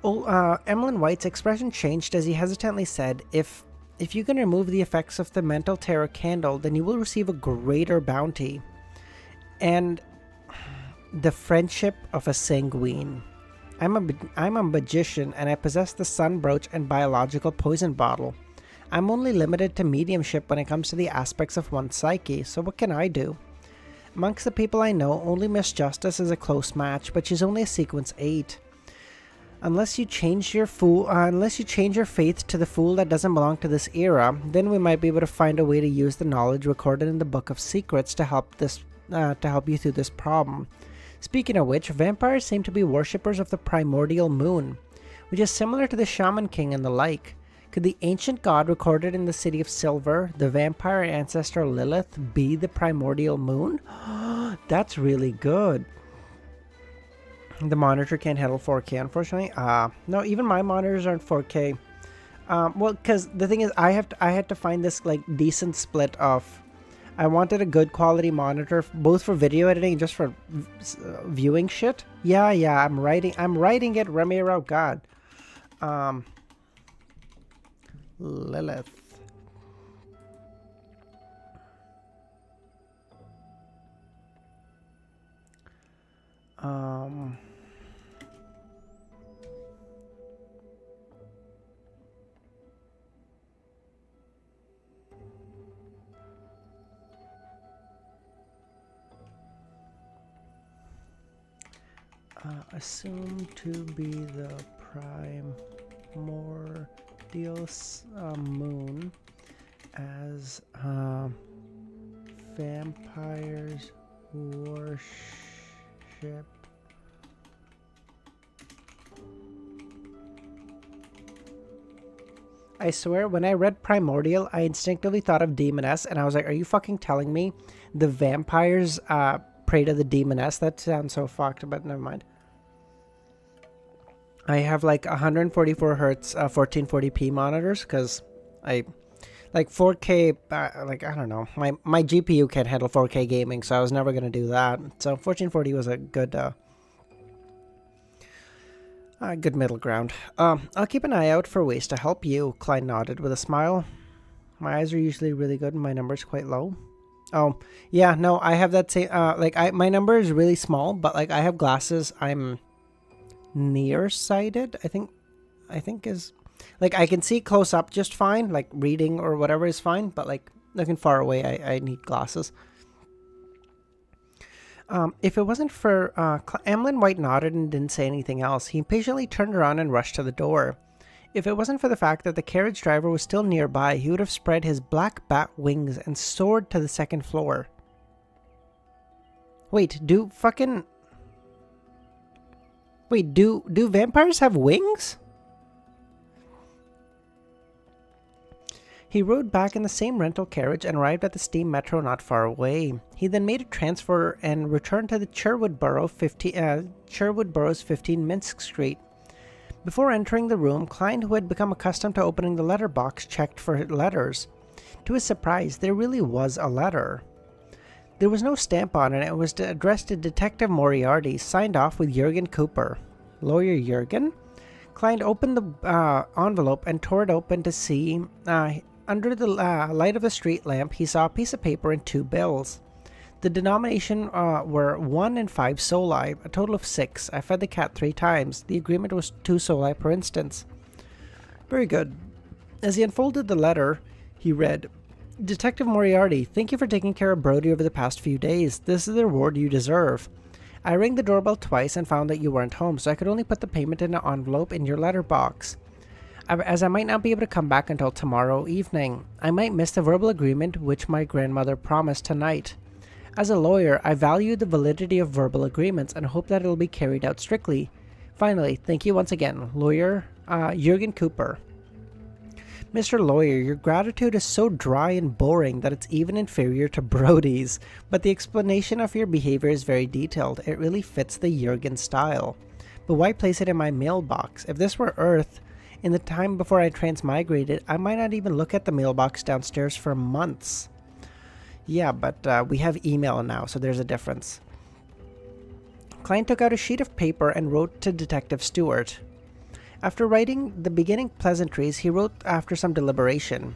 Emilyn White's expression changed as he hesitantly said, If you can remove the effects of the mental terror candle, then you will receive a greater bounty. And the friendship of a sanguine. I'm a magician, and I possess the sun brooch and biological poison bottle. I'm only limited to mediumship when it comes to the aspects of one's psyche, so what can I do? Amongst the people I know, only Miss Justice is a close match, but she's only a sequence 8. Unless you change your faith to the fool that doesn't belong to this era, then we might be able to find a way to use the knowledge recorded in the Book of Secrets to help you through this problem. Speaking of which, vampires seem to be worshippers of the primordial moon, which is similar to the Shaman King and the like. Could the ancient god recorded in the City of Silver, the vampire ancestor Lilith, be the primordial moon? That's really good. The monitor can't handle 4K, unfortunately. No, even my monitors aren't 4K. Well, because the thing is, I had to find this, like, decent split of... I wanted a good quality monitor, both for video editing and just for viewing shit. Yeah, I'm writing it, Ramiro, God. Lilith. Um... assumed to be the primordial moon as vampires worship. I swear, when I read primordial, I instinctively thought of demoness, and I was like, are you fucking telling me the vampires pray to the demoness? That sounds so fucked, but never mind. I have like 144 hertz 1440p monitors because I like 4K, like I don't know, my GPU can't handle 4K gaming, so I was never going to do that. So 1440 was a good good middle ground. I'll keep an eye out for ways to help you, Klein nodded with a smile. My eyes are usually really good and my number's quite low. Oh, yeah, no, I have that same, my number is really small, but like I have glasses. I'm nearsighted, I think is, like I can see close up just fine, like reading or whatever is fine, but like looking far away, I need glasses. If it wasn't for, Emilyn White nodded and didn't say anything else. He impatiently turned around and rushed to the door. If it wasn't for the fact that the carriage driver was still nearby, he would have spread his black bat wings and soared to the second floor. Wait, do vampires have wings? He rode back in the same rental carriage and arrived at the steam metro not far away. He then made a transfer and returned to the Sherwood Borough's 15 Minsk Street. Before entering the room, Klein, who had become accustomed to opening the letter box, checked for letters. To his surprise, there really was a letter. There was no stamp on it. It was addressed to Detective Moriarty, signed off with Jurgen Cooper. Lawyer Jurgen? Klein opened the envelope and tore it open to see. Under the light of a street lamp, he saw a piece of paper and 2 bills. The denomination were 1 and 5 soli, a total of 6. I fed the cat 3 times. The agreement was 2 soli per instance. Very good. As he unfolded the letter, he read, Detective Moriarty, thank you for taking care of Brody over the past few days. This is the reward you deserve. I rang the doorbell twice and found that you weren't home, so I could only put the payment in an envelope in your letterbox. As I might not be able to come back until tomorrow evening, I might miss the verbal agreement which my grandmother promised tonight. As a lawyer, I value the validity of verbal agreements and hope that it will be carried out strictly. Finally, thank you once again, Lawyer Jurgen Cooper. Mr. Lawyer, your gratitude is so dry and boring that it's even inferior to Brody's, but the explanation of your behavior is very detailed. It really fits the Jurgen style. But why place it in my mailbox? If this were Earth, in the time before I transmigrated, I might not even look at the mailbox downstairs for months. Yeah, but we have email now, so there's a difference. Klein took out a sheet of paper and wrote to Detective Stewart. After writing the beginning pleasantries, he wrote after some deliberation.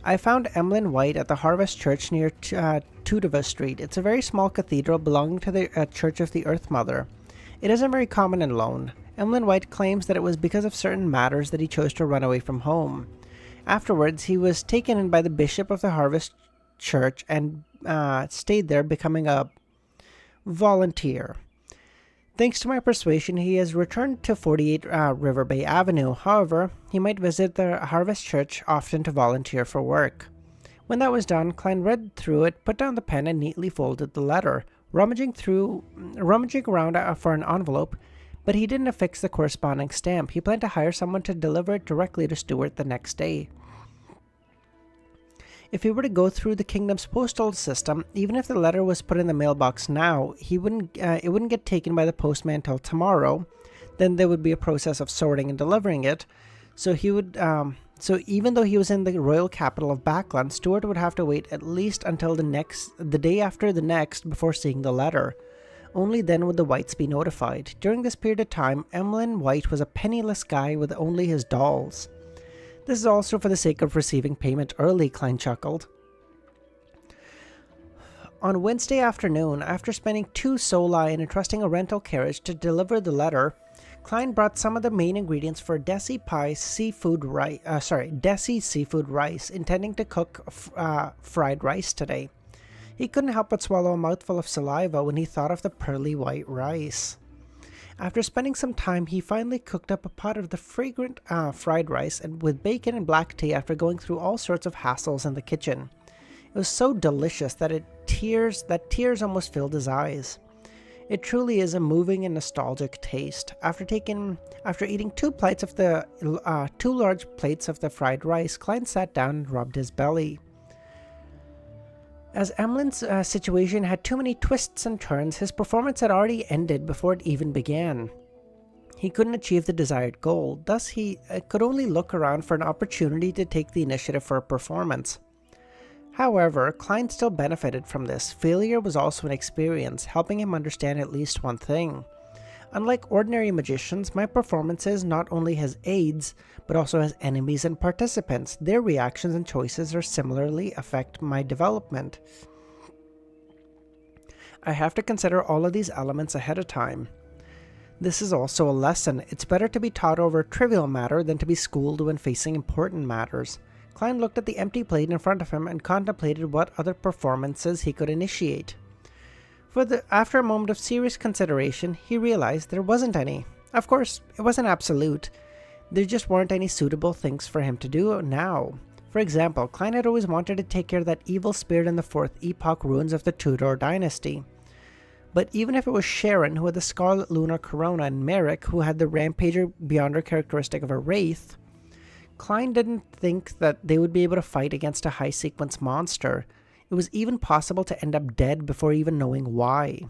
I found Emilyn White at the Harvest Church near Tudova Street. It's a very small cathedral belonging to the Church of the Earth Mother. It isn't very common in Lone. Emilyn White claims that it was because of certain matters that he chose to run away from home. Afterwards, he was taken in by the bishop of the Harvest Church and stayed there, becoming a volunteer. Thanks to my persuasion, he has returned to 48 River Bay Avenue. However, he might visit the Harvest Church often to volunteer for work. When that was done, Klein read through it, put down the pen, and neatly folded the letter, rummaging around for an envelope, but he didn't affix the corresponding stamp. He planned to hire someone to deliver it directly to Stewart the next day. If he were to go through the kingdom's postal system, even if the letter was put in the mailbox now, it wouldn't get taken by the postman till tomorrow. Then there would be a process of sorting and delivering it. So even though he was in the royal capital of Backland, Stewart would have to wait at least until the day after the next before seeing the letter. Only then would the Whites be notified. During this period of time, Emilyn White was a penniless guy with only his dolls. This is also for the sake of receiving payment early, Klein chuckled. On Wednesday afternoon, after spending 2 solai and entrusting a rental carriage to deliver the letter, Klein brought some of the main ingredients for Desi seafood rice, intending to cook fried rice today. He couldn't help but swallow a mouthful of saliva when he thought of the pearly white rice. After spending some time, he finally cooked up a pot of the fragrant fried rice and with bacon and black tea after going through all sorts of hassles in the kitchen. It was so delicious that tears almost filled his eyes. It truly is a moving and nostalgic taste. After eating 2 large plates of the fried rice, Klein sat down and rubbed his belly. As Emilyn's situation had too many twists and turns, his performance had already ended before it even began. He couldn't achieve the desired goal, thus he could only look around for an opportunity to take the initiative for a performance. However, Klein still benefited from this. Failure was also an experience, helping him understand at least one thing. Unlike ordinary magicians, my performances not only has aides, but also has enemies and participants. Their reactions and choices are similarly affect my development. I have to consider all of these elements ahead of time. This is also a lesson. It's better to be taught over a trivial matter than to be schooled when facing important matters. Klein looked at the empty plate in front of him and contemplated what other performances he could initiate. After a moment of serious consideration, he realized there wasn't any. Of course, it wasn't absolute. There just weren't any suitable things for him to do now. For example, Klein had always wanted to take care of that evil spirit in the 4th Epoch ruins of the Tudor dynasty. But even if it was Sharon, who had the Scarlet Lunar Corona, and Merrick, who had the Rampager Beyonder characteristic of a Wraith, Klein didn't think that they would be able to fight against a high-sequence monster. It was even possible to end up dead before even knowing why.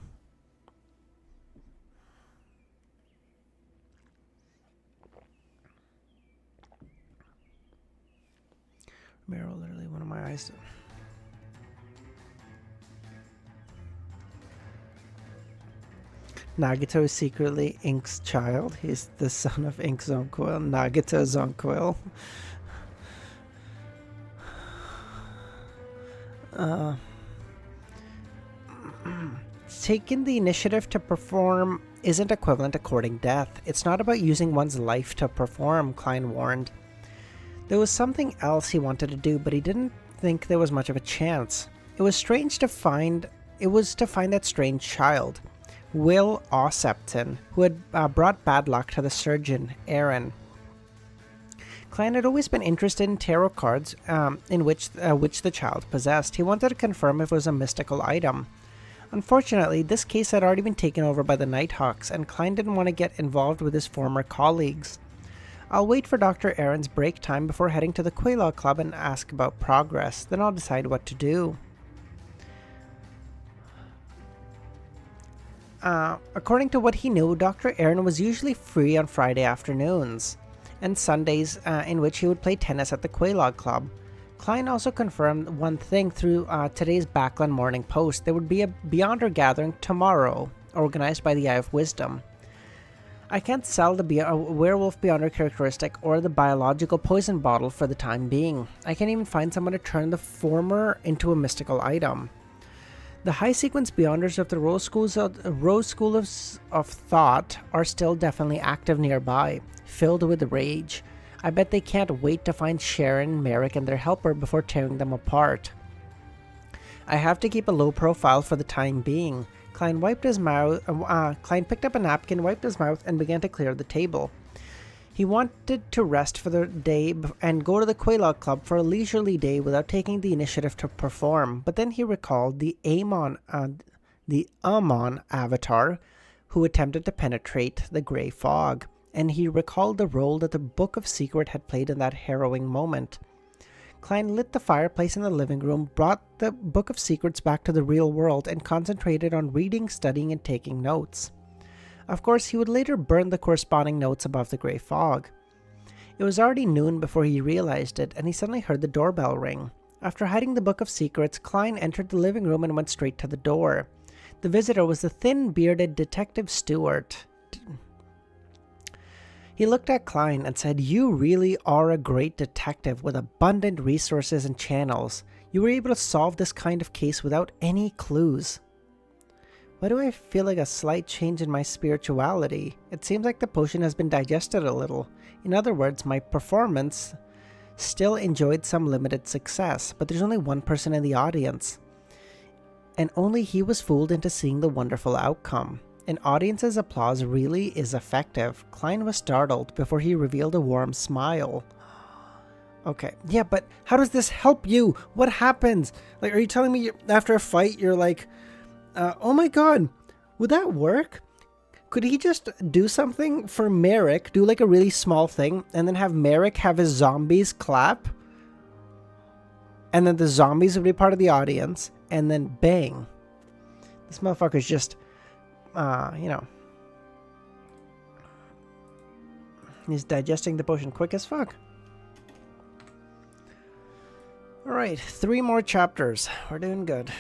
Meryl, literally one of my eyes. Nagito is secretly Ink's child. He's the son of Ink's Zonquil, Nagito Zonquil. Taking the initiative to perform isn't equivalent to courting death. It's not about using one's life to perform, Klein warned. There was something else he wanted to do, but he didn't think there was much of a chance. It was to find that strange child, Will Ossepton, who had brought bad luck to the surgeon, Aaron. Klein had always been interested in tarot cards, in which the child possessed. He wanted to confirm if it was a mystical item. Unfortunately, this case had already been taken over by the Nighthawks, and Klein didn't want to get involved with his former colleagues. I'll wait for Dr. Aaron's break time before heading to the Quelaw Club and ask about progress. Then I'll decide what to do. According to what he knew, Dr. Aaron was usually free on Friday afternoons and Sundays, in which he would play tennis at the Quelaw Club. Klein also confirmed one thing through today's Backland Morning Post. There would be a Beyonder gathering tomorrow, organized by the Eye of Wisdom. I can't sell the werewolf Beyonder characteristic or the biological poison bottle for the time being. I can't even find someone to turn the former into a mystical item. The high-sequence Beyonders of the Rose School of Thought are still definitely active nearby, filled with rage. I bet they can't wait to find Sharon, Merrick, and their helper before tearing them apart. I have to keep a low profile for the time being. Klein picked up a napkin, wiped his mouth, and began to clear the table. He wanted to rest for the day and go to the Quelaw Club for a leisurely day without taking the initiative to perform, but then he recalled the Amon avatar who attempted to penetrate the grey fog, and he recalled the role that the Book of Secret had played in that harrowing moment. Klein lit the fireplace in the living room, brought the Book of Secrets back to the real world, and concentrated on reading, studying, and taking notes. Of course, he would later burn the corresponding notes above the grey fog. It was already noon before he realized it, and he suddenly heard the doorbell ring. After hiding the Book of Secrets, Klein entered the living room and went straight to the door. The visitor was the thin-bearded Detective Stewart. He looked at Klein and said, "You really are a great detective with abundant resources and channels. You were able to solve this kind of case without any clues. Why do I feel like a slight change in my spirituality? It seems like the potion has been digested a little. In other words, my performance still enjoyed some limited success, but there's only one person in the audience. And only he was fooled into seeing the wonderful outcome. An audience's applause really is effective. Klein was startled before he revealed a warm smile. Okay, yeah, but how does this help you? What happens? Like, are you telling me after a fight you're like, oh my god, would that work? Could he just do something for Merrick, do like a really small thing, and then have Merrick have his zombies clap? And then the zombies would be part of the audience, and then bang. This motherfucker's just, he's digesting the potion quick as fuck. Alright, 3 more chapters. We're doing good.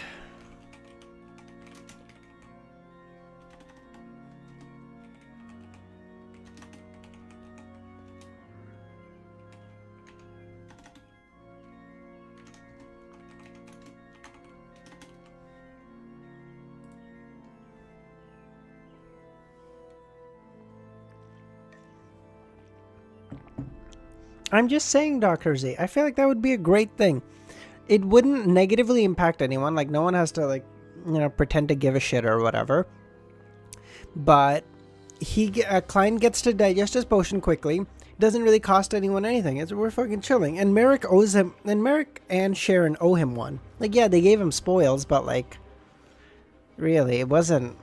I'm just saying, Dr. Z, I feel like that would be a great thing. It wouldn't negatively impact anyone, like no one has to pretend to give a shit or whatever. But Klein gets to digest his potion quickly. It doesn't really cost anyone anything. We're fucking chilling. And Merrick owes him, and Merrick and Sharon owe him one. Like, yeah, they gave him spoils, but like, really, it wasn't.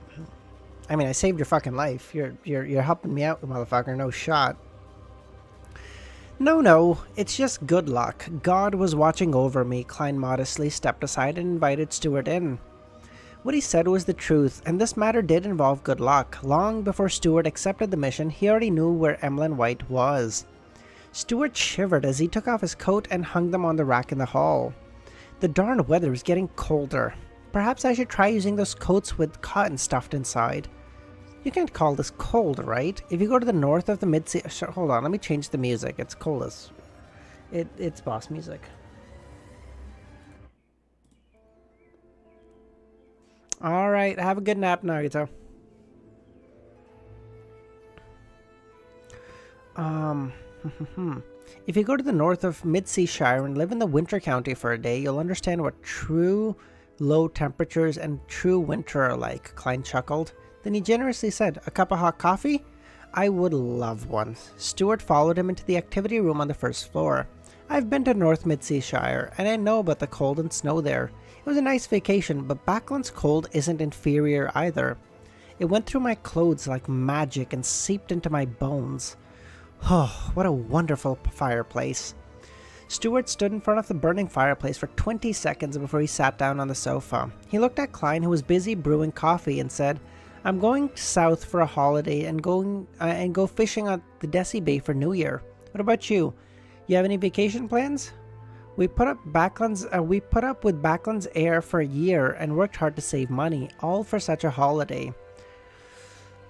I mean, I saved your fucking life. You're helping me out, motherfucker. No shot. No, it's just good luck. God was watching over me. Klein modestly stepped aside and invited Stuart in. What he said was the truth, and this matter did involve good luck. Long before Stuart accepted the mission, he already knew where Emilyn White was. Stuart shivered as he took off his coat and hung them on the rack in the hall. The darn weather is getting colder. Perhaps I should try using those coats with cotton stuffed inside. You can't call this cold, right? If you go to the north of the mid-sea... Hold on, let me change the music. It's cold as... It's boss music. Alright, have a good nap, Nagito. If you go to the north of Mid-Seashire and live in the winter county for a day, you'll understand what true low temperatures and true winter are like, Klein chuckled. Then he generously said, a cup of hot coffee? I would love one. Stuart followed him into the activity room on the first floor. I've been to North Mid-Seashire, and I know about the cold and snow there. It was a nice vacation, but Backland's cold isn't inferior either. It went through my clothes like magic and seeped into my bones. Oh, what a wonderful fireplace. Stuart stood in front of the burning fireplace for 20 seconds before he sat down on the sofa. He looked at Klein, who was busy brewing coffee, and said, I'm going south for a holiday and go fishing at the Desi Bay for New Year. What about you? You have any vacation plans? We put up with Backland's air for a year and worked hard to save money, all for such a holiday.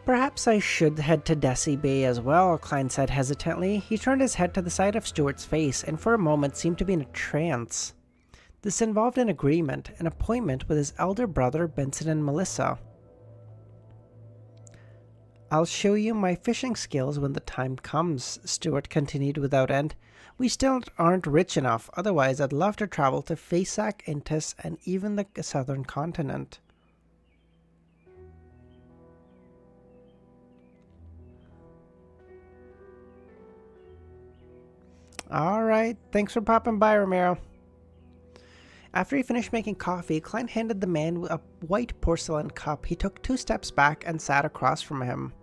Perhaps I should head to Desi Bay as well, Klein said hesitantly. He turned his head to the side of Stuart's face and for a moment seemed to be in a trance. This involved an agreement, an appointment with his elder brother Benson and Melissa. I'll show you my fishing skills when the time comes, Stuart continued without end. We still aren't rich enough, otherwise I'd love to travel to Fasak, Intis, and even the southern continent. Alright, thanks for popping by, Romero. After he finished making coffee, Klein handed the man a white porcelain cup. He took 2 steps back and sat across from him.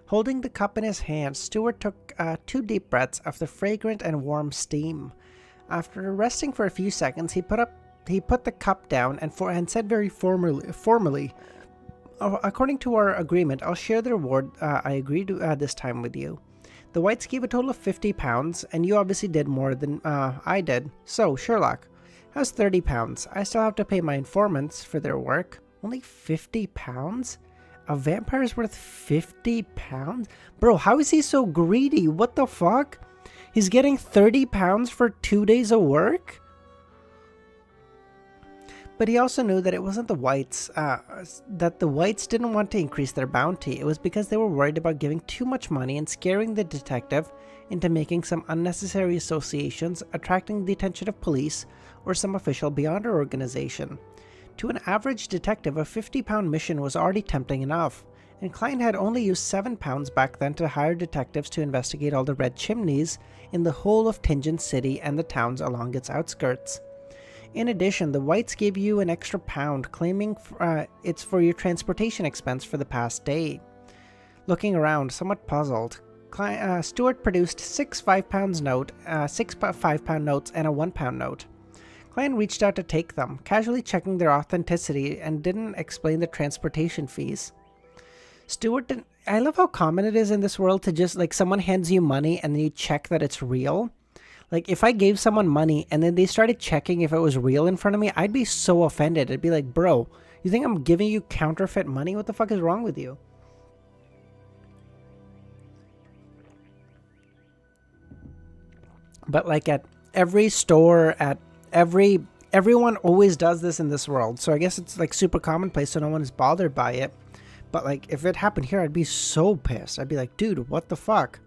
Holding the cup in his hand, Stuart took 2 deep breaths of the fragrant and warm steam. After resting for a few seconds, he put the cup down and said very formally, according to our agreement, I'll share the reward I agreed to this time with you. The Whites gave a total of £50, and you obviously did more than I did. So, Sherlock, how's £30? I still have to pay my informants for their work. Only £50? A vampire's worth £50? Bro, how is he so greedy? What the fuck? He's getting £30 for 2 days of work? But he also knew that it wasn't that the whites didn't want to increase their bounty. It was because they were worried about giving too much money and scaring the detective into making some unnecessary associations, attracting the attention of police or some official beyond our organization. To an average detective, a £50 mission was already tempting enough, and Klein had only used £7 back then to hire detectives to investigate all the red chimneys in the whole of Tingen City and the towns along its outskirts. In addition, the whites gave you an extra £1, claiming it's for your transportation expense for the past day. Looking around, somewhat puzzled, Stewart produced six £5 notes and a £1 note. Klein reached out to take them, casually checking their authenticity, and didn't explain the transportation fees. Stewart didn't. I love how common it is in this world to just, like, someone hands you money and then you check that it's real. Like, if I gave someone money and then they started checking if it was real in front of me, I'd be so offended. I'd be like, bro, you think I'm giving you counterfeit money? What the fuck is wrong with you? But like at every store, everyone always does this in this world. So I guess it's like super commonplace, so no one is bothered by it. But like if it happened here, I'd be so pissed. I'd be like, dude, what the fuck?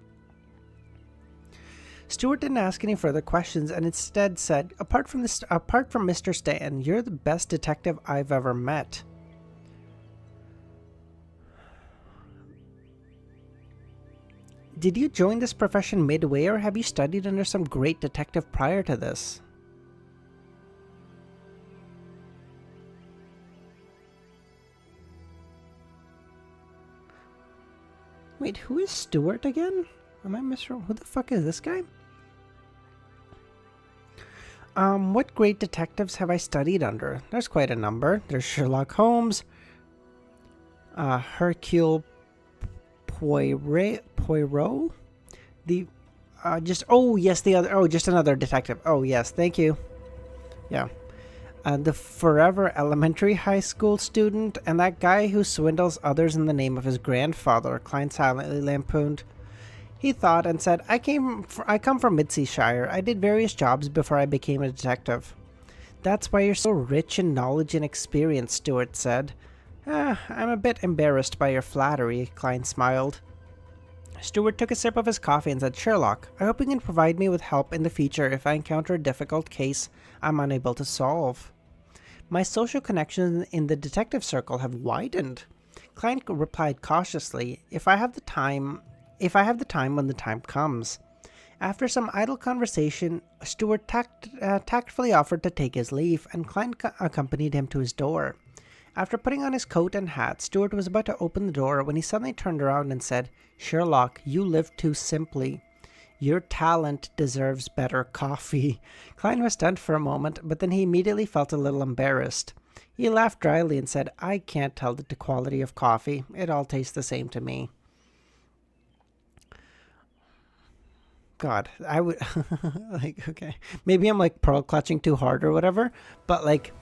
Stewart didn't ask any further questions and instead said, apart from Mr. Stanton, you're the best detective I've ever met. Did you join this profession midway, or have you studied under some great detective prior to this? Wait, who is Stewart again? Am I misremembering? Who the fuck is this guy? What great detectives have I studied under? There's quite a number. There's Sherlock Holmes, Hercule Poirot, just another detective. Oh yes, thank you. Yeah. The forever elementary high school student, and that guy who swindles others in the name of his grandfather, Klein silently lampooned. He thought and said, I come from Midseashire. I did various jobs before I became a detective. That's why you're so rich in knowledge and experience, Stewart said. I'm a bit embarrassed by your flattery, Klein smiled. Stewart took a sip of his coffee and said, Sherlock, I hope you can provide me with help in the future if I encounter a difficult case I'm unable to solve. My social connections in the detective circle have widened. Klein replied cautiously, if I have the time when the time comes. After some idle conversation, Stewart tactfully offered to take his leave, and Klein accompanied him to his door. After putting on his coat and hat, Stewart was about to open the door when he suddenly turned around and said, Sherlock, you live too simply. Your talent deserves better coffee. Klein was stunned for a moment, but then he immediately felt a little embarrassed. He laughed dryly and said, I can't tell the quality of coffee. It all tastes the same to me. God, I would, like, okay, maybe I'm like pearl clutching too hard or whatever, but like,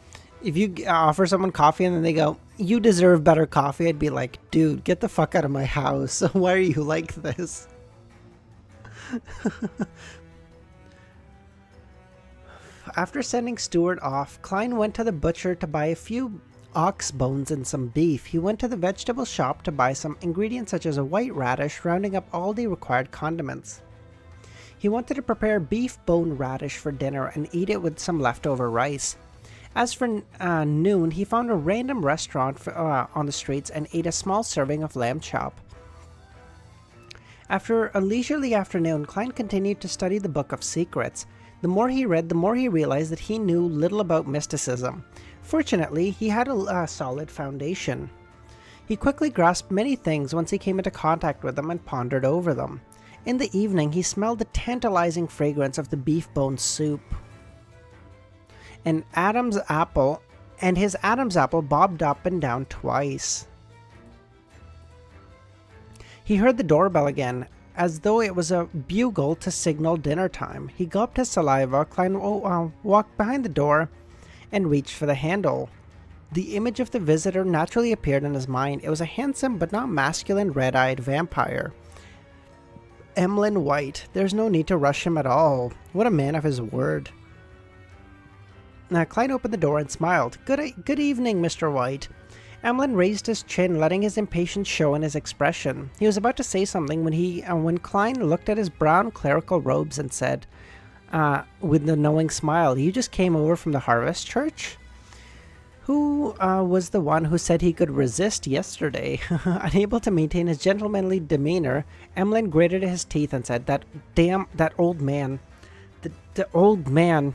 if you offer someone coffee and then they go, you deserve better coffee, I'd be like, dude, get the fuck out of my house. Why are you like this? After sending Stewart off, Klein went to the butcher to buy a few ox bones and some beef. He went to the vegetable shop to buy some ingredients such as a white radish, rounding up all the required condiments. He wanted to prepare beef bone radish for dinner and eat it with some leftover rice. As for noon, he found a random restaurant on the streets and ate a small serving of lamb chop. After a leisurely afternoon, Klein continued to study the Book of Secrets. The more he read, the more he realized that he knew little about mysticism. Fortunately, he had a solid foundation. He quickly grasped many things once he came into contact with them and pondered over them. In the evening, he smelled the tantalizing fragrance of the beef bone soup. And his Adam's apple bobbed up and down twice. He heard the doorbell again, as though it was a bugle to signal dinner time. He gulped his saliva, Klein walked behind the door, and reached for the handle. The image of the visitor naturally appeared in his mind. It was a handsome but not masculine red-eyed vampire. Emilyn White. There's no need to rush him at all. What a man of his word. Klein opened the door and smiled. Good evening, Mr. White. Emilyn raised his chin, letting his impatience show in his expression. He was about to say something when Klein looked at his brown clerical robes and said, with a knowing smile, "You just came over from the Harvest Church?" Who was the one who said he could resist yesterday? Unable to maintain his gentlemanly demeanor, Emilyn gritted his teeth and said, that old man. The old man.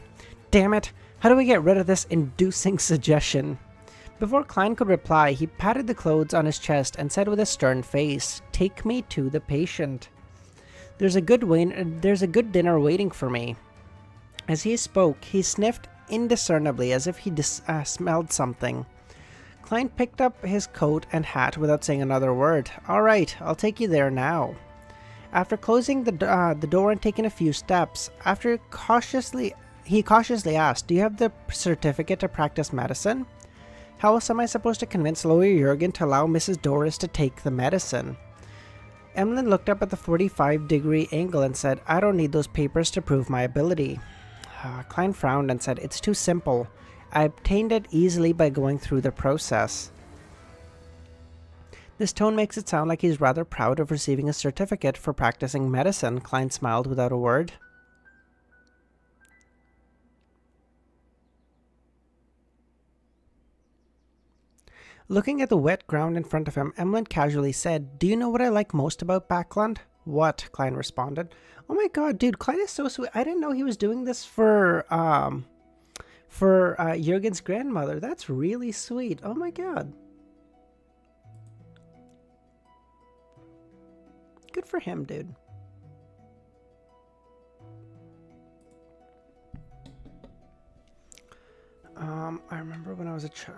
Damn it. How do we get rid of this inducing suggestion? Before Klein could reply, he patted the clothes on his chest and said with a stern face, "Take me to the patient. There's a good dinner waiting for me." As he spoke, he sniffed indiscernibly as if he smelled something. Klein picked up his coat and hat without saying another word. "All right, I'll take you there now." After closing the door and taking a few steps, he cautiously asked, "Do you have the certificate to practice medicine?" "How else am I supposed to convince Lawyer Jurgen to allow Mrs. Doris to take the medicine?" Emilyn looked up at the 45-degree angle and said, "I don't need those papers to prove my ability." Klein frowned and said, "It's too simple. I obtained it easily by going through the process." This tone makes it sound like he's rather proud of receiving a certificate for practicing medicine. Klein smiled without a word. Looking at the wet ground in front of him, Emilyn casually said, "Do you know what I like most about Backland?" "What?" Klein responded. "Oh my god, dude, Klein is so sweet. I didn't know he was doing this for Jurgen's grandmother. That's really sweet. Oh my god. Good for him, dude." I remember when I was a child.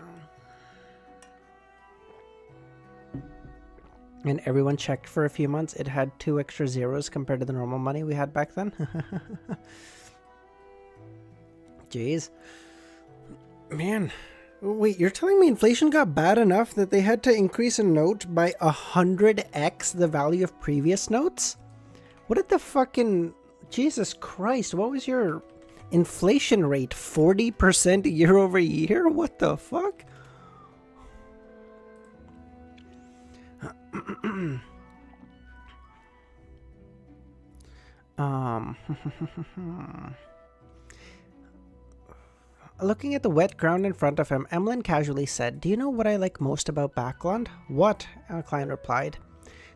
And everyone checked for a few months. It had 2 extra zeros compared to the normal money we had back then. Jeez. Man. Wait, you're telling me inflation got bad enough that they had to increase a note by 100x the value of previous notes? What did the fucking... Jesus Christ, what was your inflation rate? 40% year over year? What the fuck? Looking at the wet ground in front of him, Emilyn casually said, "Do you know what I like most about Backland?" "What?" Klein replied.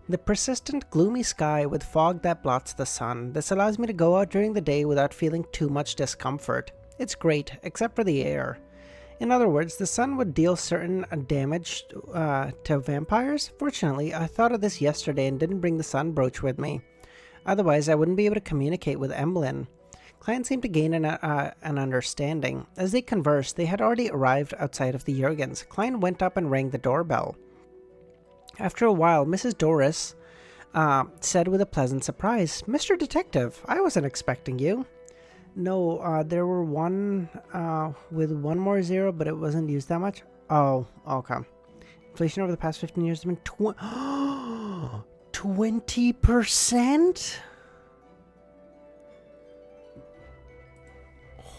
"The persistent gloomy sky with fog that blots the sun. This allows me to go out during the day without feeling too much discomfort. It's great, except for the air. In other words, the sun would deal certain damage to vampires. Fortunately, I thought of this yesterday and didn't bring the sun brooch with me. Otherwise, I wouldn't be able to communicate with Emilyn." Klein seemed to gain an understanding. As they conversed, they had already arrived outside of the Jurgens. Klein went up and rang the doorbell. After a while, Mrs. Doris said with a pleasant surprise, "Mr. Detective, I wasn't expecting you." "No, there were one with one more zero, but it wasn't used that much." "Oh, okay. Inflation over the past 15 years has been 20%?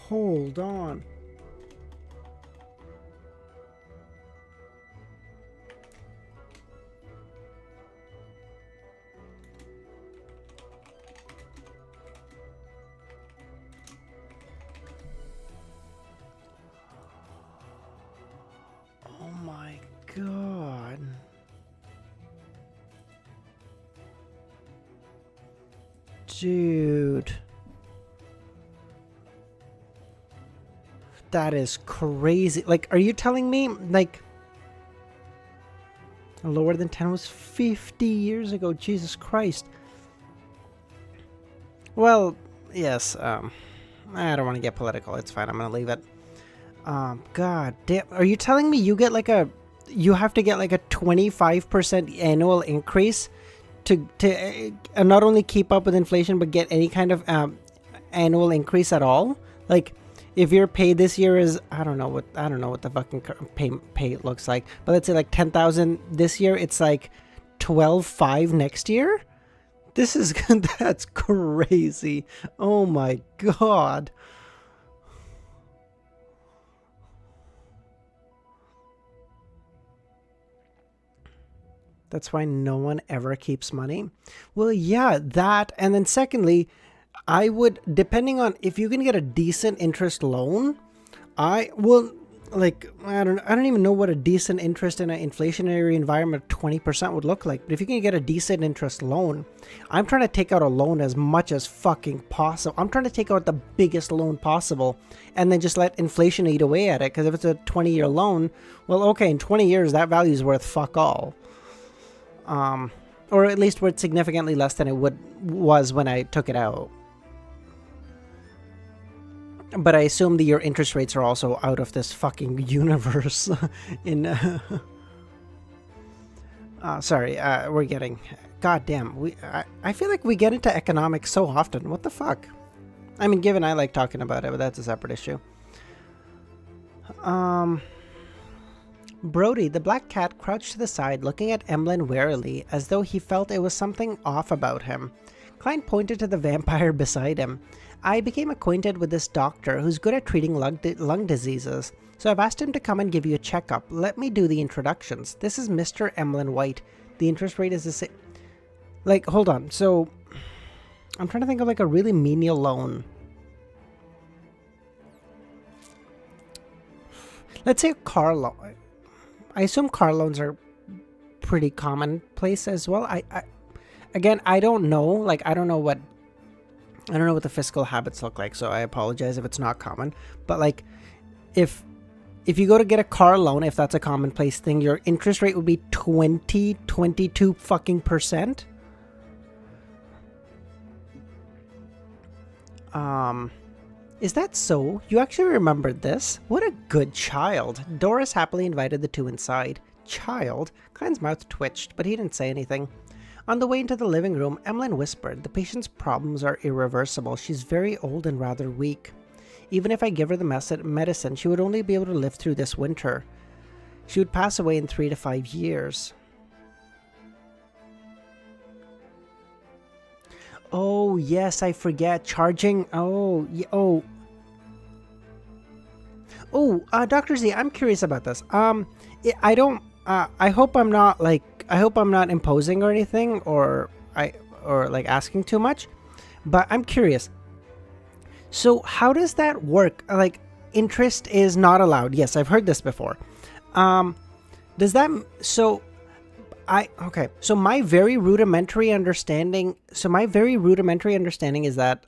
Hold on. Oh my god. Dude. That is crazy. Like, are you telling me, like, lower than 10 was 50 years ago? Jesus Christ. Well, yes, I don't want to get political. It's fine. I'm going to leave it. God damn. Are you telling me you have to get like a 25% annual increase to not only keep up with inflation, but get any kind of annual increase at all? Like, if your pay this year is, I don't know what the fucking pay looks like, but let's say like 10,000 this year, it's like 12,500 next year. That's crazy. Oh my god. That's why no one ever keeps money. Well, yeah, that. And then secondly, I would, depending on if you can get a decent interest loan, I will, like, I don't even know what a decent interest in an inflationary environment of 20% would look like. But if you can get a decent interest loan, I'm trying to take out a loan as much as fucking possible. I'm trying to take out the biggest loan possible and then just let inflation eat away at it. Because if it's a 20-year loan, well, okay, in 20 years, that value is worth fuck all. Or at least worth significantly less than it was when I took it out. But I assume that your interest rates are also out of this fucking universe. We're getting... Goddamn, I feel like we get into economics so often. What the fuck? I mean, given I like talking about it, but that's a separate issue. Brody, the black cat, crouched to the side, looking at Emilyn warily, as though he felt it was something off about him. Klein pointed to the vampire beside him. I became acquainted with this doctor who's good at treating lung diseases, so I've asked him to come and give you a checkup. Let me do the introductions. This is Mr. Emilyn White. The interest rate is the same. Like, hold on. So, I'm trying to think of like a really menial loan. Let's say a car loan. I assume car loans are pretty commonplace as well. Again, I don't know. Like, I don't know what the fiscal habits look like, so I apologize if it's not common. But like, if you go to get a car loan, if that's a commonplace thing, your interest rate would be 22 fucking percent. Is that so? You actually remembered this? What a good child. Doris happily invited the two inside. Child? Klein's mouth twitched, but he didn't say anything. On the way into the living room, Emilyn whispered, the patient's problems are irreversible. She's very old and rather weak. Even if I give her the medicine, she would only be able to live through this winter. She would pass away in 3 to 5 years. Oh, yes, I forget. Charging. Dr. Z, I'm curious about this. I hope I'm not imposing or anything, or like asking too much, but I'm curious. So how does that work? Like, interest is not allowed. Yes, I've heard this before. Does that, so my very rudimentary understanding is that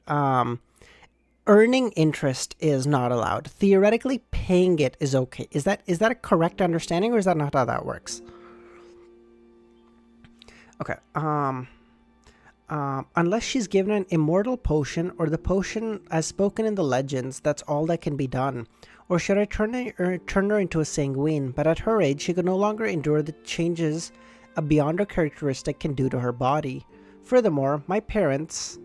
earning interest is not allowed. Theoretically, paying it is okay. Is that a correct understanding, or is that not how that works? Okay. Unless she's given an immortal potion, or the potion as spoken in the legends, that's all that can be done. Or should I turn her into a sanguine? But at her age, she could no longer endure the changes a beyond her characteristic can do to her body. Furthermore, my parents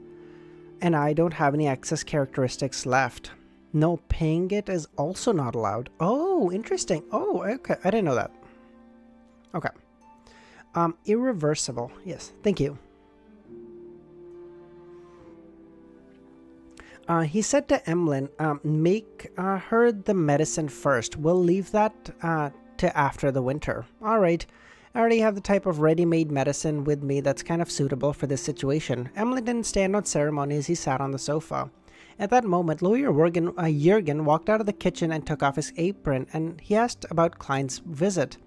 and I don't have any excess characteristics left. No, paying it is also not allowed. Oh, interesting. Oh, okay. I didn't know that. Okay. Irreversible. Yes, thank you. He said to Emilyn, make her the medicine first. We'll leave that to after the winter. All right. I already have the type of ready-made medicine with me that's kind of suitable for this situation. Emilyn didn't stand on ceremony as he sat on the sofa. At that moment, Lawyer Jürgen walked out of the kitchen and took off his apron, and he asked about Klein's visit.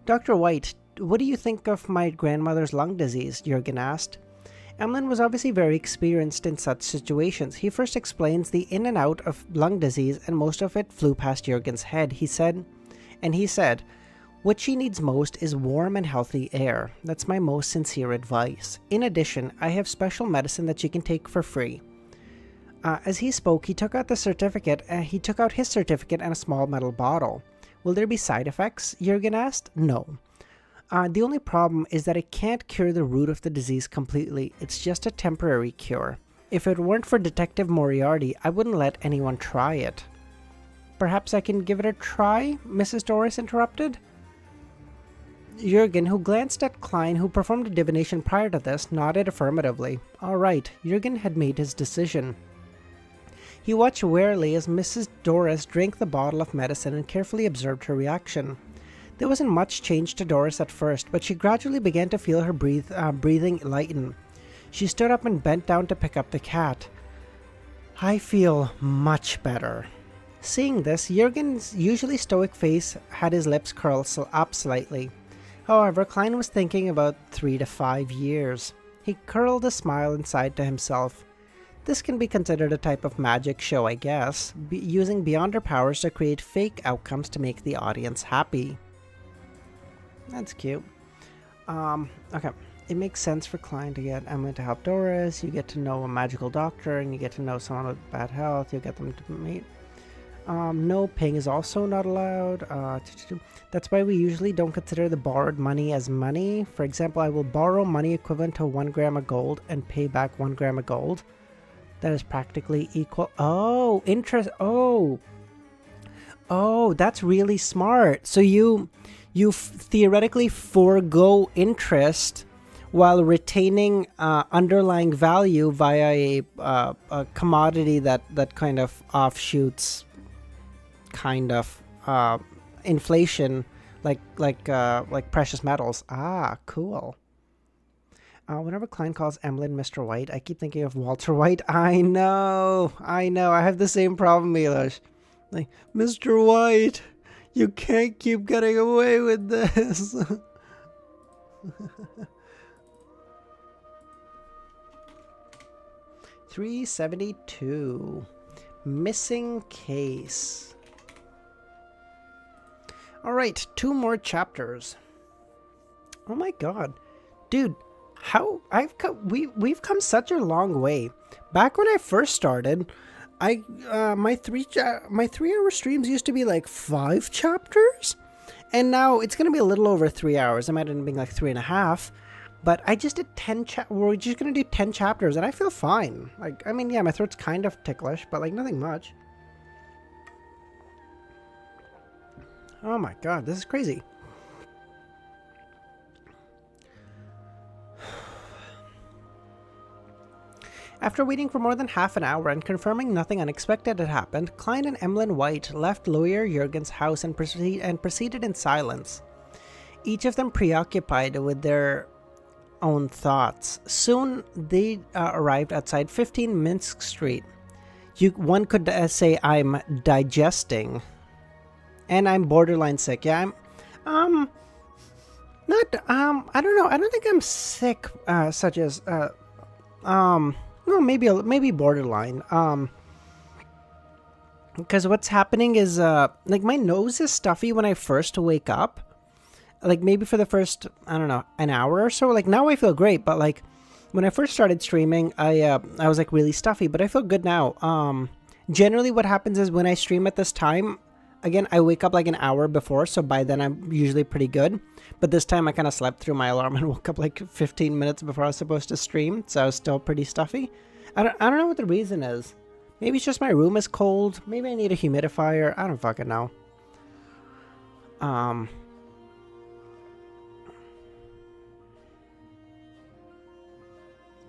Dr. White, what do you think of my grandmother's lung disease? Jürgen asked. Emilyn was obviously very experienced in such situations. He first explains the in and out of lung disease, and most of it flew past Jürgen's head. He said, what she needs most is warm and healthy air. That's my most sincere advice. In addition, I have special medicine that she can take for free. As he spoke, he took out his certificate and a small metal bottle. Will there be side effects? Jürgen asked. No. The only problem is that it can't cure the root of the disease completely. It's just a temporary cure. If it weren't for Detective Moriarty, I wouldn't let anyone try it. Perhaps I can give it a try? Mrs. Doris interrupted. Jürgen, who glanced at Klein, who performed a divination prior to this, nodded affirmatively. All right, Jürgen had made his decision. He watched warily as Mrs. Doris drank the bottle of medicine and carefully observed her reaction. There wasn't much change to Doris at first, but she gradually began to feel her breathing lighten. She stood up and bent down to pick up the cat. I feel much better. Seeing this, Jurgen's usually stoic face had his lips curl up slightly. However, Klein was thinking about 3 to 5 years. He curled a smile and sighed to himself. This can be considered a type of magic show, I guess, using beyond her powers to create fake outcomes to make the audience happy. That's cute. Okay. It makes sense for Klein to get Emilyn to help Doris. You get to know a magical doctor, and you get to know someone with bad health. You'll get them to meet. No, paying is also not allowed. That's why we usually don't consider the borrowed money as money. For example, I will borrow money equivalent to 1 gram of gold and pay back 1 gram of gold. That is practically equal. Oh, interest. Oh, that's really smart. So you theoretically forego interest while retaining underlying value via a commodity that kind of offshoots inflation, like precious metals. Ah, cool. Whenever Klein calls Emilyn Mr. White, I keep thinking of Walter White. I know. I have the same problem, Elish. Like, Mr. White, you can't keep getting away with this. 372. Missing case. Alright, 2 more chapters. Oh my god. Dude, we've come such a long way. Back when I first started, my 3-hour streams used to be like 5 chapters, and now it's gonna be a little over 3 hours. I might end up being like 3.5. But I just did 10 we're just gonna do 10 chapters, and I feel fine. Like, I mean, yeah, my throat's kind of ticklish, but like nothing much. Oh my god, this is crazy. After waiting for more than half an hour and confirming nothing unexpected had happened, Klein and Emilyn White left lawyer Jurgen's house and proceeded in silence, each of them preoccupied with their own thoughts. Soon they arrived outside 15 Minsk Street. One could say I'm digesting, and I'm borderline sick. Yeah, I'm not I don't know. I don't think I'm sick, such as no, maybe borderline. Because what's happening is like my nose is stuffy when I first wake up. Like maybe for the first, I don't know, an hour or so. Like now I feel great, but like when I first started streaming, I was like really stuffy, but I feel good now. Generally what happens is when I stream at this time, again, I wake up like an hour before, so by then I'm usually pretty good. But this time I kind of slept through my alarm and woke up like 15 minutes before I was supposed to stream, so I was still pretty stuffy. I don't know what the reason is. Maybe it's just my room is cold. Maybe I need a humidifier. I don't fucking know.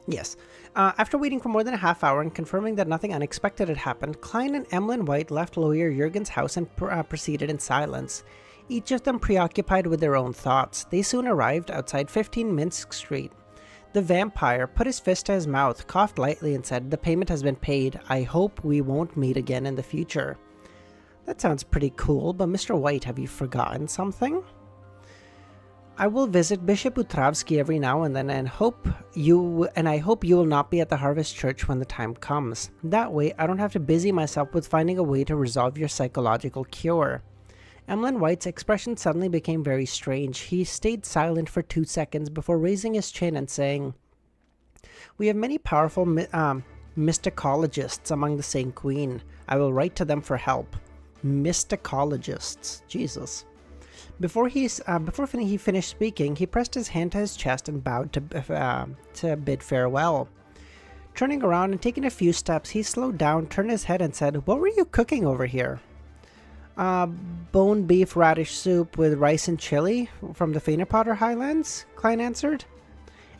Yes. After waiting for more than a half hour and confirming that nothing unexpected had happened, Klein and Emilyn White left lawyer Jurgen's house and proceeded in silence, each of them preoccupied with their own thoughts. They soon arrived outside 15 Minsk Street. The vampire put his fist to his mouth, coughed lightly, and said, "The payment has been paid. I hope we won't meet again in the future." That sounds pretty cool, but Mr. White, have you forgotten something? I will visit Bishop Utravsky every now and then, and I hope you will not be at the Harvest Church when the time comes. That way, I don't have to busy myself with finding a way to resolve your psychological cure. Emilyn White's expression suddenly became very strange. He stayed silent for 2 seconds before raising his chin and saying, "We have many powerful mysticologists among the Saint Queen. I will write to them for help." Mysticologists. Jesus. Before he finished speaking, he pressed his hand to his chest and bowed to bid farewell. Turning around and taking a few steps, he slowed down, turned his head, and said, "What were you cooking over here?" Bone beef radish soup with rice and chili from the Fainer Highlands," Klein answered.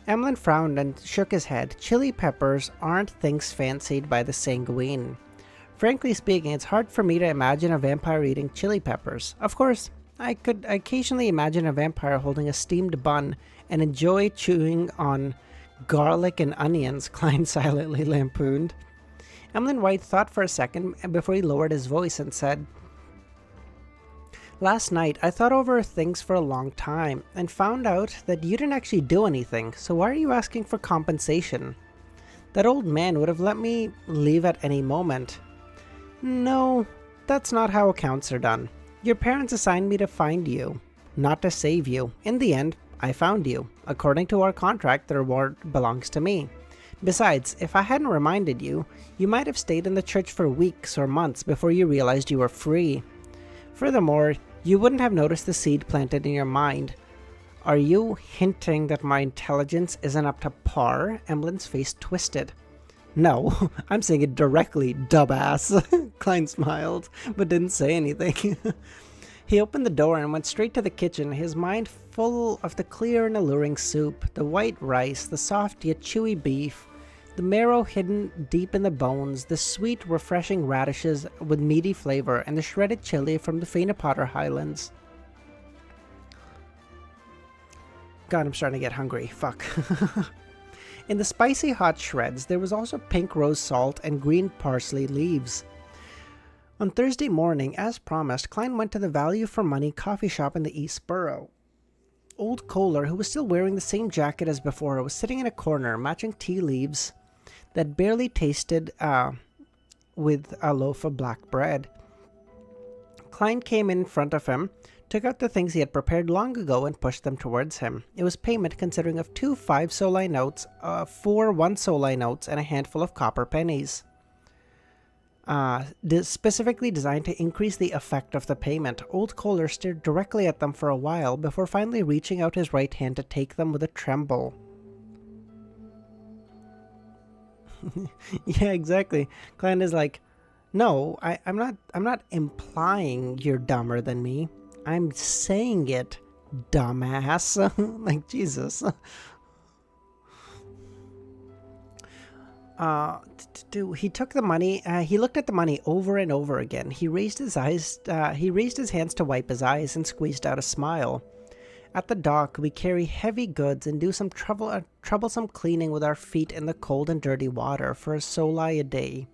Emilyn frowned and shook his head. Chili peppers aren't things fancied by the sanguine. Frankly speaking, it's hard for me to imagine a vampire eating chili peppers. Of course, I could occasionally imagine a vampire holding a steamed bun and enjoy chewing on garlic and onions, Klein silently lampooned. Emlyn White thought for a second before he lowered his voice and said, "Last night, I thought over things for a long time and found out that you didn't actually do anything, so why are you asking for compensation? That old man would have let me leave at any moment." "No, that's not how accounts are done. Your parents assigned me to find you, not to save you. In the end, I found you. According to our contract, the reward belongs to me. Besides, if I hadn't reminded you, you might have stayed in the church for weeks or months before you realized you were free. Furthermore, you wouldn't have noticed the seed planted in your mind. Are you hinting that my intelligence isn't up to par?" Emlyn's face twisted. "No, I'm saying it directly, dumbass." Klein smiled, but didn't say anything. He opened the door and went straight to the kitchen, his mind full of the clear and alluring soup, the white rice, the soft yet chewy beef, the marrow hidden deep in the bones, the sweet, refreshing radishes with meaty flavor, and the shredded chili from the Fena Potter Highlands. God, I'm starting to get hungry. Fuck. In the spicy hot shreds, there was also pink rose salt and green parsley leaves. On Thursday morning, as promised, Klein went to the value for money coffee shop in the East Borough. Old Kohler, who was still wearing the same jacket as before, was sitting in a corner, matching tea leaves that barely tasted with a loaf of black bread. Klein came in front of him, took out the things he had prepared long ago and pushed them towards him. It was payment consisting of 2 5-solai notes, 4 1-solai notes, and a handful of copper pennies. Specifically designed to increase the effect of the payment. Old Kohler stared directly at them for a while before finally reaching out his right hand to take them with a tremble. Yeah, exactly. Klein is like, "No, I'm not implying you're dumber than me. I'm saying it, dumbass." Like, Jesus. He took the money. He looked at the money over and over again. He raised his eyes. He raised his hands to wipe his eyes and squeezed out a smile. "At the dock, we carry heavy goods and do some troublesome cleaning with our feet in the cold and dirty water for a solai a day.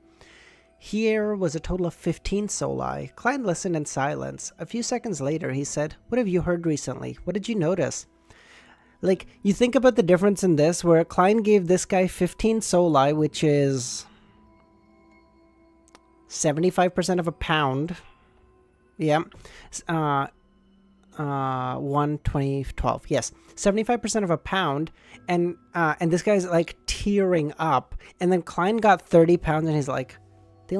Here was a total of 15 solai. Klein listened in silence. A few seconds later, he said, "What have you heard recently? What did you notice?" Like, you think about the difference in this, where Klein gave this guy 15 solai, which is 75% of a pound. Yeah. 12. Yes. 75% of a pound. And this guy's like tearing up. And then Klein got 30 pounds and he's like, they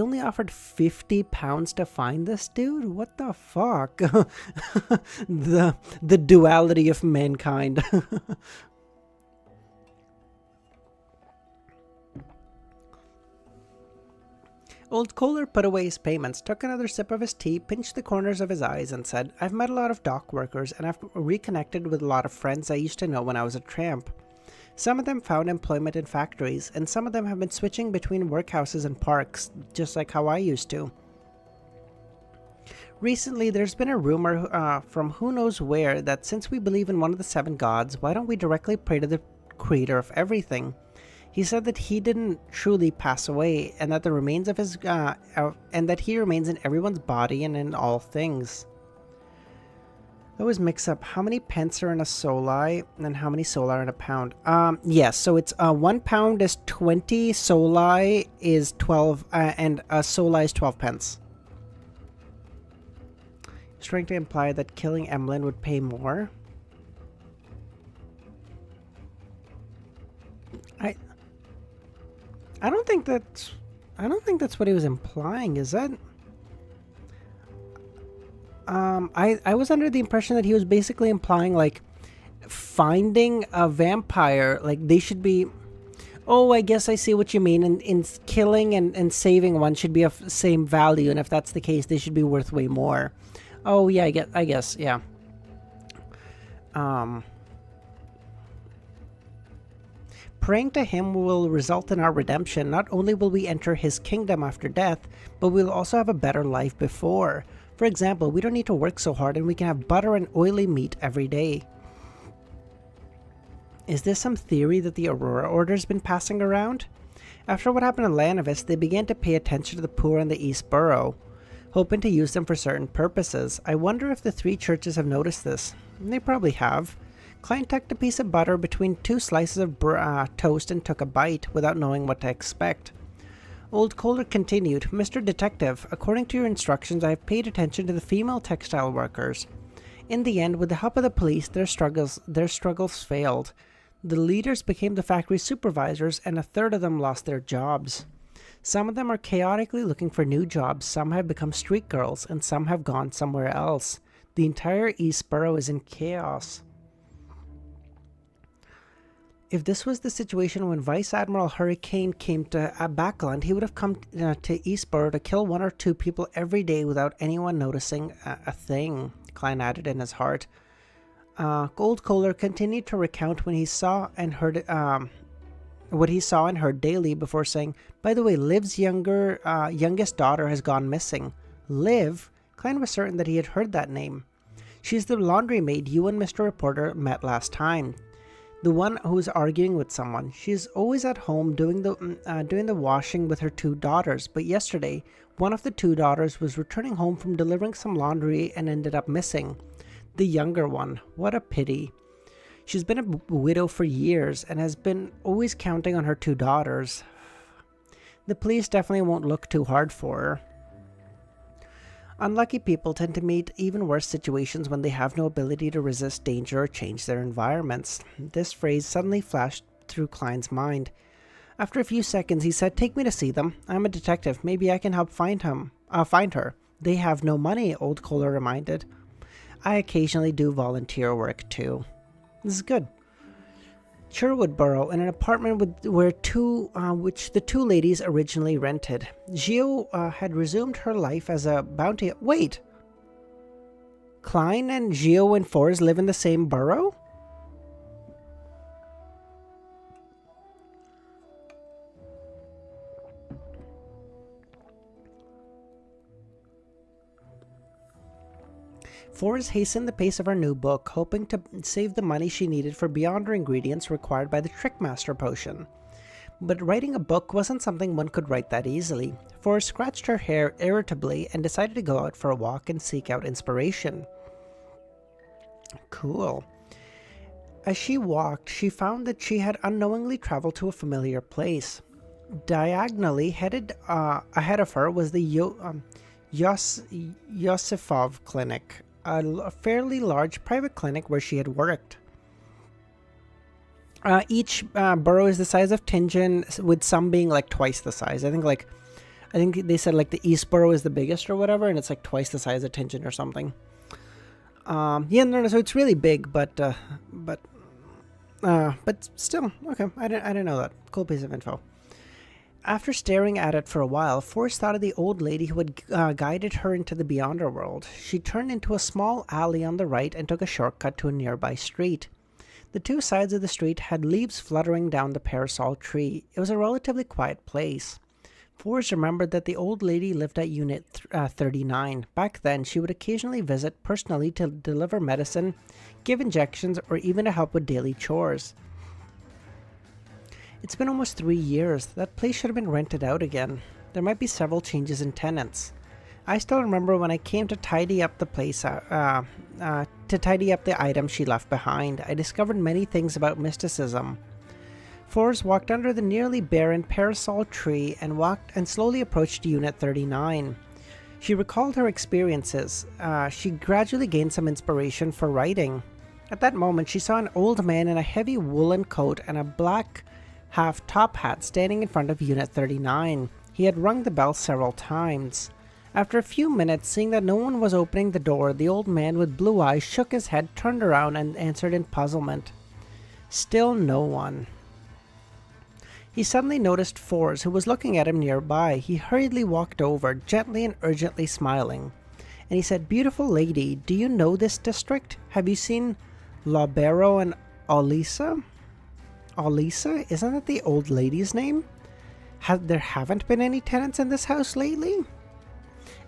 only offered 50 pounds to find this dude? What the fuck? the duality of mankind. Old Kohler put away his payments, took another sip of his tea, pinched the corners of his eyes, and said, "I've met a lot of dock workers, and I've reconnected with a lot of friends I used to know when I was a tramp. Some of them found employment in factories, and some of them have been switching between workhouses and parks, just like how I used to. Recently, there's been a rumor from who knows where that since we believe in one of the 7 gods, why don't we directly pray to the creator of everything? He said that he didn't truly pass away, and that the remains of his and that he remains in everyone's body and in all things." I always mix up how many pence are in a solai and how many solai are in a pound. Yes, so it's 1 pound is 20, solai is 12, and a solai is 12 pence. He's trying to imply that killing Emilyn would pay more. I don't think that's what he was implying, is that? I was under the impression that he was basically implying, like, finding a vampire, like, they should be... Oh, I guess I see what you mean. In killing and saving one should be of same value, and if that's the case, they should be worth way more. Oh, yeah, I guess, yeah. Praying to him will result in our redemption. Not only will we enter his kingdom after death, but we'll also have a better life before. For example, we don't need to work so hard and we can have butter and oily meat every day. Is this some theory that the Aurora Order's been passing around? After what happened in Lanovis, they began to pay attention to the poor in the East Borough, hoping to use them for certain purposes. I wonder if the three churches have noticed this. They probably have. Klein tucked a piece of butter between two slices of toast and took a bite, without knowing what to expect. Old Kohler continued, Mr. Detective, according to your instructions, I have paid attention to the female textile workers. In the end, with the help of the police, their struggles failed. The leaders became the factory supervisors, and a third of them lost their jobs. Some of them are chaotically looking for new jobs, some have become street girls, and some have gone somewhere else. The entire East Borough is in chaos. If this was the situation when Vice Admiral Hurricane came to Backland, he would have come to Eastborough to kill one or two people every day without anyone noticing a thing, Klein added in his heart. Old Kohler continued to recount when he saw and heard what he saw and heard daily before saying, by the way, Liv's youngest daughter has gone missing. Liv? Klein was certain that he had heard that name. She's the laundry maid you and Mr. Reporter met last time. The one who's arguing with someone. She's always at home doing the washing with her two daughters, but yesterday, one of the two daughters was returning home from delivering some laundry and ended up missing. The younger one. What a pity. She's been a widow for years and has been always counting on her two daughters. The police definitely won't look too hard for her. Unlucky people tend to meet even worse situations when they have no ability to resist danger or change their environments. This phrase suddenly flashed through Klein's mind. After a few seconds, he said, take me to see them. I'm a detective. Maybe I can help find her. They have no money, Old Kohler reminded. I occasionally do volunteer work too. This is good. Sherwood Borough, in an apartment which the two ladies originally rented. Gio had resumed her life as a bounty... Wait! Klein and Gio and Forrest live in the same borough? Forrest hastened the pace of her new book, hoping to save the money she needed for beyonder ingredients required by the Trickmaster potion. But writing a book wasn't something one could write that easily. Forrest scratched her hair irritably and decided to go out for a walk and seek out inspiration. Cool. As she walked, she found that she had unknowingly traveled to a familiar place. Diagonally headed ahead of her was the Yosifov Clinic, a fairly large private clinic where she had worked. Each borough is the size of Tingen, with some being like twice the size. I think they said like the East Borough is the biggest or whatever, and it's like twice the size of Tingen or something. So it's really big, but still, okay. I didn't know that. Cool piece of info. After staring at it for a while, Forrest thought of the old lady who had guided her into the Beyonder world. She turned into a small alley on the right and took a shortcut to a nearby street. The two sides of the street had leaves fluttering down the parasol tree. It was a relatively quiet place. Forrest remembered that the old lady lived at Unit 39. Back then, she would occasionally visit personally to deliver medicine, give injections, or even to help with daily chores. It's been almost 3 years. That place should have been rented out again. There might be several changes in tenants. I still remember when I came to tidy up the place, to tidy up the items she left behind. I discovered many things about mysticism. Forrest walked under the nearly barren parasol tree and slowly approached Unit 39. She recalled her experiences. She gradually gained some inspiration for writing. At that moment, she saw an old man in a heavy woolen coat and a black half-top hat standing in front of Unit 39. He had rung the bell several times. After a few minutes, seeing that no one was opening the door, the old man with blue eyes shook his head, turned around, and answered in puzzlement. Still no one. He suddenly noticed Forrest, who was looking at him nearby. He hurriedly walked over, gently and urgently smiling. And he said, "Beautiful lady, do you know this district? Have you seen Lobero and Olisa?" Olisa? Isn't that the old lady's name? There haven't been any tenants in this house lately?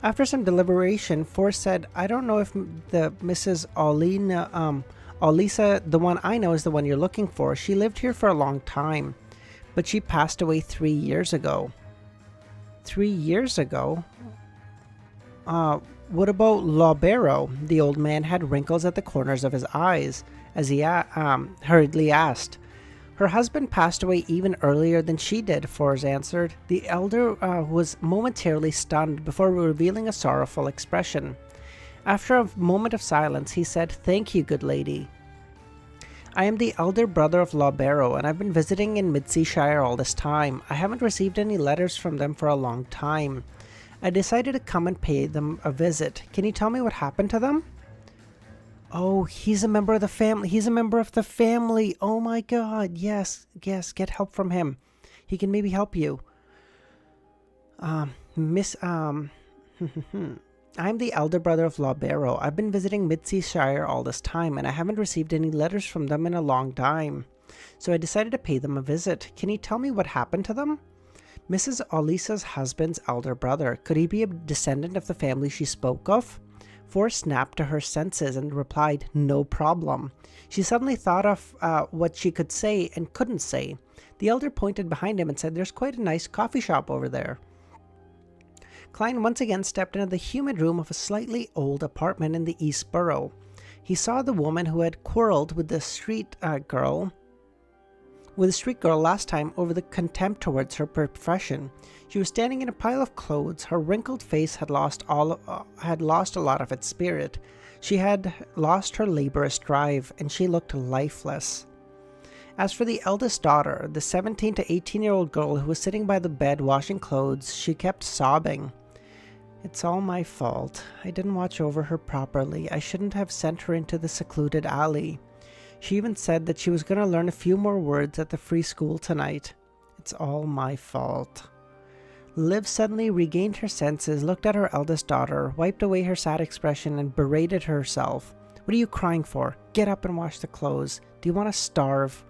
After some deliberation, Forrest said, I don't know if the Mrs. Olisa, the one I know, is the one you're looking for. She lived here for a long time, but she passed away 3 years ago. 3 years ago? What about Lobero? The old man had wrinkles at the corners of his eyes, as he hurriedly asked. Her husband passed away even earlier than she did, Forrest answered. The elder was momentarily stunned before revealing a sorrowful expression. After a moment of silence, he said, Thank you, good lady. I am the elder brother of Lobero, and I've been visiting in Midseashire all this time. I haven't received any letters from them for a long time. I decided to come and pay them a visit. Can you tell me what happened to them? Oh, he's a member of the family. He's a member of the family. Oh my god. Yes, get help from him. He can maybe help you. I'm the elder brother of Lobero. I've been visiting Midseashire all this time, and I haven't received any letters from them in a long time. So I decided to pay them a visit. Can you tell me what happened to them? Mrs. Olisa's husband's elder brother. Could he be a descendant of the family she spoke of? Forrest snapped to her senses and replied, No problem. She suddenly thought of what she could say and couldn't say. The elder pointed behind him and said, There's quite a nice coffee shop over there. Klein once again stepped into the humid room of a slightly old apartment in the East Borough. He saw the woman who had quarreled with the street girl last time over the contempt towards her profession. She was standing in a pile of clothes. Her wrinkled face had lost a lot of its spirit. She had lost her laborious drive, and she looked lifeless. As for the eldest daughter, the 17 to 18-year-old girl who was sitting by the bed washing clothes, she kept sobbing. It's all my fault. I didn't watch over her properly. I shouldn't have sent her into the secluded alley. She even said that she was going to learn a few more words at the free school tonight. It's all my fault. Liv suddenly regained her senses, looked at her eldest daughter, wiped away her sad expression, and berated herself. What are you crying for? Get up and wash the clothes. Do you want to starve?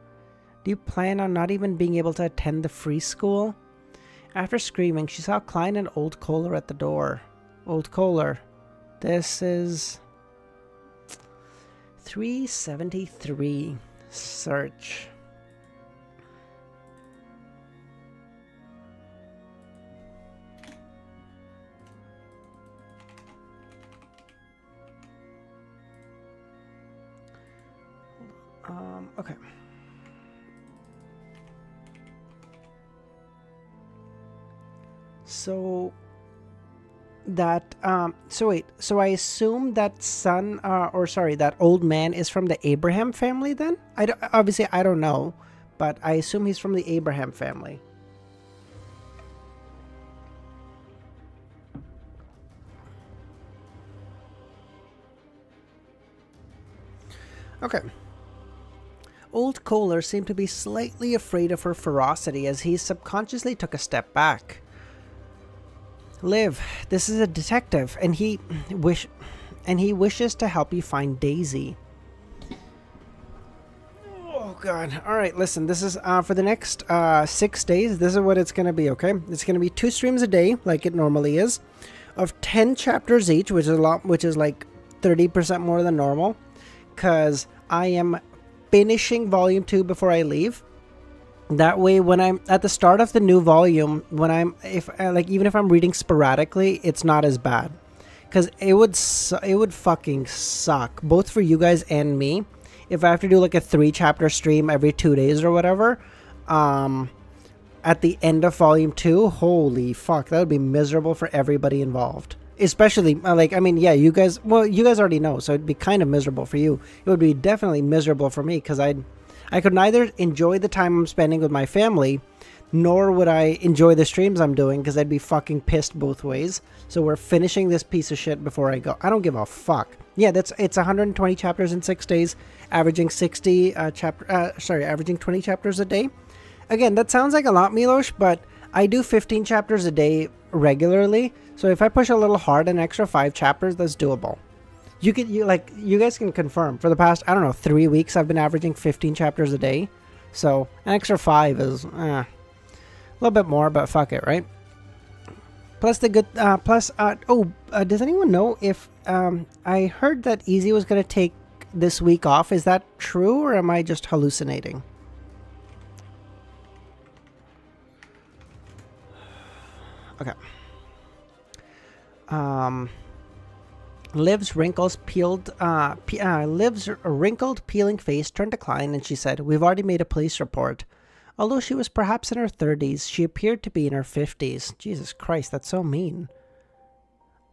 Do you plan on not even being able to attend the free school? After screaming, she saw Klein and Old Kohler at the door. Old Kohler, this is 373. Search. Okay. So that so I assume that that old man is from the Abraham family then? Obviously I don't know, but I assume he's from the Abraham family. Okay. Old Kohler seemed to be slightly afraid of her ferocity as he subconsciously took a step back. Liv, this is a detective, and he wishes to help you find Daisy. Oh god. Alright, listen, this is for the next 6 days, this is what it's gonna be, okay? It's gonna be 2 streams a day, like it normally is, of 10 chapters each, which is like 30% more than normal, because I am finishing volume 2 before I leave. That way, when I'm at the start of the new volume, even if I'm reading sporadically, it's not as bad. Because it would fucking suck, both for you guys and me, if I have to do like a 3 chapter stream every 2 days or whatever. At the end of volume 2, holy fuck, that would be miserable for everybody involved. Especially, you guys already know, so it'd be kind of miserable for you. It would be definitely miserable for me, because I could neither enjoy the time I'm spending with my family, nor would I enjoy the streams I'm doing, because I'd be fucking pissed both ways. So we're finishing this piece of shit before I go. I don't give a fuck. Yeah, it's 120 chapters in 6 days, averaging 20 chapters a day. Again, that sounds like a lot, Milosh, but I do 15 chapters a day regularly. So if I push a little hard, an extra 5 chapters, that's doable. You guys can confirm. For the past, 3 weeks, I've been averaging 15 chapters a day. So an extra 5 is a little bit more, but fuck it, right? Plus the good. Does anyone know if I heard that Easy was gonna take this week off? Is that true, or am I just hallucinating? Okay. Liv's wrinkled, peeling face turned to Klein, and she said, "We've already made a police report." Although she was perhaps in her 30s, she appeared to be in her 50s. Jesus Christ, that's so mean.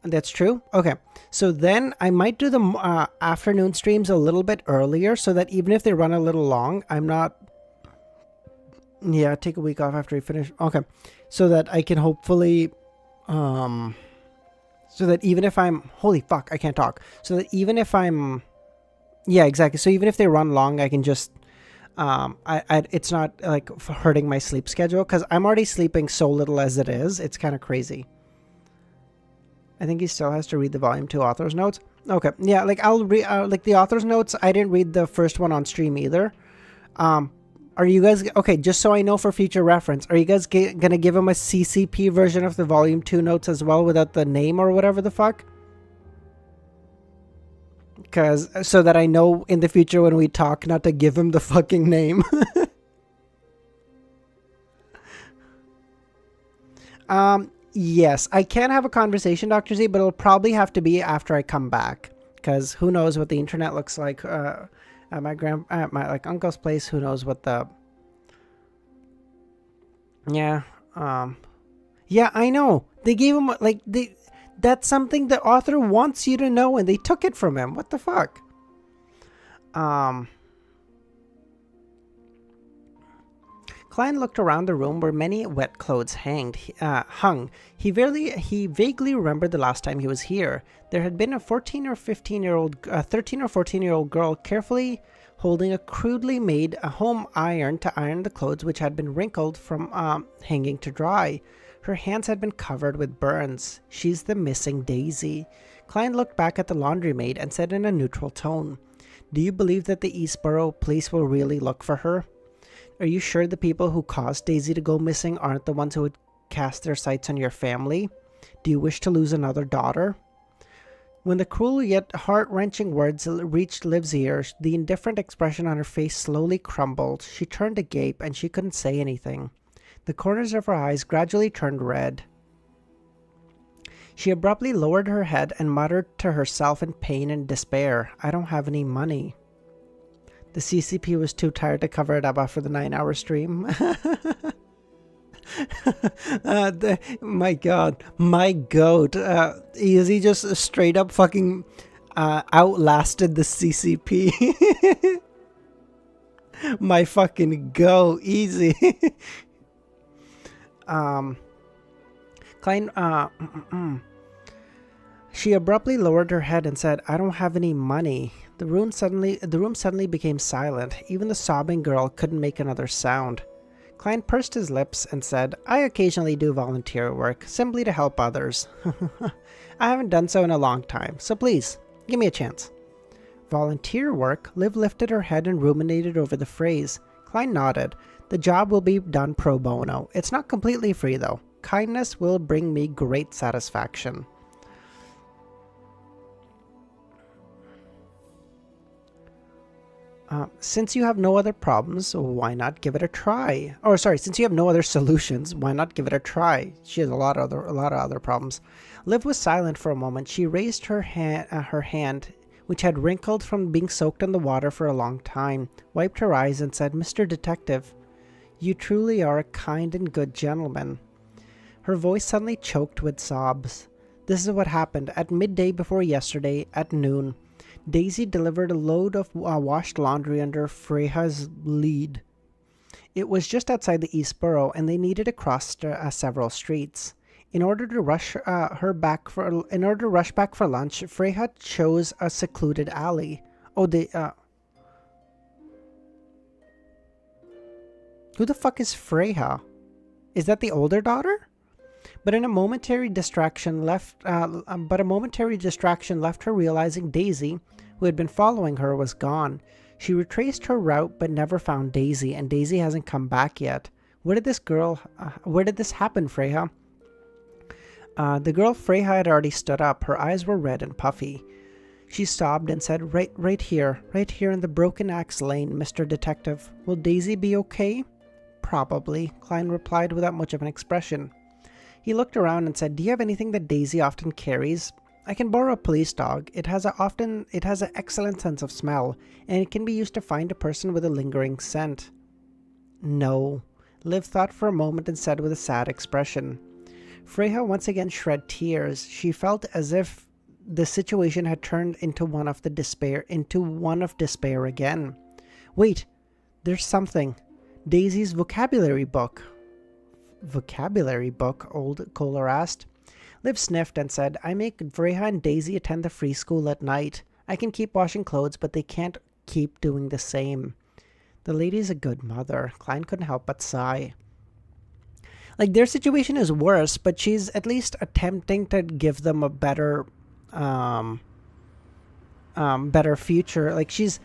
That's true? Okay. So then I might do the afternoon streams a little bit earlier so that even if they run a little long, I'm not... Yeah, take a week off after we finish. Okay. So that I can hopefully... So that even if I'm... Holy fuck, I can't talk. So that even if I'm... Yeah, exactly. So even if they run long, I can just... it's not like hurting my sleep schedule because I'm already sleeping so little as it is. It's kind of crazy. I think he still has to read the volume 2 author's notes. Okay, yeah, like I'll read like the author's notes. I didn't read the first one on stream either. Are you guys okay? Just so I know for future reference, are you guys gonna give him a CCP version of the volume 2 notes as well without the name or whatever the fuck? Because so that I know in the future when we talk not to give him the fucking name. Yes, I can have a conversation, Dr. Z, but it'll probably have to be after I come back. Because who knows what the internet looks like at my uncle's place. Who knows what the... Yeah, yeah, I know. They gave him, like, that's something the author wants you to know, and they took it from him. What the fuck? Klein looked around the room where many wet clothes hung. He vaguely remembered the last time he was here. There had been a 13 or 14-year-old girl carefully holding a crudely made home iron to iron the clothes which had been wrinkled from hanging to dry. Her hands had been covered with burns. She's the missing Daisy. Klein looked back at the laundry maid and said in a neutral tone, "Do you believe that the Eastborough police will really look for her? Are you sure the people who caused Daisy to go missing aren't the ones who would cast their sights on your family? Do you wish to lose another daughter?" When the cruel yet heart-wrenching words reached Liv's ears, the indifferent expression on her face slowly crumbled. She turned to gape, and she couldn't say anything. The corners of her eyes gradually turned red. She abruptly lowered her head and muttered to herself in pain and despair, "I don't have any money." The CCP was too tired to cover it up after the 9-hour stream. My god, my goat. He just straight up fucking outlasted the CCP. My fucking go, easy. Klein, She abruptly lowered her head and said, "I don't have any money." The room suddenly became silent. Even the sobbing girl couldn't make another sound. Klein pursed his lips and said, "I occasionally do volunteer work, simply to help others. I haven't done so in a long time, so please, give me a chance." Volunteer work? Liv lifted her head and ruminated over the phrase. Klein nodded. "The job will be done pro bono. It's not completely free, though. Kindness will bring me great satisfaction." Since you have no other problems, why not give it a try? Or sorry, since you have no other solutions, why not give it a try? She has a lot of other problems. Liv was silent for a moment. She raised her hand, which had wrinkled from being soaked in the water for a long time, wiped her eyes, and said, "Mr. Detective, you truly are a kind and good gentleman." Her voice suddenly choked with sobs. "This is what happened. At midday before yesterday, at noon, Daisy delivered a load of washed laundry under Freya's lead. It was just outside the East Borough, and they needed to cross several streets. In order to rush back for lunch, Freya chose a secluded alley. Who the fuck is Freya? Is that the older daughter? But a momentary distraction left her realizing Daisy, who had been following her, was gone. She retraced her route but never found Daisy, and Daisy hasn't come back yet. Where did this happen, Freya? The girl Freya had already stood up. Her eyes were red and puffy. She sobbed and said, right here in the Broken Axe Lane, Mr. Detective. Will Daisy be okay? Probably, Klein replied without much of an expression. He looked around and said, do you have anything that Daisy often carries? I can borrow a police dog. It has an excellent sense of smell, and it can be used to find a person with a lingering scent. No. Liv thought for a moment and said with a sad expression. Freya once again shed tears. She felt as if the situation had turned into one of despair again. Wait, there's something. Daisy's vocabulary book. Vocabulary book? Old Kohler asked. Liv sniffed and said, I make Freya and Daisy attend the free school at night. I can keep washing clothes, but they can't keep doing the same. The lady's a good mother. Klein couldn't help but sigh. Like, their situation is worse, but she's at least attempting to give them a better future. Like, she's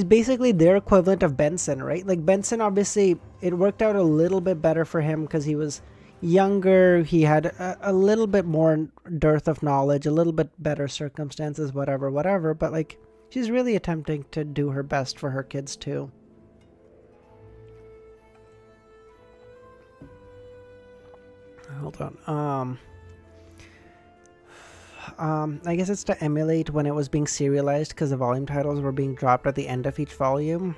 basically their equivalent of Benson, right? Like, Benson, obviously, it worked out a little bit better for him because he was younger. He had a little bit more dearth of knowledge, a little bit better circumstances, whatever. But, like, she's really attempting to do her best for her kids, too. Hold on. I guess it's to emulate when it was being serialized because the volume titles were being dropped at the end of each volume.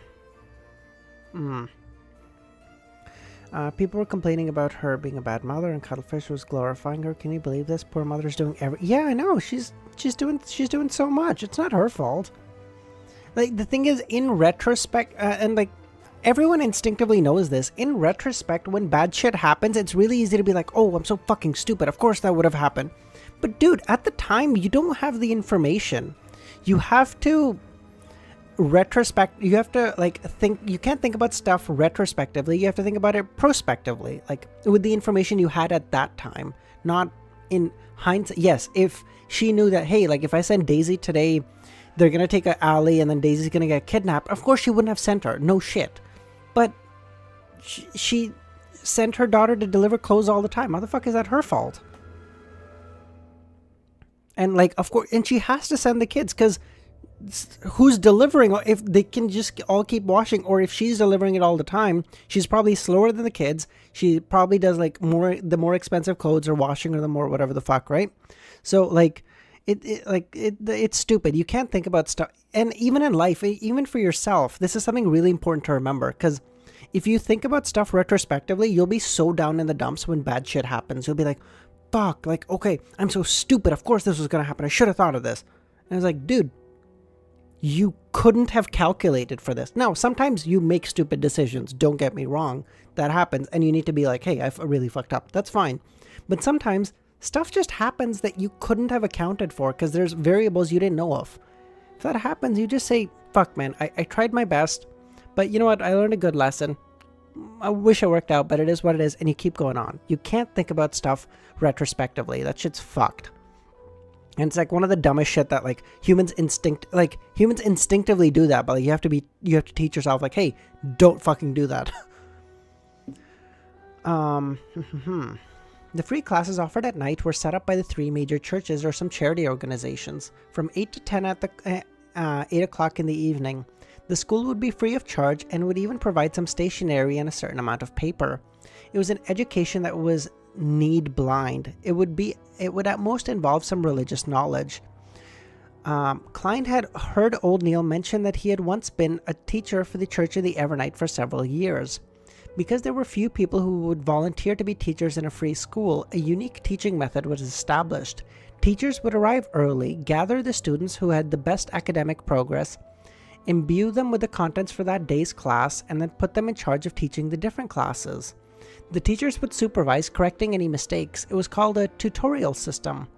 People were complaining about her being a bad mother, and Cuttlefish was glorifying her. Can you believe this? Poor mother's doing Yeah, I know. She's doing so much. It's not her fault. Like, the thing is, in retrospect, and like, everyone instinctively knows this. In retrospect, when bad shit happens, it's really easy to be like, oh, I'm so fucking stupid. Of course that would have happened. But dude, at the time, you don't have the information. You have to you have to, like, think. You can't think about stuff retrospectively. You have to think about it prospectively, like, with the information you had at that time, not in hindsight. Yes, if she knew that, hey, like, if I send Daisy today, they're gonna take an alley and then Daisy's gonna get kidnapped, of course she wouldn't have sent her. No shit. But she sent her daughter to deliver clothes all the time. How the fuck is that her fault? And, like, of course, and she has to send the kids because who's delivering? If they can just all keep washing, or if she's delivering it all the time, she's probably slower than the kids. She probably does, like, the more expensive clothes are washing, or the more whatever the fuck, right? So, like, it's stupid. You can't think about stuff. And even in life, even for yourself, this is something really important to remember, because if you think about stuff retrospectively, you'll be so down in the dumps when bad shit happens. You'll be like, fuck, like, okay, I'm so stupid. Of course this was going to happen. I should have thought of this. And I was like, dude, you couldn't have calculated for this. Now, sometimes you make stupid decisions. Don't get me wrong. That happens. And you need to be like, hey, I've really fucked up. That's fine. But sometimes stuff just happens that you couldn't have accounted for because there's variables you didn't know of. If that happens, you just say, fuck, man, I tried my best. But you know what? I learned a good lesson. I wish it worked out, but it is what it is. And you keep going on. You can't think about stuff retrospectively. That shit's fucked. And it's like one of the dumbest shit that, like, humans instinctively do that, but, like, you have to teach yourself, like, hey, don't fucking do that. The free classes offered at night were set up by the 3 major churches or some charity organizations from 8 to 10 at the 8 o'clock in the evening. The school would be free of charge and would even provide some stationery and a certain amount of paper. It was an education that was need blind. It would at most involve some religious knowledge. Klein had heard old Neil mention that he had once been a teacher for the Church of the Evernight for several years. Because there were few people who would volunteer to be teachers in a free school, a unique teaching method was established. Teachers would arrive early, gather the students who had the best academic progress, imbue them with the contents for that day's class, and then put them in charge of teaching the different classes. The teachers would supervise correcting any mistakes. It was called a tutorial system.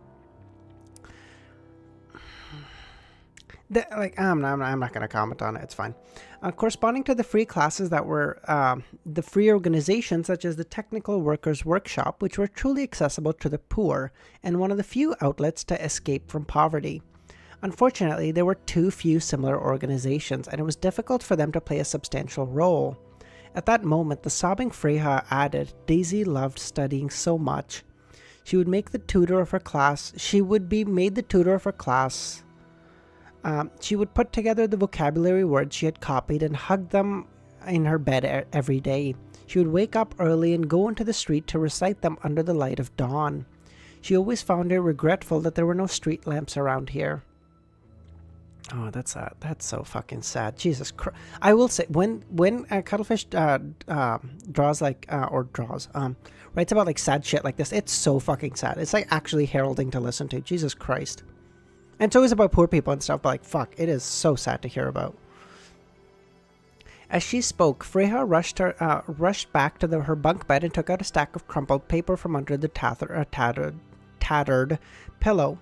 I'm not going to comment on it. It's fine. Corresponding to the free classes that were the free organizations such as the Technical Workers Workshop, which were truly accessible to the poor and one of the few outlets to escape from poverty. Unfortunately, there were too few similar organizations, and it was difficult for them to play a substantial role. At that moment, the sobbing Freya added, Daisy loved studying so much. She would make the tutor of her class. She would be made the tutor of her class. She would put together the vocabulary words she had copied and hug them in her bed every day. She would wake up early and go into the street to recite them under the light of dawn. She always found it regretful that there were no street lamps around here. Oh, that's sad. That's so fucking sad. Jesus Christ. I will say, when Cuttlefish writes about like sad shit like this, it's so fucking sad. It's like actually heralding to listen to. Jesus Christ. And it's always about poor people and stuff, but like, fuck, it is so sad to hear about. As she spoke, Freya rushed back to her bunk bed and took out a stack of crumpled paper from under the tattered pillow.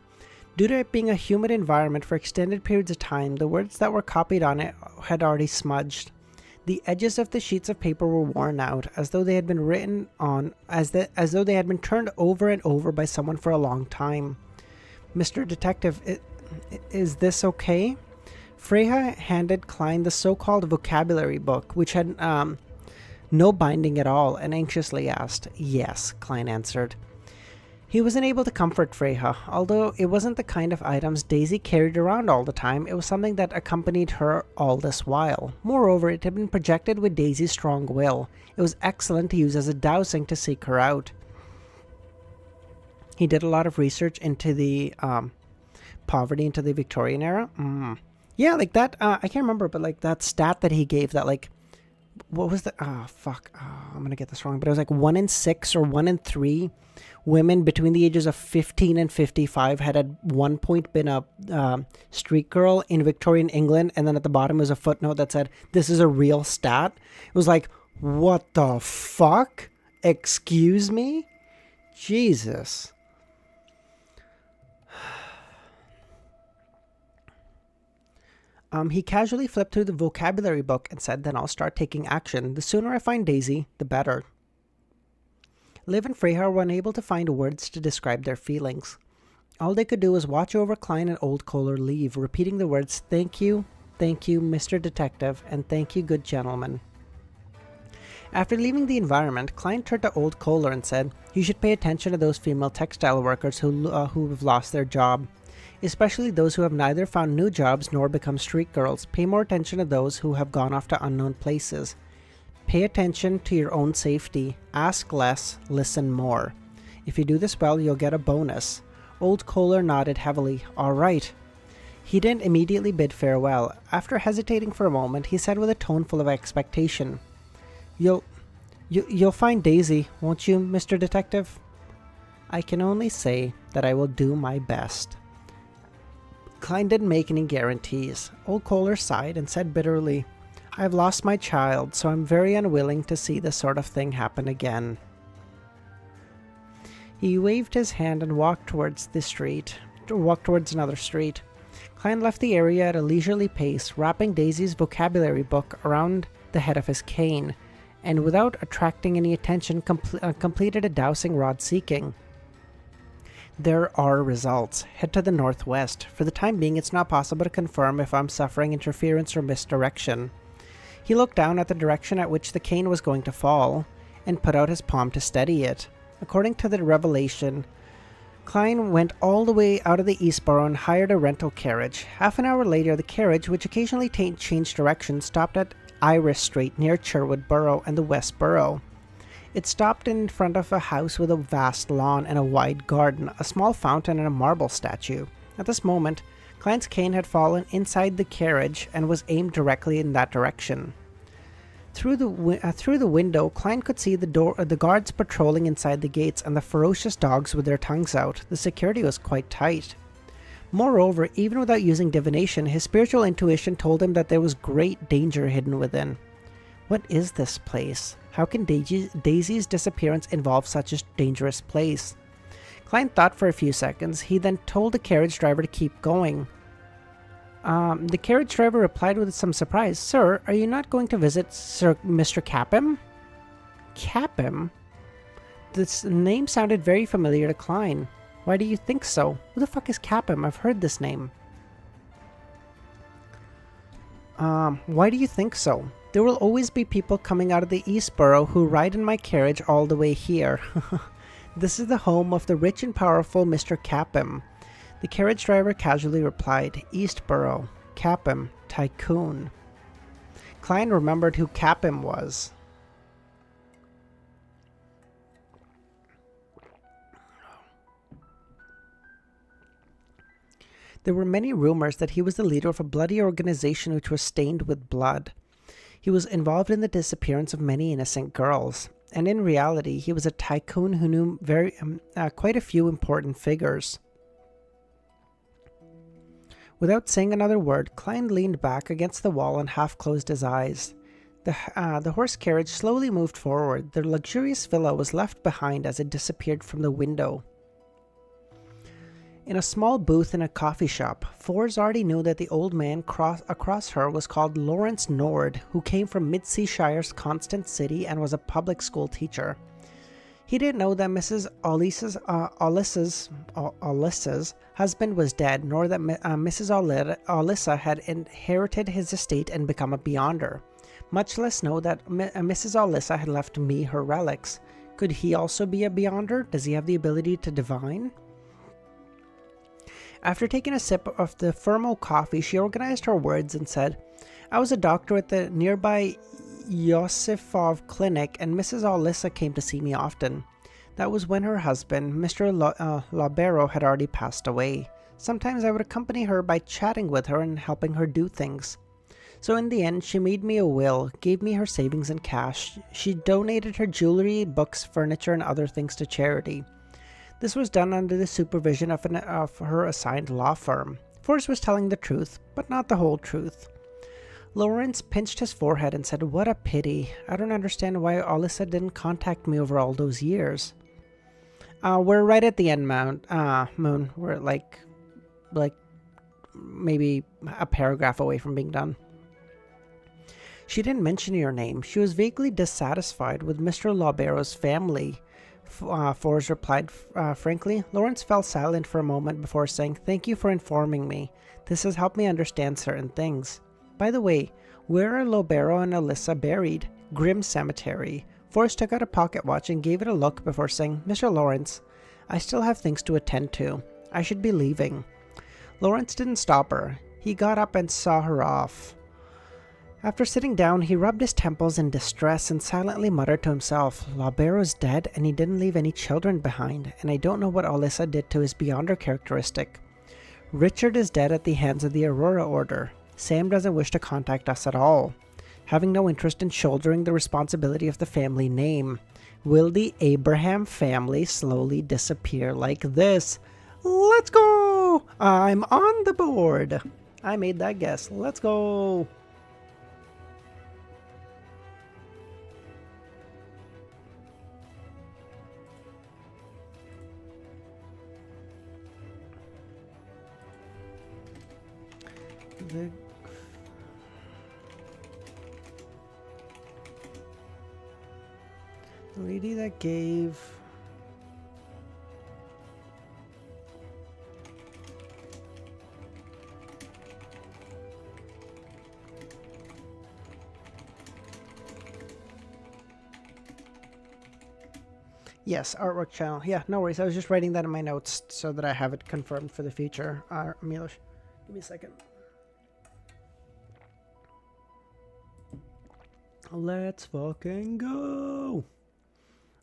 Due to it being a humid environment for extended periods of time, the words that were copied on it had already smudged. The edges of the sheets of paper were worn out, as though they had been written on, as though they had been turned over and over by someone for a long time. Mr. Detective, is this okay? Freya handed Klein the so-called vocabulary book, which had no binding at all, and anxiously asked. Yes, Klein answered. He was unable to comfort Freya. Although it wasn't the kind of items Daisy carried around all the time, it was something that accompanied her all this while. Moreover, it had been projected with Daisy's strong will. It was excellent to use as a dowsing to seek her out. He did a lot of research into the poverty into the Victorian era. Yeah, like that, I can't remember, but like that stat that he gave that like, what was the, I'm going to get this wrong, but it was like 1 in 6 or 1 in 3 women between the ages of 15 and 55 had at one point been a street girl in Victorian England, and then at the bottom was a footnote that said, this is a real stat. It was like, what the fuck? Excuse me? Jesus. He casually flipped through the vocabulary book and said, then I'll start taking action. The sooner I find Daisy, the better. Liv and Freya were unable to find words to describe their feelings. All they could do was watch over Klein and Old Kohler leave, repeating the words, thank you, Mr. Detective, and thank you, good gentleman. After leaving the environment, Klein turned to Old Kohler and said, you should pay attention to those female textile workers who have lost their job. Especially those who have neither found new jobs nor become street girls. Pay more attention to those who have gone off to unknown places. Pay attention to your own safety. Ask less, listen more. If you do this well, you'll get a bonus. Old Kohler nodded heavily. All right. He didn't immediately bid farewell. After hesitating for a moment, he said with a tone full of expectation, You'll find Daisy, won't you, Mr. Detective? I can only say that I will do my best. Klein didn't make any guarantees. Old Kohler sighed and said bitterly, I have lost my child, so I'm very unwilling to see this sort of thing happen again. He waved his hand and walked towards another street. Klein left the area at a leisurely pace, wrapping Daisy's vocabulary book around the head of his cane, and without attracting any attention, completed a dowsing rod seeking. There are results. Head to the northwest. For the time being, it's not possible to confirm if I'm suffering interference or misdirection. He looked down at the direction at which the cane was going to fall, and put out his palm to steady it. According to the revelation, Klein went all the way out of the East Borough and hired a rental carriage. Half an hour later, the carriage, which occasionally changed direction, stopped at Iris Street near Sherwood Borough and the West Borough. It stopped in front of a house with a vast lawn and a wide garden, a small fountain and a marble statue. At this moment, Klein's cane had fallen inside the carriage and was aimed directly in that direction. Through the window, Klein could see the guards patrolling inside the gates and the ferocious dogs with their tongues out. The security was quite tight. Moreover, even without using divination, his spiritual intuition told him that there was great danger hidden within. What is this place? How can Daisy's disappearance involve such a dangerous place? Klein thought for a few seconds. He then told the carriage driver to keep going. The carriage driver replied with some surprise, Sir, are you not going to visit Mr. Capham? Capham? This name sounded very familiar to Klein. Why do you think so? Who the fuck is Capham? I've heard this name. Why do you think so? There will always be people coming out of the East Borough who ride in my carriage all the way here. This is the home of the rich and powerful Mr. Capham. The carriage driver casually replied, Eastborough. Capham, tycoon. Klein remembered who Capham was. There were many rumors that he was the leader of a bloody organization which was stained with blood. He was involved in the disappearance of many innocent girls, and in reality he was a tycoon who knew quite a few important figures. Without saying another word, Klein leaned back against the wall and half closed his eyes. The horse carriage slowly moved forward. The luxurious villa was left behind as it disappeared from the window. In a small booth in a coffee shop, Forbes already knew that the old man across her was called Lawrence Nord, who came from Mid-Seashire's Constant City and was a public school teacher. He didn't know that Mrs. Alyssa's husband was dead, nor that Mrs. Alyssa had inherited his estate and become a beyonder. Much less know that Mrs. Alyssa had left me her relics. Could he also be a beyonder? Does he have the ability to divine? After taking a sip of the Fermo coffee, she organized her words and said, I was a doctor at the nearby Yosifov clinic, and Mrs. Alyssa came to see me often. That was when her husband, Mr. Labero, had already passed away. Sometimes I would accompany her by chatting with her and helping her do things. So in the end, she made me a will, gave me her savings and cash. She donated her jewelry, books, furniture, and other things to charity. This was done under the supervision of her assigned law firm. Forrest was telling the truth, but not the whole truth. Lawrence pinched his forehead and said, What a pity. I don't understand why Alyssa didn't contact me over all those years. We're right at the end, Moon. We're like maybe a paragraph away from being done. She didn't mention your name. She was vaguely dissatisfied with Mr. Laubero's family. Forrest replied frankly. Lawrence fell silent for a moment before saying, Thank you for informing me. This has helped me understand certain things. By the way, where are Lobero and Alyssa buried? Grim Cemetery. Forrest took out a pocket watch and gave it a look before saying, Mr. Lawrence, I still have things to attend to. I should be leaving. Lawrence didn't stop her. He got up and saw her off. After sitting down, he rubbed his temples in distress and silently muttered to himself, Laubero's dead and he didn't leave any children behind, and I don't know what Alyssa did to his beyonder characteristic. Richard is dead at the hands of the Aurora Order. Sam doesn't wish to contact us at all, having no interest in shouldering the responsibility of the family name. Will the Abraham family slowly disappear like this? Let's go! I'm on the board. I made that guess. Let's go! The lady that gave yes, artwork channel. Yeah, no worries. I was just writing that in my notes so that I have it confirmed for the future. Emilyn, give me a second. Let's fucking go.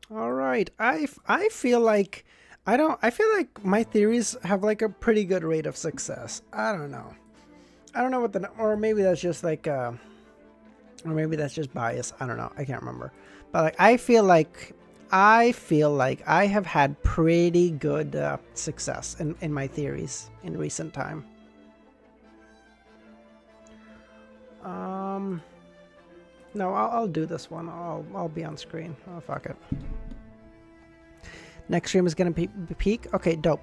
All right. I feel like I feel like my theories have like a pretty good rate of success. I don't know what or maybe that's just like or maybe that's just bias. I don't know. I can't remember. But like I feel like I have had pretty good success in my theories in recent time. No, I'll do this one. I'll be on screen. Oh, fuck it. Next stream is gonna be peak. Okay, dope.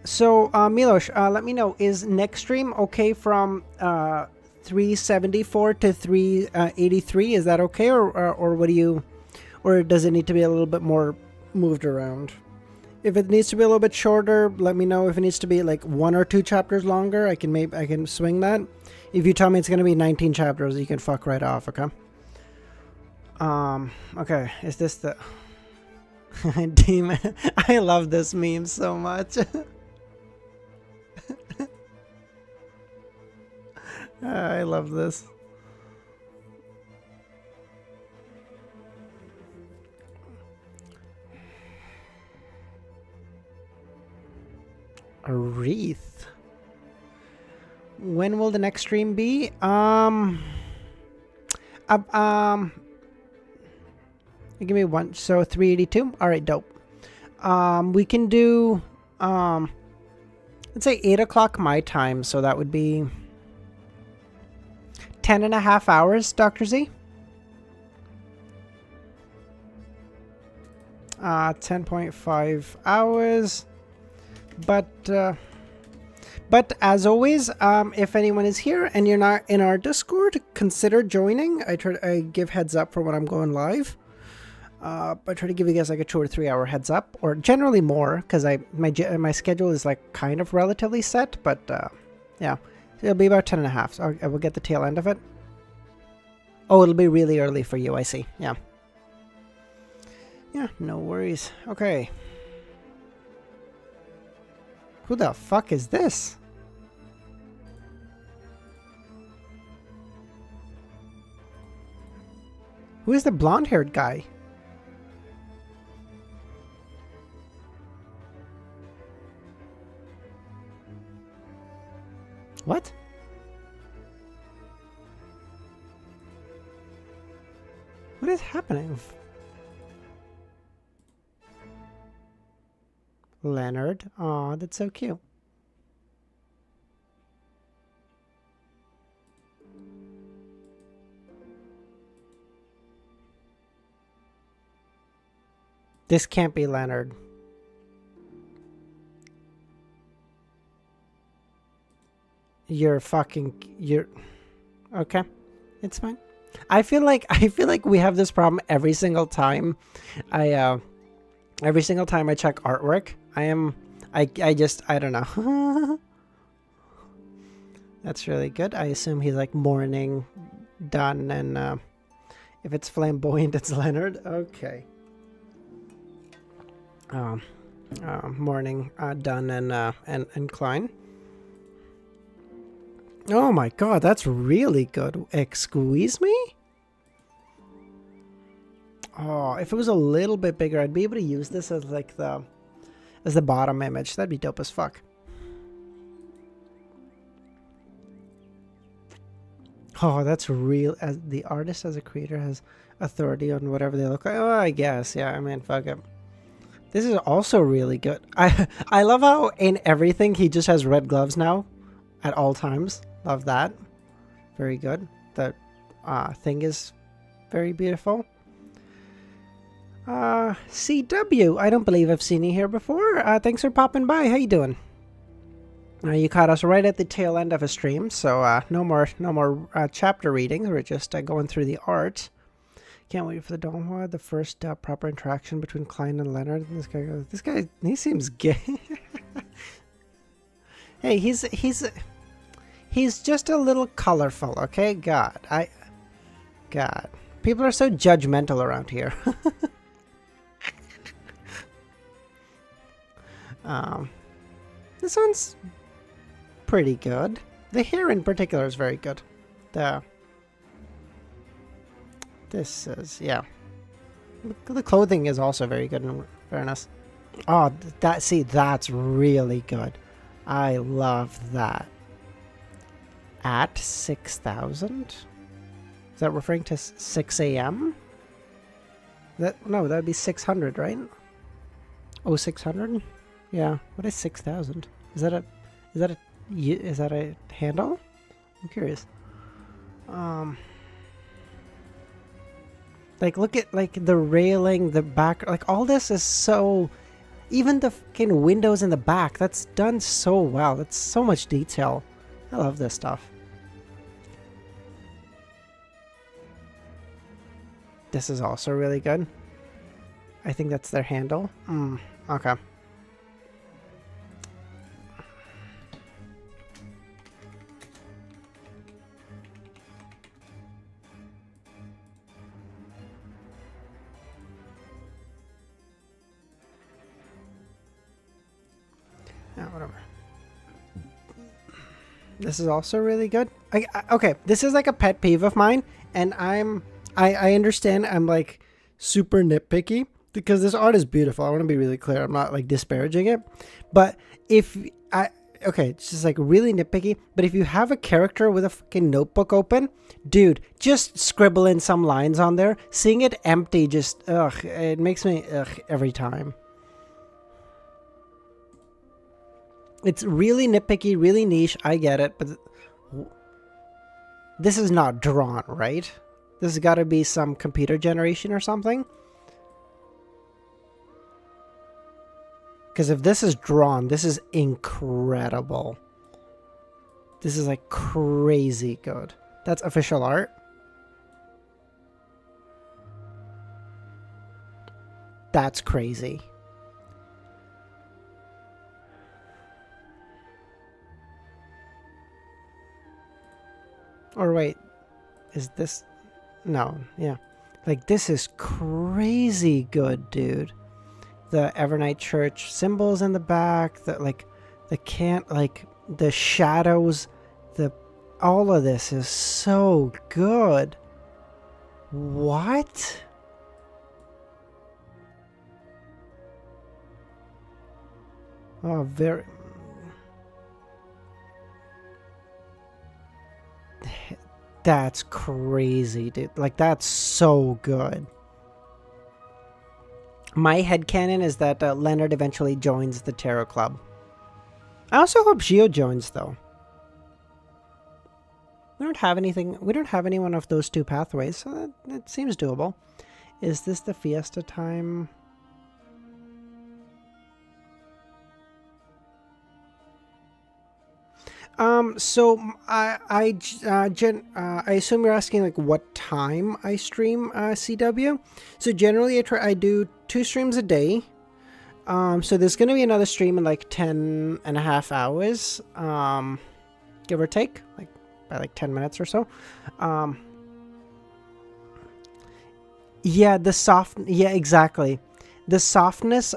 So Milos, let me know, is next stream okay from 374 to 383? Is that okay, or what do you, or does it need to be a little bit more moved around? If it needs to be a little bit shorter, let me know. If it needs to be like 1 or 2 chapters longer, I can swing that. If you tell me it's gonna be 19 chapters, you can fuck right off, okay? Okay, is this the... Demon. I love this meme so much. I love this. A wreath. When will the next stream be? Give me one. So 382. All right, dope. We can do let's say 8 o'clock my time, so that would be 10.5 hours, Dr. Z. 10.5 hours. But as always, if anyone is here and you're not in our Discord, consider joining. I give heads up for when I'm going live. I try to give you guys like a 2 or 3 hour heads up, or generally more, because my schedule is like kind of relatively set. But yeah, it'll be about 10.5. So I will get the tail end of it. Oh, it'll be really early for you. I see. Yeah. Yeah, no worries. Okay. Who the fuck is this? Who is the blonde-haired guy? What? What is happening? Leonard. Aw, that's so cute. This can't be Leonard. You're okay. It's fine. I feel like we have this problem every single time every single time I check artwork. I don't know. That's really good. I assume he's like morning done, and if it's flamboyant, it's Leonard. Okay. Morning done, and Klein. Oh my god, that's really good. Excuse me? Oh, if it was a little bit bigger, I'd be able to use this as like the bottom image. That'd be dope as fuck. Oh, that's real. As the artist, as a creator, has authority on whatever they look like. Oh, I guess. Yeah, I mean, fuck it. This is also really good. I love how in everything he just has red gloves now at all times. Love that. Very good. The thing is very beautiful. CW, I don't believe I've seen you here before. Thanks for popping by. How you doing? You caught us right at the tail end of a stream, so no more chapter readings. We're just going through the art. Can't wait for the Donghua, the first proper interaction between Klein and Leonard. And this guy, he seems gay. Hey, he's just a little colorful, okay? God. People are so judgmental around here. This one's pretty good. The hair in particular is very good. This is, yeah. The clothing is also very good in fairness. Oh, that's really good. I love that. At 6,000? Is that referring to 6 a.m.? No, that'd be 600, right? Oh, 600? Yeah. What is 6,000? Is that a handle? I'm curious. Like, look at, like, the railing, the back, like, all this is so, even the fucking windows in the back, that's done so well. That's so much detail. I love this stuff. This is also really good. I think that's their handle. Okay. Yeah, whatever. This is also really good. Okay, this is like a pet peeve of mine, and I understand I'm like super nitpicky because this art is beautiful. I want to be really clear. I'm not like disparaging it, but okay, it's just like really nitpicky. But if you have a character with a fucking notebook open, dude, just scribble in some lines on there. Seeing it empty, just it makes me every time. It's really nitpicky, really niche. I get it, but this is not drawn, right? This has got to be some computer generation or something. Because if this is drawn, this is incredible. This is like crazy good. That's official art. That's crazy. Or wait, is this? No, yeah. Like, this is crazy good, dude. The Evernight Church symbols in the back, the shadows, all of this is so good. What? Oh, very... That's crazy, dude. Like, that's so good. My headcanon is that Leonard eventually joins the Tarot Club. I also hope Gio joins, though. We don't have any one of those two pathways, so that seems doable. Is this the fiesta time? So I assume you're asking like what time I stream CW. So generally I do 2 streams a day. So there's gonna be another stream in like 10 and a half hours, give or take, like by like 10 minutes or so. Yeah, exactly. The softness,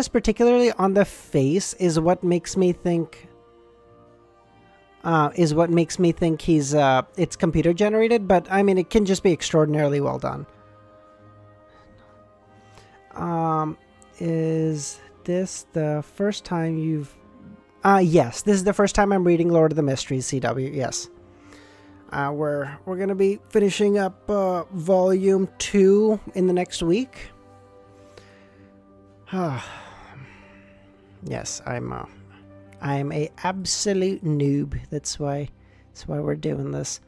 particularly on the face, is what makes me think. He's it's computer generated, but I mean it can just be extraordinarily well done. Is this the first time you've... yes, this is the first time I'm reading Lord of the Mysteries, CW, yes. We're gonna be finishing up volume 2 in the next week. Yes, I'm a absolute noob. That's why we're doing this.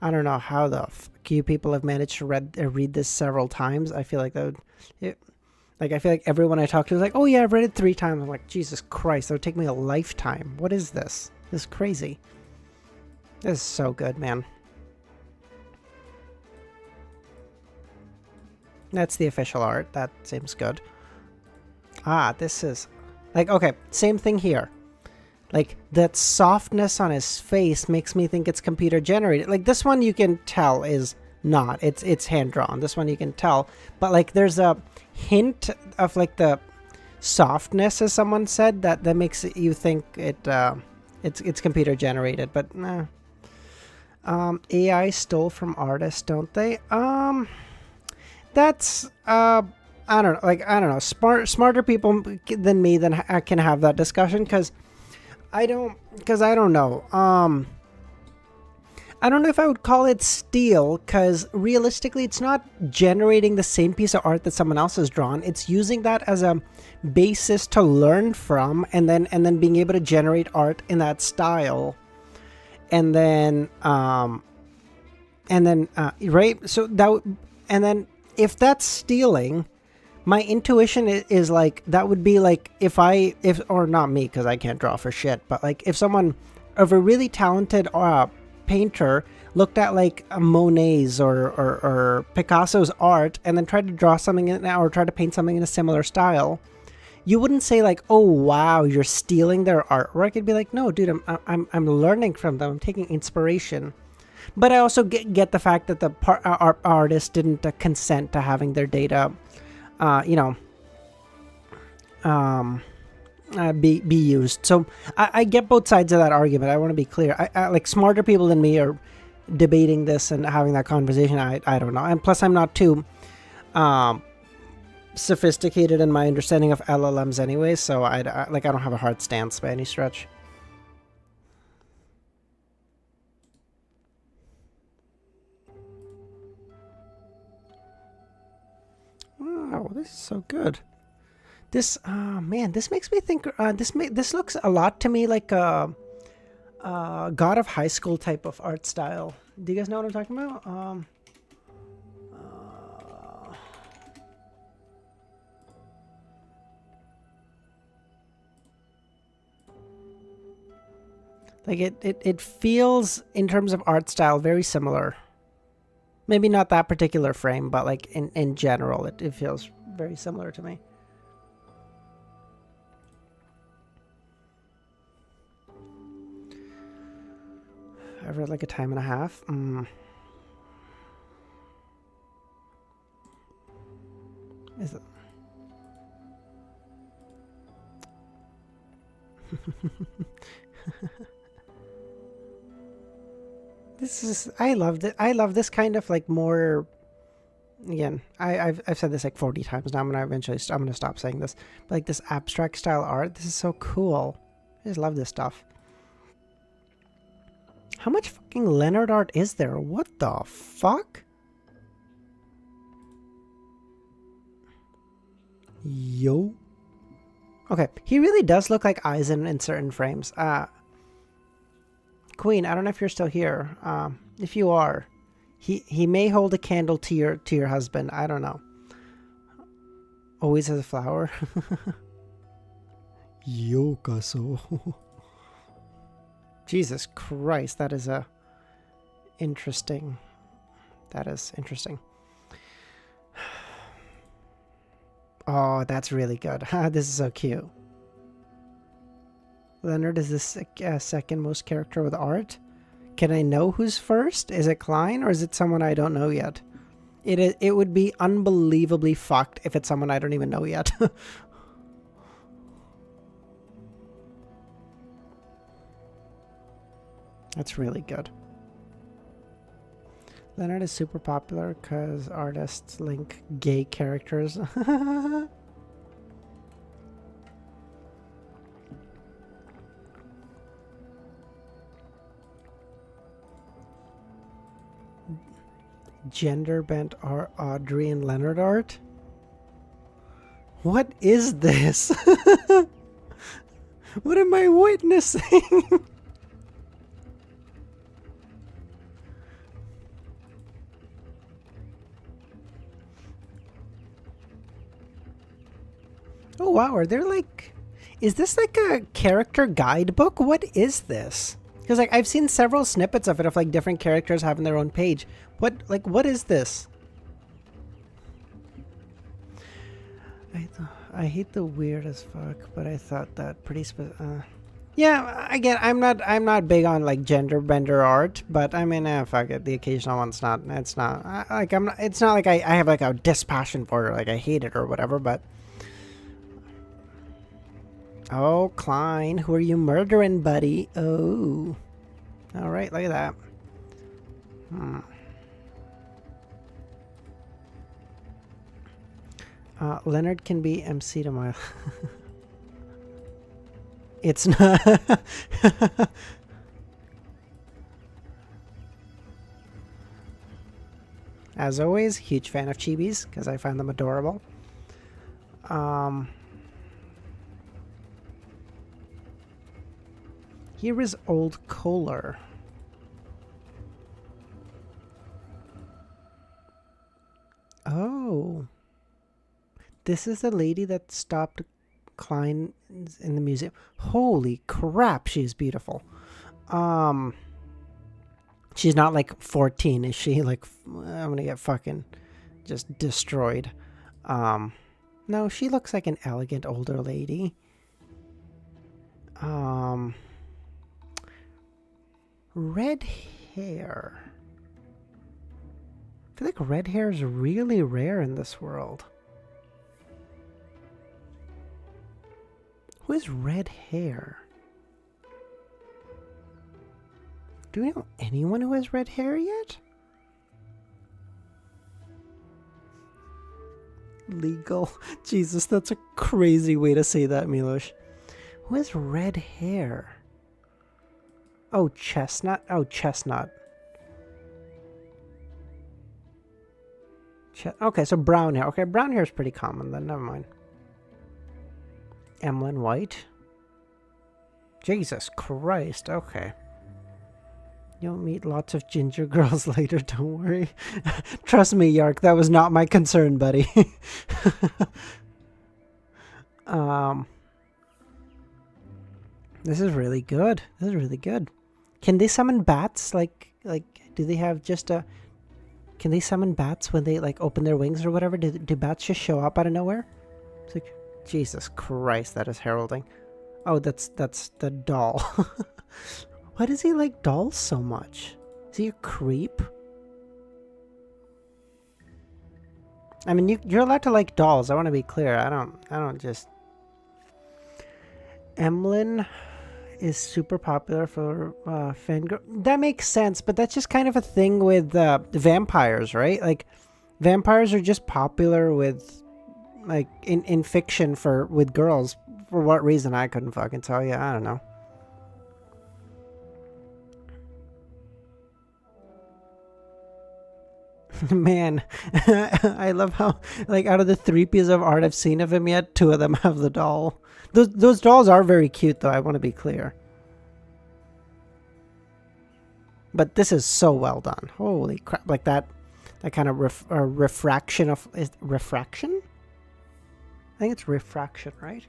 I don't know how the you people have managed to read this several times. I feel like that would... I feel like everyone I talk to is like, oh yeah, I've read it 3 times. I'm like, Jesus Christ, that would take me a lifetime. What is this? This is crazy. This is so good, man. That's the official art. That seems good. This is... like, okay, same thing here. Like, that softness on his face makes me think it's computer generated. Like, this one you can tell is not. It's hand-drawn. This one you can tell. But, like, there's a hint of, like, the softness, as someone said, that makes you think it's computer generated. But, nah. AI stole from artists, don't they? That's... I don't know. Smarter people than me can have that discussion, because I don't know. I don't know if I would call it steal, because realistically, it's not generating the same piece of art that someone else has drawn. It's using that as a basis to learn from, and then being able to generate art in that style, and then right. So if that's stealing, my intuition is like, that would be like if or not me, because I can't draw for shit, but like if someone of a really talented painter looked at like Monet's or Picasso's art and then tried to draw something in it, or tried to paint something in a similar style, you wouldn't say like, oh wow, you're stealing their artwork. It'd be like, no dude, I'm learning from them, I'm taking inspiration. But I also get the fact that the artist didn't consent to having their data be used. So I get both sides of that argument. I want to be clear. I like smarter people than me are debating this and having that conversation. I don't know. And plus, I'm not too sophisticated in my understanding of LLMs anyway. So I don't have a hard stance by any stretch. Wow, this is so good. This, man, this makes me think. This looks a lot to me like a God of High School type of art style. Do you guys know what I'm talking about? Like it feels in terms of art style very similar. Maybe not that particular frame, but like in general, it feels very similar to me. I've read like a time and a half. Is it? This is I love it. I love this kind of like more. Again, I've said this like 40 times now. I'm gonna stop saying this. But like this abstract style art, this is so cool. I just love this stuff. How much fucking Leonard art is there? What the fuck? Yo. Okay, he really does look like Eisen in certain frames. Queen, I don't know if you're still here. If you are, he may hold a candle to your husband. I don't know. Always has a flower. Yokaso. Jesus Christ, that is interesting. That is interesting. Oh, that's really good. This is so cute. Leonard is the second most character with art. Can I know who's first? Is it Klein or is it someone I don't know yet? It would be unbelievably fucked if it's someone I don't even know yet. That's really good. Leonard is super popular because artists link gay characters. Gender bent Audrey and Leonard art? What is this? What am I witnessing? Oh wow, are there like... Is this like a character guidebook? What is this? Because like I've seen several snippets of it of like different characters having their own page. What is this? I hate the weird as fuck, but I thought that pretty yeah, again, I'm not big on like gender bender art, but I mean, fuck it, the occasional one's not. It's not It's not like I have like a dispassion for it, or like I hate it or whatever. But oh, Klein, who are you murdering, buddy? Oh, all right, look at that. Leonard can be MC to my... It's not... As always, huge fan of chibis, because I find them adorable. Here is Old Kohler. Oh... This is the lady that stopped Klein in the museum. Holy crap, she's beautiful. She's not like 14, is she? Like, I'm gonna get fucking just destroyed. No, she looks like an elegant older lady. Red hair. I feel like red hair is really rare in this world. Who has red hair? Do we know anyone who has red hair yet? Legal. Jesus, that's a crazy way to say that, Milosh. Who has red hair? Oh, chestnut? Oh, chestnut. Okay, so brown hair. Okay, brown hair is pretty common then. Never mind. Emilyn white. Jesus Christ. Okay. You'll meet lots of ginger girls later, don't worry. Trust me, Yark, that was not my concern, buddy. This is really good. This is really good. Can they summon bats? Like, do they have just a... Can they summon bats when they, like, open their wings or whatever? Do bats just show up out of nowhere? It's like, Jesus Christ, that is heralding. Oh, that's the doll. Why does he like dolls so much? Is he a creep? I mean, you're allowed to like dolls. I want to be clear. I don't just... Emilyn is super popular for fangirl. That makes sense, but that's just kind of a thing with vampires, right? Like, vampires are just popular with, like, in fiction with girls. For what reason, I couldn't fucking tell you. I don't know. Man, I love how, like, out of the 3 pieces of art I've seen of him yet, 2 of them have the doll. Those dolls are very cute, though, I want to be clear. But this is so well done. Holy crap. Like that kind of refraction of... refraction? I think it's refraction, right?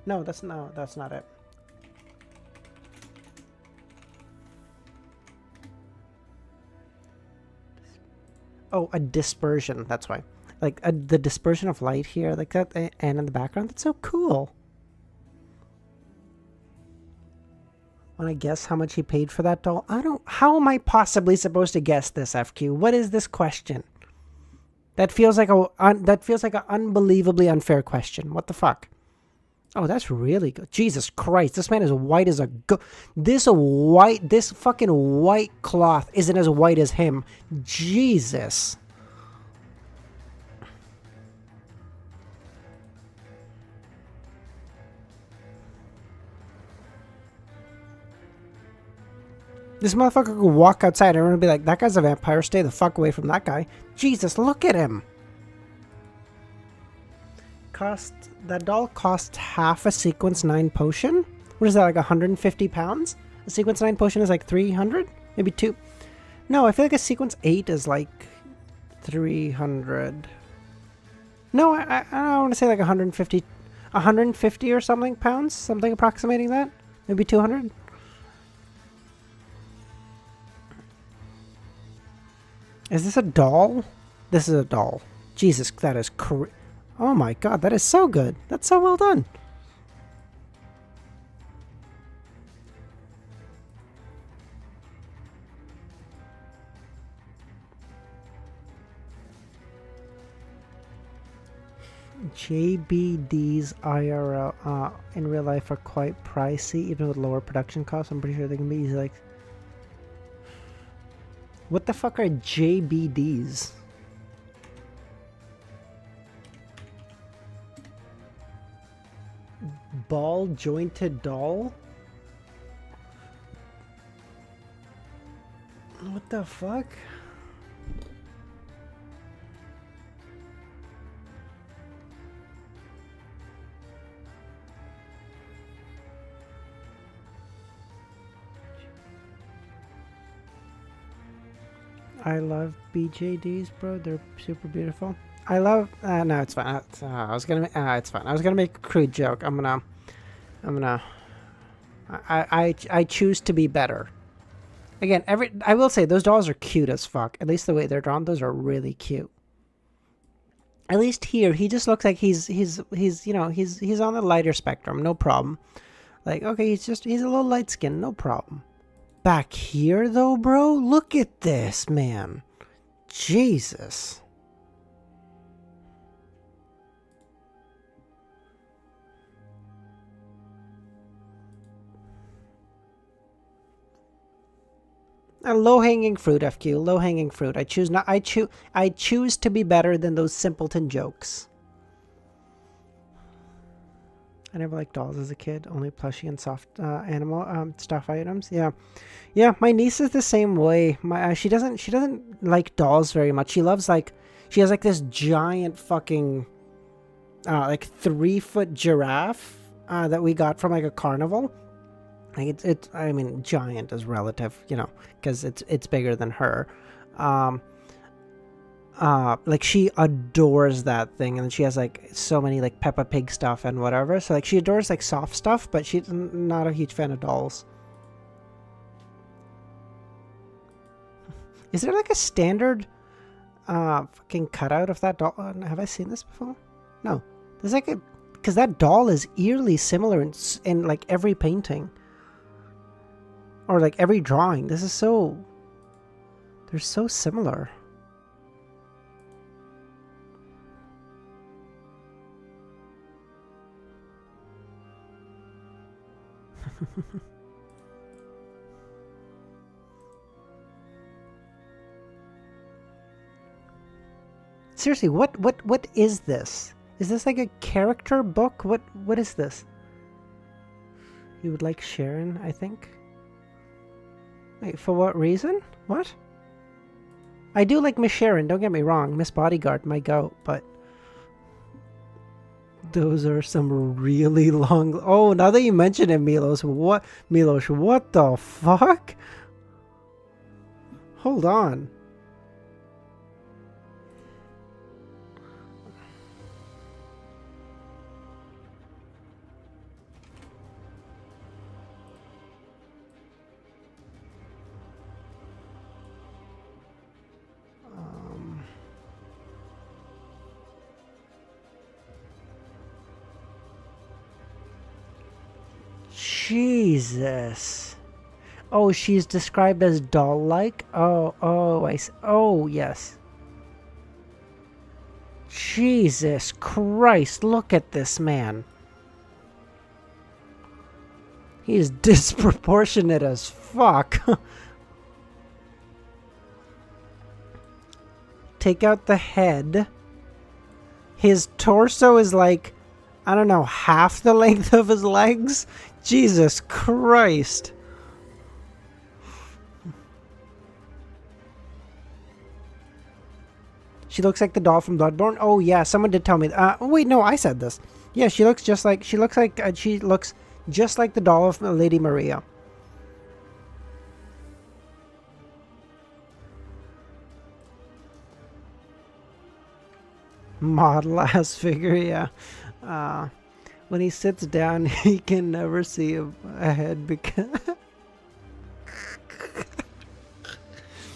No, that's not it. Oh, a dispersion. That's why. Like, the dispersion of light here, like that, and in the background. That's so cool. Want to guess how much he paid for that doll? How am I possibly supposed to guess this, FQ? What is this question? That feels like an unbelievably unfair question. What the fuck? Oh, that's really good. Jesus Christ, this man is white as a this fucking white cloth isn't as white as him. Jesus. This motherfucker could walk outside and everyone would be like, that guy's a vampire, stay the fuck away from that guy. Jesus, look at him. That doll costs half a sequence 9 potion. What is that, like 150 pounds? A sequence 9 potion is like 300? Maybe 2. No, I feel like a sequence 8 is like 300. No, I don't want to say like 150 or something pounds, something approximating that. Maybe 200. Is this a doll? This is a doll. Jesus, that is oh my god, that is so good. That's so well done. JBD's IRL in real life are quite pricey, even with lower production costs. I'm pretty sure they can be easy. Like, what the fuck are JBDs? Ball jointed doll? What the fuck? I love BJDs, bro. They're super beautiful. I love... no, it's fine. I was gonna... it's fine. I was gonna make a crude joke. I choose to be better. Again, I will say, those dolls are cute as fuck. At least the way they're drawn, those are really cute. At least here, he just looks like he's you know, he's on the lighter spectrum. No problem. Like, okay, he's a little light skinned. No problem. Back here, though, bro? Look at this, man. Jesus. A low-hanging fruit, FQ. Low-hanging fruit. I choose not. I choose to be better than those simpleton jokes. I never liked dolls as a kid. Only plushie and soft animal stuff items. Yeah, yeah. My niece is the same way. My she doesn't like dolls very much. She loves like she has like this giant fucking like 3-foot giraffe that we got from like a carnival. Like it's I mean giant is relative, you know, because it's bigger than her. Like she adores that thing, and she has like so many like Peppa Pig stuff and whatever. So like she adores like soft stuff, but she's not a huge fan of dolls. Is there like a standard fucking cutout of that doll? Have I seen this before? No. There's like a because that doll is eerily similar in like every painting. Or like every drawing. This is so... They're so similar. Seriously, what is this? Is this like a character book? What is this? You would like Sharon, I think? Wait, for what reason? What? I do like Miss Sharon, don't get me wrong. Miss Bodyguard, my goat, but... Those are some really long... Oh, now that you mention it, Milos, what... Milos, what the fuck? Hold on. Jesus. Oh, she's described as doll-like? Oh, I see. Oh, yes. Jesus Christ, look at this man. He is disproportionate as fuck. Take out the head. His torso is like, I don't know, half the length of his legs? Jesus Christ. She looks like the doll from Bloodborne. Oh yeah, someone did tell me. Wait, no, I said this. Yeah, she looks just like she looks just like the doll of Lady Maria. Model ass figure, yeah. When he sits down, he can never see a head because...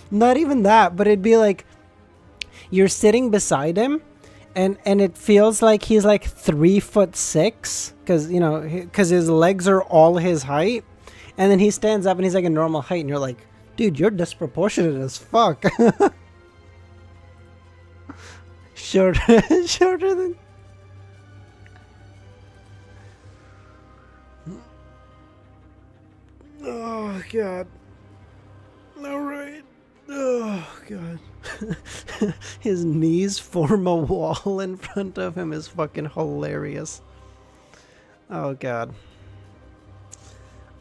Not even that, but it'd be like... You're sitting beside him, and it feels like he's like 3'6", because, you know, because his legs are all his height. And then he stands up and he's like a normal height, and you're like, dude, you're disproportionate as fuck. Shorter than... Oh, God. All right. Oh, God. His knees form a wall in front of him is fucking hilarious. Oh, God.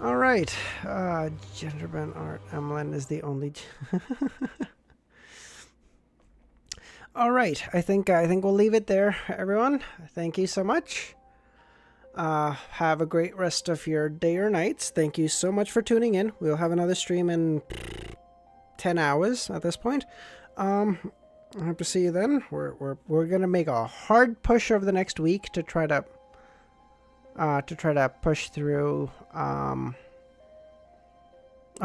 All right. Gender-bent art. Emilyn is the only... All right. I think we'll leave it there, everyone. Thank you so much. Have a great rest of your day or nights. Thank you so much for tuning in. We'll have another stream in 10 hours at this point. I hope to see you then. We're gonna make a hard push over the next week to try to push through oh,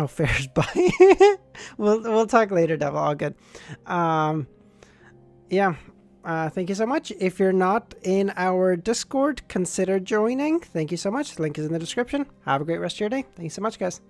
Fair's bye. we'll talk later, Devil. All good. Yeah. Thank you so much. If you're not in our Discord, consider joining. Thank you so much. Link is in the description. Have a great rest of your day. Thank you so much, guys.